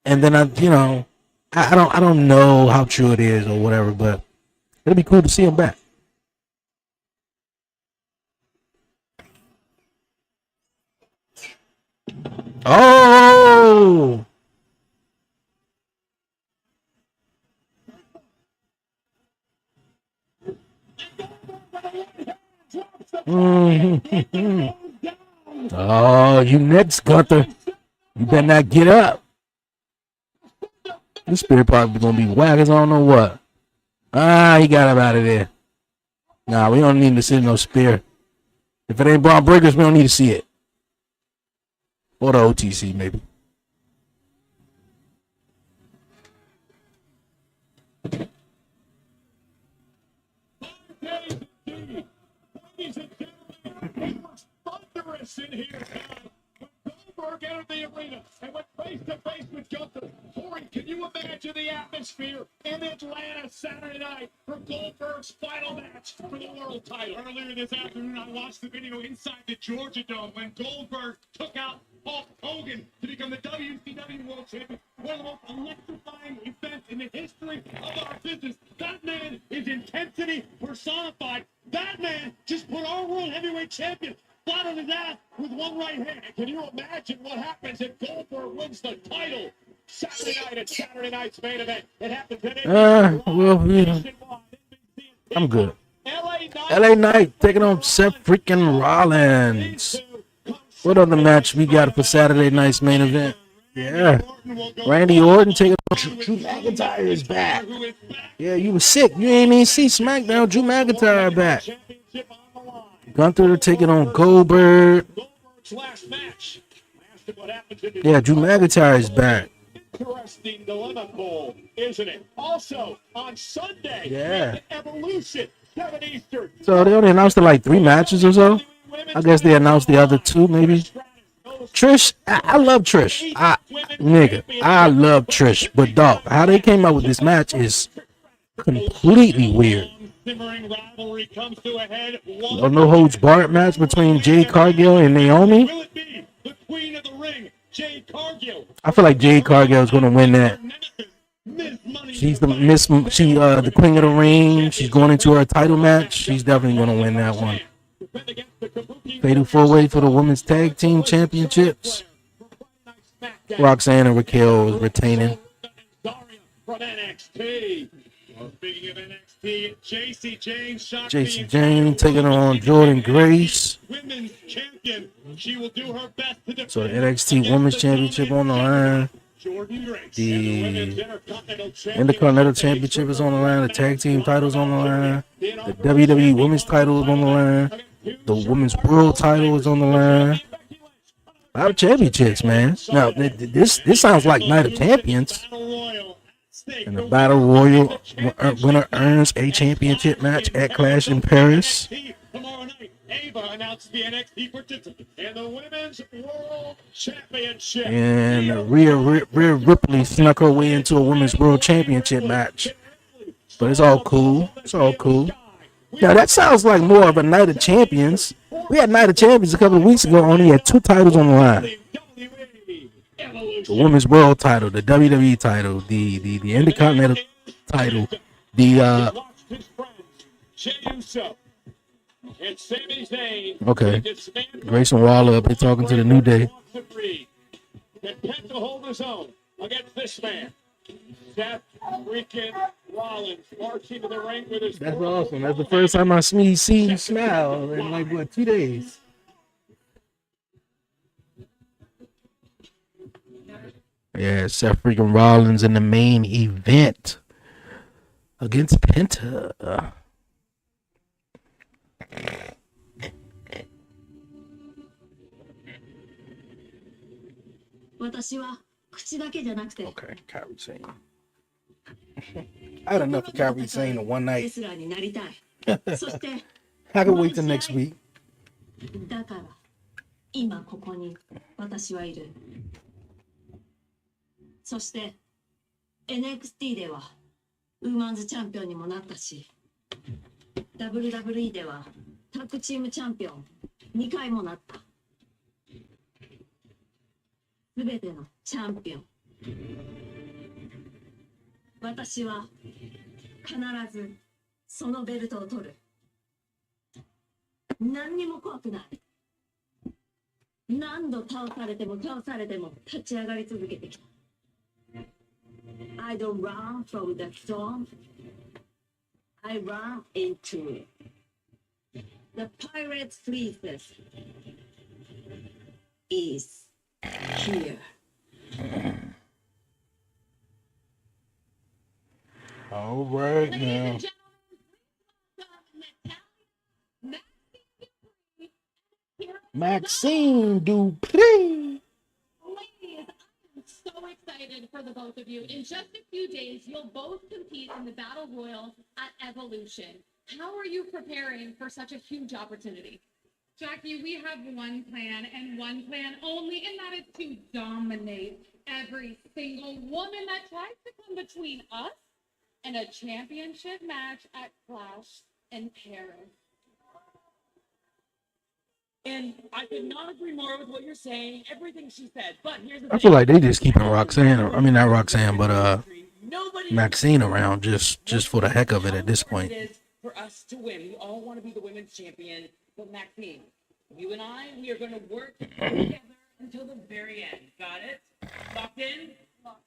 A: and then I don't know how true it is or whatever, but it'll be cool to see him back. Oh. Oh, you next, Gunther. You better not get up. This spirit probably gonna be whack as I don't know what. He got up out of there. Nah, we don't need to see no spear. If it ain't Braun Breakers, we don't need to see it. Or the OTC, maybe.
D: Thunderous in here. When Goldberg entered the arena and went face to face with Gunther. Corey, can you imagine the atmosphere in Atlanta Saturday night for Goldberg's final match for the world title? Earlier this afternoon, I watched the video inside the Georgia Dome when Goldberg took out Hulk Hogan to become the WCW World Champion. One of the most electrifying events in the history of our business. That man is intensity personified. That man just put our World Heavyweight Champion flat on his ass with one right hand. Can you imagine what happens if Goldberg wins the title Saturday night at Saturday night's main event? It happens today.
A: I'm good. LA Knight taking on Seth freaking Rollins. What other match we got for Saturday night's main event? Yeah. Randy Orton taking on Drew McIntyre is back. Yeah, you were sick. You ain't even see SmackDown. Drew McIntyre back. Gunther taking on Goldberg. Yeah, Drew McIntyre is back.
D: Interesting dilemma, Cole, isn't it? Also, on Sunday,
A: yeah,
D: Evolution, 7 Eastern.
A: So they only announced like 3 matches or so. I guess they announced the other 2, maybe. Trish, I love Trish. I love Trish. But dog, how they came up with this match is completely weird. A no holds barred match between Jade Cargill and Naomi. I feel like Jade Cargill is gonna win that. She's the the queen of the ring. She's going into her title match. She's definitely gonna win that one. Fatal 4-way for the women's tag team championships. Roxanne and Raquel retaining.
D: Speaking of NXT,
A: JC Jane taking on Jordan Grace.
D: Women's champion. She will do her best to
A: so the NXT Women's Championship on the line. The Intercontinental Championship is on the line. The tag team titles on the line. The WWE Women's title is on the line. The Women's World title is on the line. A lot of championships, man. Now this sounds like Night of Champions. And the Battle Royal winner earns a championship match at Clash in Paris.
G: Tomorrow night, Ava announced the NXT participant in the Women's World Championship.
A: And Rhea Ripley snuck her way into a Women's World Championship match. But it's all cool. It's all cool. Now, that sounds like more of a Night of Champions. We had Night of Champions a couple of weeks ago. Only had 2 titles on the line. The Women's World title, the WWE title, the Intercontinental title, the okay, Grayson Waller up here talking to the New Day.
G: Can Penta hold his own against this man? Seth freaking Rollins marching to the ring with his.
A: That's awesome. That's the first time I see you smile in like what 2 days. Yeah, Seth freaking Rollins in the main event against Penta. Okay, Kyrie Sane. I had enough of Kyrie Sane in one night. I can wait till next week.
R: だから今ここに私はいる。そして NXT ではウーマンズチャンピオンにもなったし WWE ではタッグチームチャンピオン2回もなった。すべてのチャンピオン。私は必ずそのベルトを取る。何にも怖くない。何度倒されても立ち上がり続けてきた。I don't run from the storm. I run into it. The pirate's fleece is here.
A: All right now. Maxine Dupree.
E: Ladies, I'm so excited for the both of you. In just a few days, you'll both compete in the Battle Royal at Evolution. How are you preparing for such a huge opportunity?
S: Jackie, we have one plan and one plan only, and that is to dominate every single woman that tries to come between us and a championship match at Clash in Paris.
F: And I could not agree more with what you're saying, everything she said. But here's the
A: I
F: thing.
A: feel like they just keeping Roxanne, I mean not Roxanne, but Maxine around just for the heck of it at this point.
F: It is for us to win. We all want to be the women's champion. But Maxine, you and I, we are going to work together until the very end. Got it? Locked in?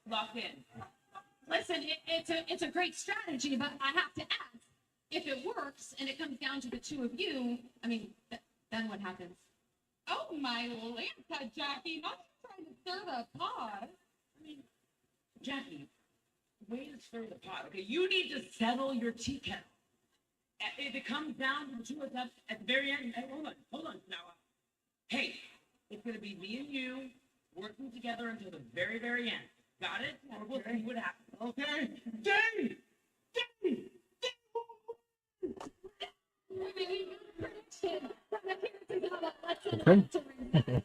F: Locked in.
E: Listen, it's a great strategy, but I have to ask, if it works and it comes down to the two of you, I mean, then what happens?
S: Oh, my Lanta, Jackie, not trying to stir the pot.
F: I mean, Jackie, way to stir the pot. Okay, you need to settle your tea kettle. If it comes down to the two of us at the very end, hey, hold on now. Hey, it's going to be me and you working together until the very, very end. Got it? We'll see what happens. Okay? Dave!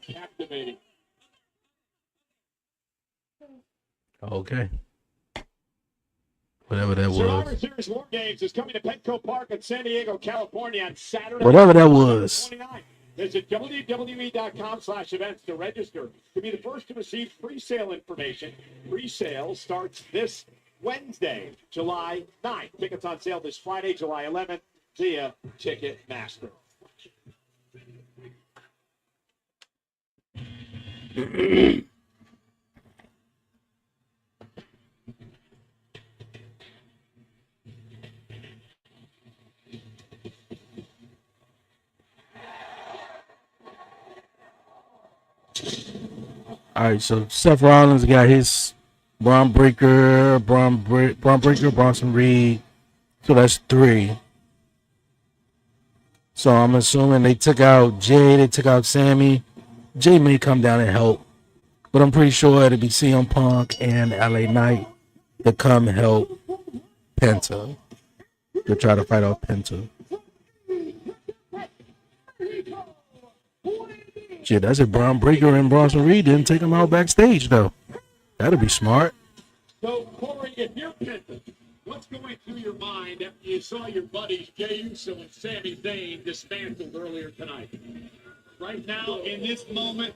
G: Captivating.
A: Okay. Whatever that
G: Survivor
A: was.
G: Series War Games is coming to Petco Park in San Diego, California on Saturday.
A: Whatever that was.
G: 29. Visit WWE.com/events to register to be the first to receive pre-sale information. Pre-sale starts this Wednesday, July 9th. Tickets on sale this Friday, July 11th via Ticketmaster.
A: All right, so Seth Rollins got his Braun Breaker, Bronson Reed. So that's 3. So I'm assuming they took out Jay, they took out Sammy. Jay may come down and help, but I'm pretty sure it'll be CM Punk and LA Knight to come help Penta to try to fight off Penta. Shit, that's if Braun Breaker and Bronson Reed didn't take him out backstage, though. That'd be smart.
G: So, Corey, if you're Penta, what's going through your mind after you saw your buddies Jey Uso and Sami Zayn dismantled earlier tonight? Right now, in this moment,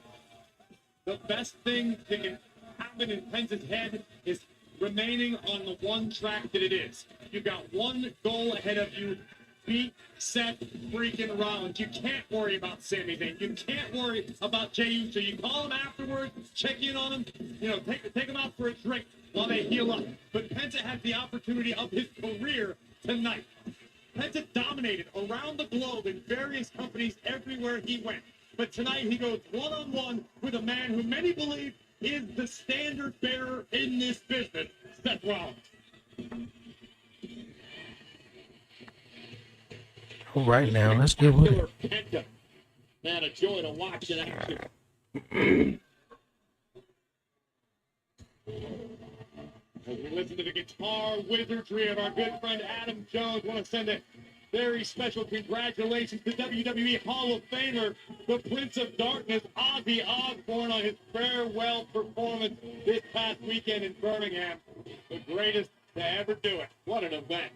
G: the best thing that can happen in Penta's head is remaining on the one track that it is. You've got one goal ahead of you. Beat Seth freaking Rollins. You can't worry about Sami Zayn. You can't worry about Jey Uso. You call him afterwards, check in on him, take him out for a drink while they heal up. But Penta had the opportunity of his career tonight. Penta dominated around the globe in various companies everywhere he went. But tonight he goes one-on-one with a man who many believe is the standard bearer in this business, Seth Rollins.
A: All right, now let's get with it.
G: Penta. Man, a joy to watch in action. As we listen to the guitar wizardry of our good friend Adam Jones, want to send a very special congratulations to WWE Hall of Famer, the Prince of Darkness, Ozzy Osbourne, on his farewell performance this past weekend in Birmingham. The greatest to ever do it. What an event.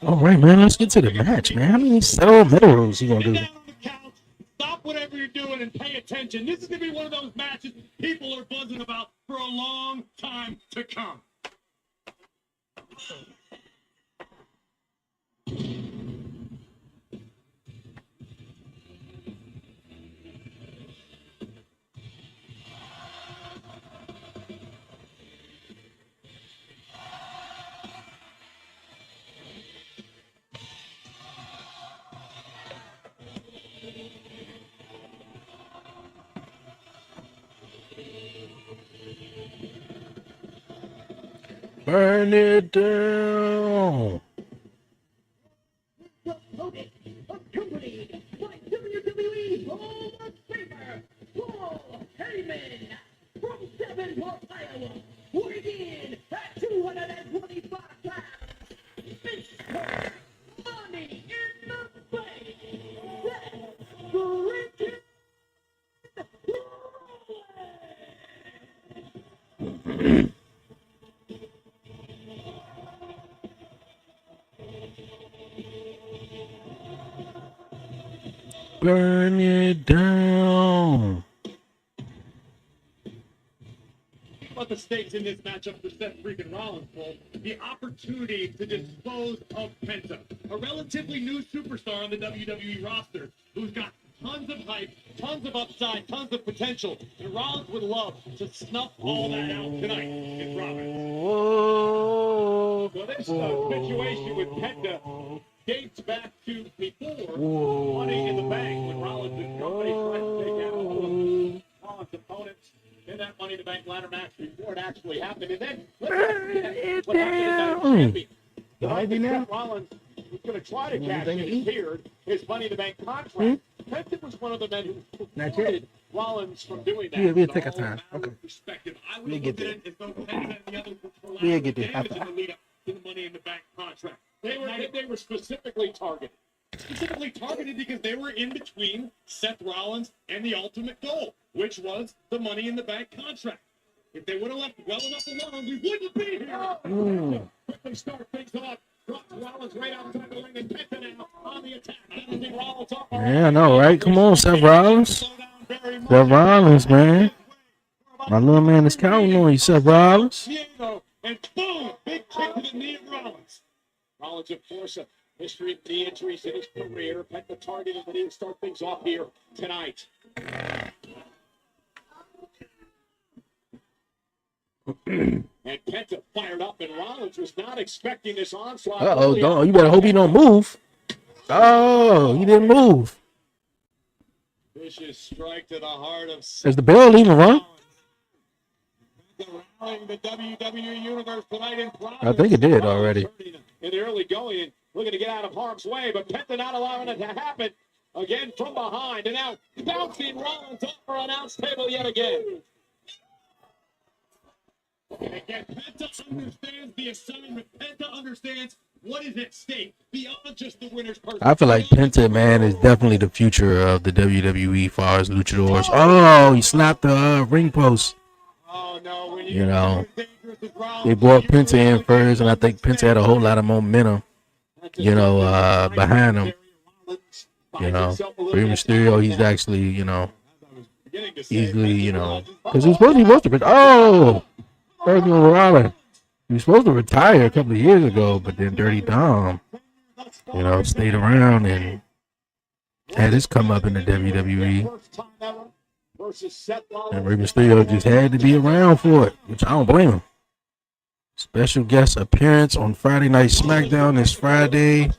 A: All right, man, let's get to the match, man. How many metal rolls you gonna do?
G: Stop whatever you're doing and pay attention. This is going to be one of those matches people are buzzing about for a long time to come.
A: Burn it down.
C: Promoted, accompanied by WWE Hall of Famer Paul Heyman from Davenport, Iowa, weighing in at 225 pounds. Mr. Money in the Bank, Seth freaking Rollins.
A: Burn it down.
G: About the stakes in this matchup for Seth freaking Rollins, Paul, the opportunity to dispose of Penta, a relatively new superstar on the WWE roster who's got tons of hype, tons of upside, tons of potential, and Rollins would love to snuff all that out tonight in Providence. So this situation with Penta dates back to before Money in the Bank, when Rollins' company tried to take out all of Rollins' opponents in that Money in the Bank ladder match before it actually happened. And then what happened in that champion. Seth Rollins was going to try to cash in his Money in the Bank contract. Penta was one of the men who prevented Rollins from doing that.
A: Yeah, we'll take our time. Okay.
G: We'll get there.
A: We'll get there.
G: The Money in the Bank contract. They were specifically targeted. Specifically targeted because they were in between Seth Rollins and the ultimate goal, which was the Money in the Bank contract. If they would have left well enough alone, we wouldn't be here. Quickly start things off. Drops Rollins right outside the ring, and Penta now on the attack. Rollins off.
A: Yeah, I know, right? Come on, Seth Rollins. Seth Rollins, man. My little man is counting on you, Seth Rollins.
G: And boom, big kick to the knee of Rollins. Rollins, of course, a history of knee injuries in his career. Penta targeted, but he'll start things off here tonight. And Penta fired up, and Rollins was not expecting this onslaught.
A: Uh-oh, you better hope he don't move. Oh, he didn't move.
G: Vicious strike to the heart of
A: Is the bell even run?
G: The WWE Universe tonight in Providence.
A: I think it did already.
G: In the early going, looking to get out of harm's way, but Penta not allowing it to happen. Again from behind, and now bouncing Rollins off our announce table yet again. And again, Penta understands the assignment. Penta understands what is at stake beyond just the winner's person.
A: I feel like Penta, man, is definitely the future of the WWE as far as luchadors. Oh, he slapped the ring post.
G: Oh, no,
A: You know, they brought Penta in first, and I think Penta had a whole lot of momentum, you know, behind him. You know, Rey Mysterio, he's actually, you know, easily, you know, because he was supposed to, oh, Virgil Rollins. He was supposed to retire a couple of years ago, but then Dirty Dom, you know, stayed around and had his come up in the WWE. And Rey Mysterio just had to be around for it, which I don't blame him. Special guest appearance on Friday Night SmackDown this Friday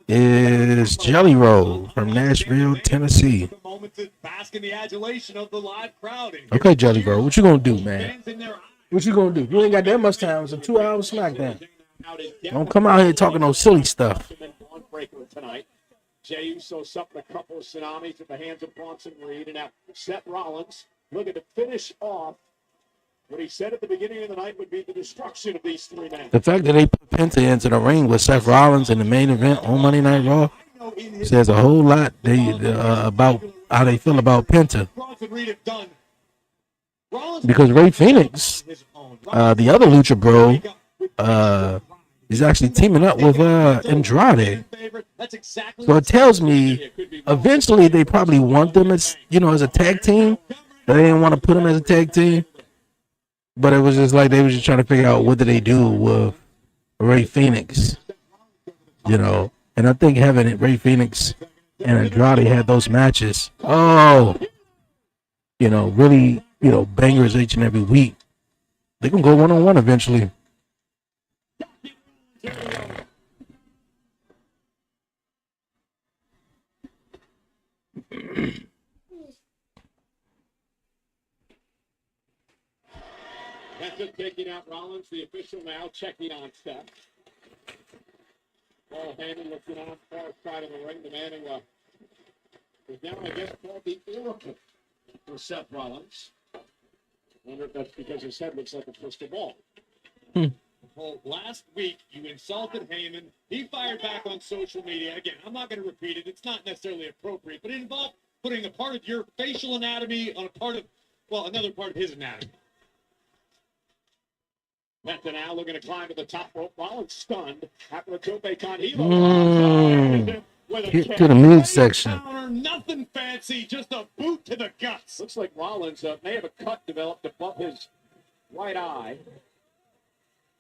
A: is Jelly Roll from Nashville, Tennessee. Okay, Jelly Roll, what you gonna do, man? What you gonna do? You ain't got that much time. It's a 2-hour SmackDown. Don't come out here talking no silly stuff.
G: Jey Uso suffered a couple of tsunamis at the hands of Bronson Reed, and now Seth Rollins looking to finish off what he said at the beginning of the night would be the destruction of these three men.
A: The fact that they put Penta into the ring with Seth Rollins in the main event on Monday Night Raw says a whole lot about how they feel about Penta. Because Rey Fenix, the other Lucha Bro, is actually teaming up with Andrade. So it tells me eventually they probably want them as, you know, as a tag team. They didn't want to put them as a tag team. But it was just like they were just trying to figure out what do they do with Rey Fenix, you know. And I think having Rey Fenix and Andrade had those matches, you know, really, you know, bangers each and every week. They can go one-on-one eventually.
G: Penta taking out Rollins, the official now checking on Seth. Paul Heyman looking on far side of the ring, the man who is now, I guess, called the Oracle for Seth Rollins. I wonder if that's because his head looks like a crystal ball. Well, last week you insulted Heyman. He fired back on social media. Again, I'm not going to repeat it. It's not necessarily appropriate, but it involved putting a part of your facial anatomy on a part of, well, another part of his anatomy. Penta now looking to climb to the top rope. Rollins stunned after a tope con hilo.
A: Hit to the midsection.
G: Nothing fancy, just a boot to the guts. Looks like Rollins may have a cut developed above his right eye.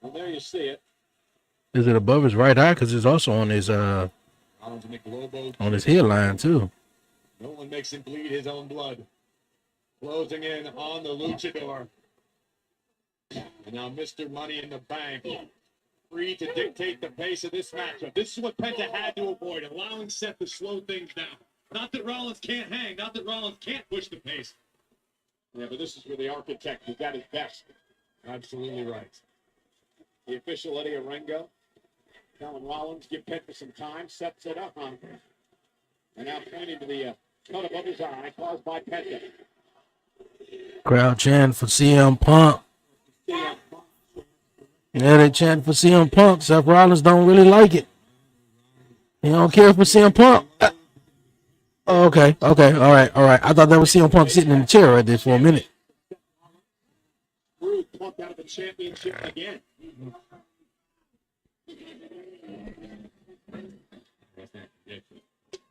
G: And there you see it.
A: Is it above his right eye? Because it's also on his hairline too.
G: No one makes him bleed his own blood. Closing in on the luchador. And now Mr. Money in the Bank, free to dictate the pace of this matchup. This is what Penta had to avoid, allowing Seth to slow things down. Not that Rollins can't hang, not that Rollins can't push the pace. Yeah, but this is where the architect who got his best. Absolutely right. The official Eddie Arengo telling Rollins, give Penta some time, sets it up on him. And now pointing to the cut above his eye caused by Penta.
A: Crowd chant for CM Punk. Yeah, they chant for CM Punk. Seth Rollins don't really like it. He don't care for CM Punk. Okay, all right. I thought that was CM Punk sitting in the chair right there for a minute.
G: Punk out of the championship again.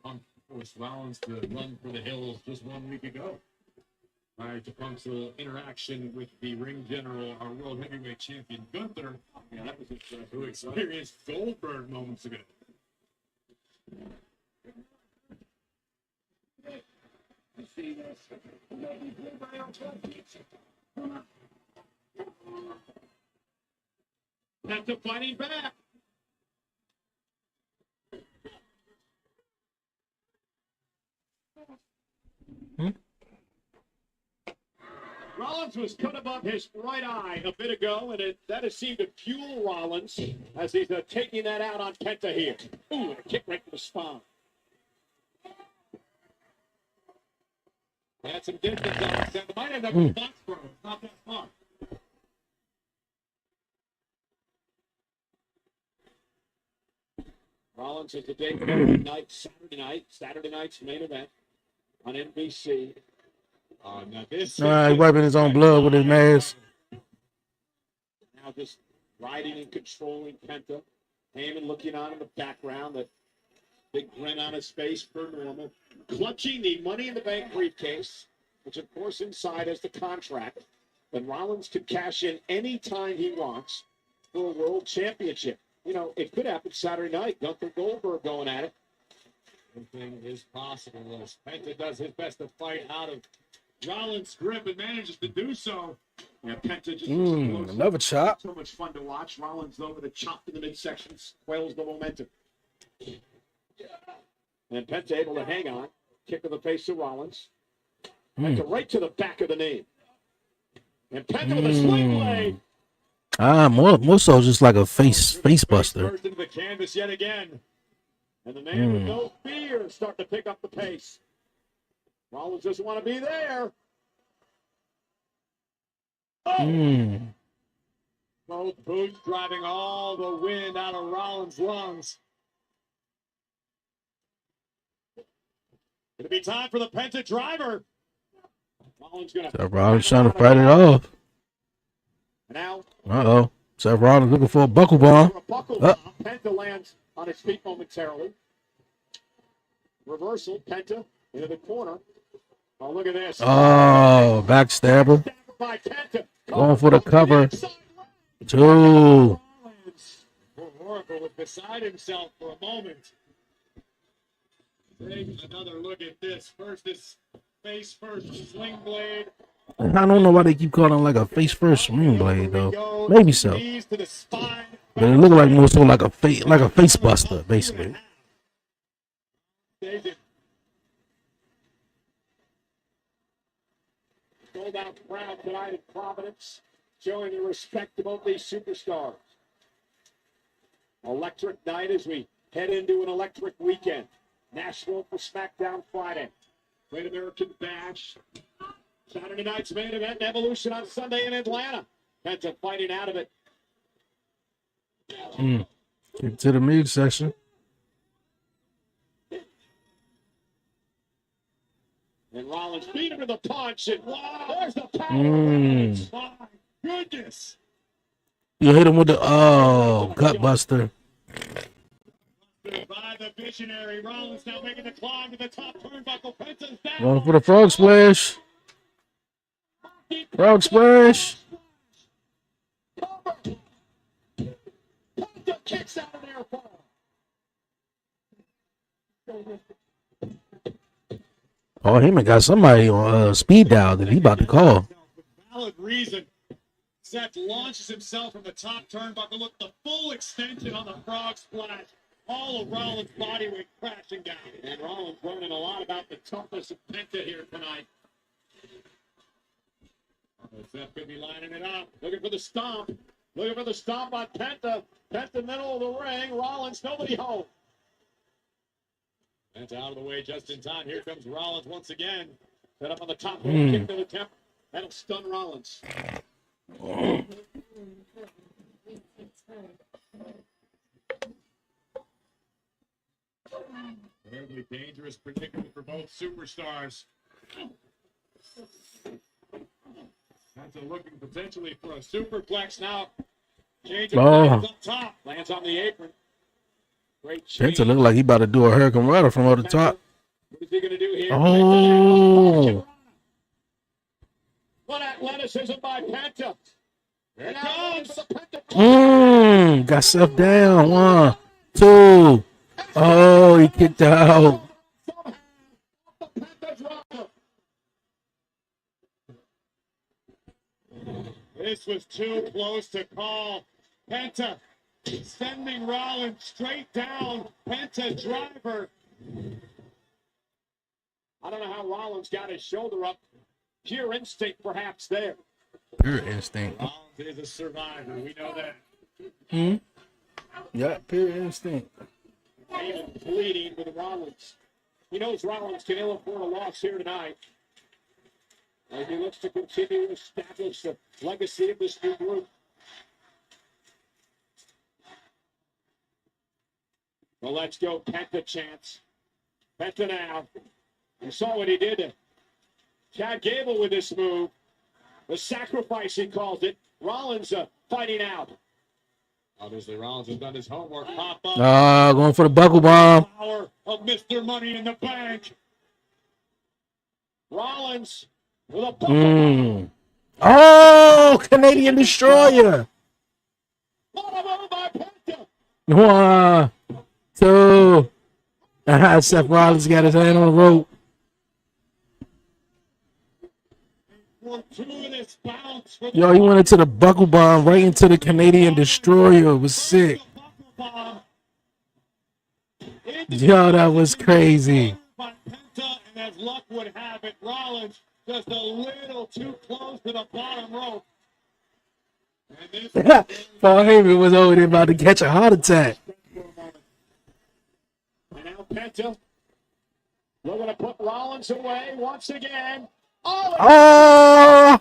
G: Punk forced Rollins to run for the hills just 1 week ago. Prior to Punk's interaction with the ring general, our world heavyweight champion Gunther, yeah, that was who experienced Goldberg moments ago. Penta fighting back. Rollins was cut above his right eye a bit ago, and that has seemed to fuel Rollins as he's taking that out on Penta here. Ooh, a kick right to the spine. Had some distance on it. It might end up with Foxborough. Not that far. Rollins is the day night, Saturday night's main event on NBC. Now this
A: wiping his own blood with his mask.
G: Now just riding and controlling Penta. Heyman looking on in the background, that big grin on his face per normal. Clutching the Money in the Bank briefcase, which of course inside has the contract. But Rollins could cash in any time he wants for a world championship. You know, it could happen Saturday night. Gunther Goldberg going at it.
D: Anything is possible as Penta does his best to fight out of Rollins' grip and manages to do so.
G: Yeah, Penta just
A: another chop.
G: So much fun to watch. Rollins though with a chop in the midsection quells the momentum. And Penta able to hang on. Kick to the face of Rollins. Penta right to the back of the knee. And Penta with a sling blade.
A: More so just like a face buster.
G: Burst into the canvas yet again. And the man with no fear start to pick up the pace. Rollins doesn't want to be there. Oh! Both boots driving all the wind out of Rollins' lungs. It'll be time for the Penta driver. Rollins
A: trying to fight it off.
G: Now.
A: Seth Rollins looking for a buckle bomb.
G: Penta lands on his feet momentarily. Reversal. Penta into the corner. Oh, look at this.
A: Oh, backstabber.
G: By Penta.
A: Going for the cover. 2.
D: Oracle was beside himself for a moment. Take another look at this. First, this face first sling blade.
A: I don't know why they keep calling it like a face first swing blade though. Maybe so. But it looked like more so like a face buster, basically.
G: Sold out crowd tonight in Providence, showing the respect to both these superstars. Electric night as we head into an electric weekend. Nashville for SmackDown Friday. Great American Bash. Saturday night's main event, Evolution on Sunday in Atlanta. Penta fighting out of it.
A: Get to the midsection.
G: And Rollins beat him to the punch. And wow, there's the power. My goodness.
A: You hit him with the gut buster.
D: By the visionary, Rollins now making the climb to the top turnbuckle. Penta's down.
A: Going for the frog splash. Frog splash.
G: Penta kicks out of there.
A: Oh, Heyman got somebody on speed dial that he about to call.
D: Valid reason. Seth launches himself from the top turnbuckle. Look, the full extension on the frog splash. All of Rollins' body weight crashing down.
G: And Rollins learning a lot about the toughness of Penta here tonight.
D: Seth could be lining it up.
G: Looking for the stomp. Looking for the stomp on Penta. Penta middle of the ring. Rollins, nobody home.
D: Penta out of the way just in time. Here comes Rollins once again. Set up on the top rope. Kick to the temple.
G: That'll stun Rollins.
D: Terribly dangerous predicament for both superstars. Penta looking potentially for a superplex now. Change of plans up top.
G: Lands on the apron. Great
A: Penta look like he about to do a Hurricane Rana from over the top.
G: What is he going to do here?
A: Oh.
G: What athleticism by Penta.
D: There it goes.
A: Got Seth down. 1, 2. Oh, he kicked out.
D: This was too close to call. Penta sending Rollins straight down. Penta driver.
G: I don't know how Rollins got his shoulder up. Pure instinct perhaps there.
A: Pure instinct.
G: Rollins is a survivor. We know that.
A: Yeah, pure instinct.
G: Heyman pleading with Rollins. He knows Rollins can ill afford a loss here tonight. As he looks to continue to establish the legacy of this new group. Well, let's go Penta chance. Penta now. You saw what he did to Chad Gable with this move. The sacrifice, he calls it. Rollins fighting out. Obviously, Rollins has done his homework. Pop up.
A: Going for the buckle bomb.
G: Power of Mr. Money in the Bank. Rollins with a buckle bomb.
A: Oh, Canadian Destroyer.
G: What a move by Penta.
A: 1, 2. Seth Rollins got his hand on the rope. Yo, he went into the buckle bomb right into the Canadian Destroyer. It was sick. Yo, that was crazy.
G: By Penta, and as luck would have it, Rollins just a little too close to the bottom rope.
A: Paul Heyman was over there about to catch a heart attack.
G: And now Penta, we're going to put Rollins away once again. Oh!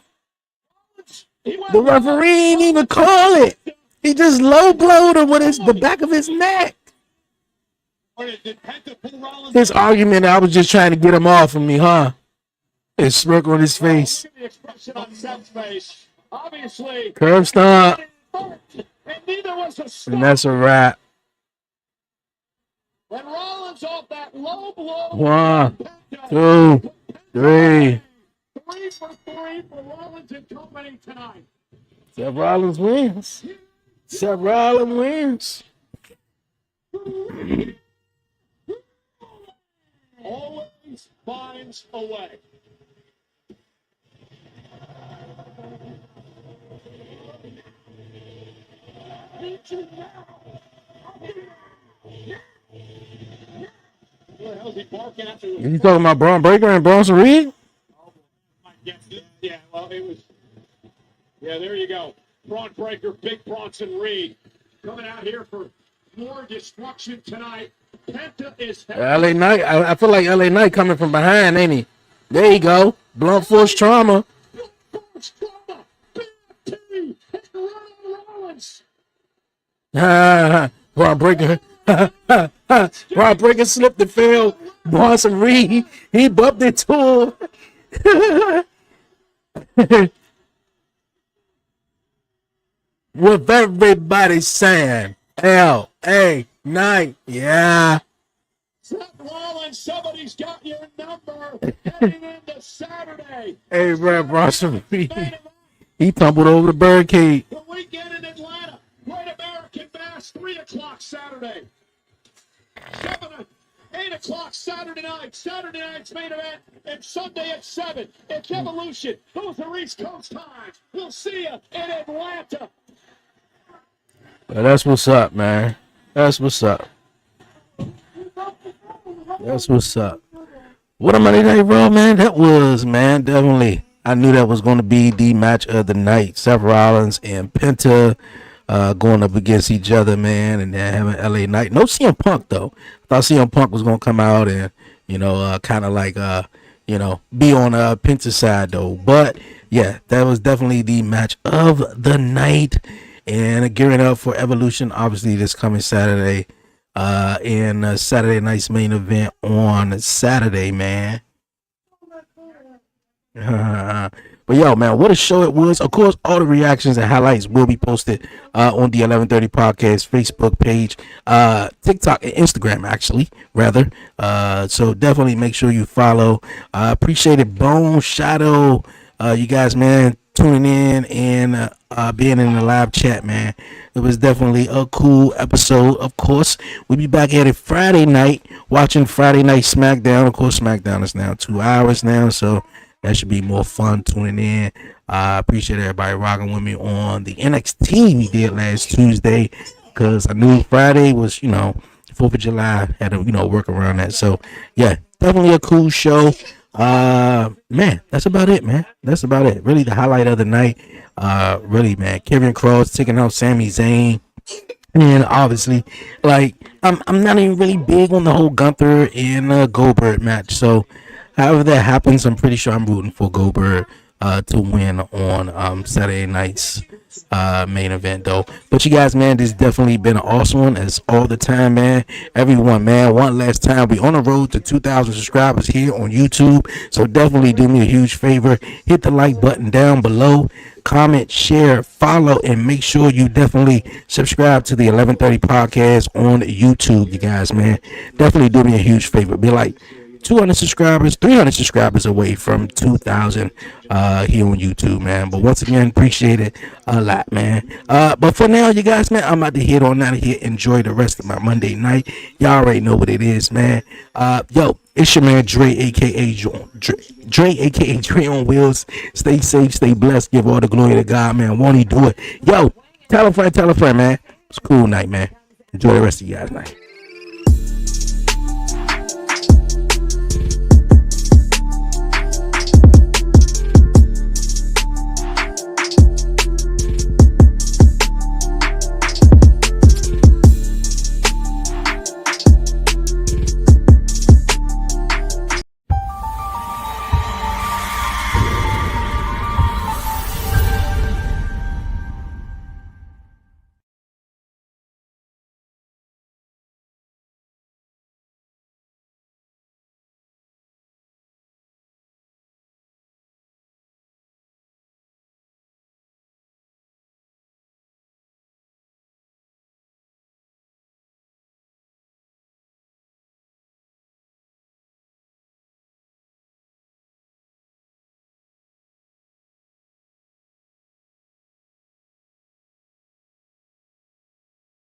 A: The referee didn't even call it. He just low blowed him with the back of his neck. His argument, I was just trying to get him off of me, huh? His smirk on his face. Curb stomp. And that's a wrap.
G: When Rollins off that low blow.
A: 1, 2, 3.
G: 3 for 3 for Rollins and company tonight.
A: Seth Rollins wins. Seth Rollins wins.
G: Always finds a way.
A: You talking about Braun Breaker and Bronson Reed?
G: Yeah, well, it was. Yeah, there you go. Braun Breaker, Big Bronson Reed coming out here for more destruction tonight. Penta is.
A: LA Knight. I feel like LA Knight coming from behind, ain't he? There you go. Blunt force trauma. Braun Breaker. Braun Breaker slipped and fell. Bronson Reed, he bumped into him. With everybody saying LA Knight, yeah.
G: Seth Rollins, somebody's got your number heading into Saturday.
A: Hey, Bronson Reed, he tumbled over the barricade.
G: The weekend in Atlanta, Great American Bash, 3 o'clock Saturday. 8 o'clock Saturday night. Saturday night's main event, and Sunday at 7. It's Evolution. Those are East Coast times. We'll see you in Atlanta.
A: Well, that's what's up, man. That's what's up. That's what's up. What a Monday Night Raw, man. That was, man, definitely. I knew that was going to be the match of the night. Seth Rollins and Penta going up against each other, man, and then having LA Knight. No CM Punk, though. I thought CM Punk was going to come out and, kind of like, be on Penta's side, though. But, yeah, that was definitely the match of the night. And gearing up for Evolution, obviously, this coming Saturday. In Saturday night's main event on Saturday, man. But yo, man, what a show it was. Of course, all the reactions and highlights will be posted on the 1130 podcast Facebook page, TikTok and Instagram, actually, rather. So definitely make sure you follow. Appreciate it, Bone Shadow. You guys, man, tuning in and being in the live chat, man. It was definitely a cool episode. Of course, we'll be back at it Friday night, watching Friday Night SmackDown. Of course, SmackDown is now 2 hours now, so that should be more fun tuning in. I appreciate everybody rocking with me on the NXT we did last Tuesday, because I knew Friday was, 4th of July. Had to, work around that. So, yeah, definitely a cool show. Man, that's about it, man. That's about it. Really, the highlight of the night. Really, man. Kevin Cross taking out Sami Zayn. And obviously, like I'm not even really big on the whole Gunther and Goldberg match. So, however that happens, I'm pretty sure I'm rooting for Goldberg to win on Saturday night's main event though. But you guys, man, this definitely been an awesome one as all the time, man. Everyone, man, one last time, we on the road to 2,000 subscribers here on YouTube. So definitely do me a huge favor, hit the like button down below, comment, share, follow, and make sure you definitely subscribe to the 1130 podcast on YouTube. You guys, man, definitely do me a huge favor. Be like 200 subscribers, 300 subscribers away from 2,000 here on YouTube, man. But once again, appreciate it a lot, man. But for now, you guys, man, I'm about to head on out of here. Enjoy the rest of my Monday night. Y'all already know what it is, man. Yo, it's your man Dre, aka Dre, aka Dre on Wheels. Stay safe, stay blessed. Give all the glory to God, man. Won't he do it? Yo, tell a friend, man. It's a cool night, man. Enjoy the rest of you guys' night.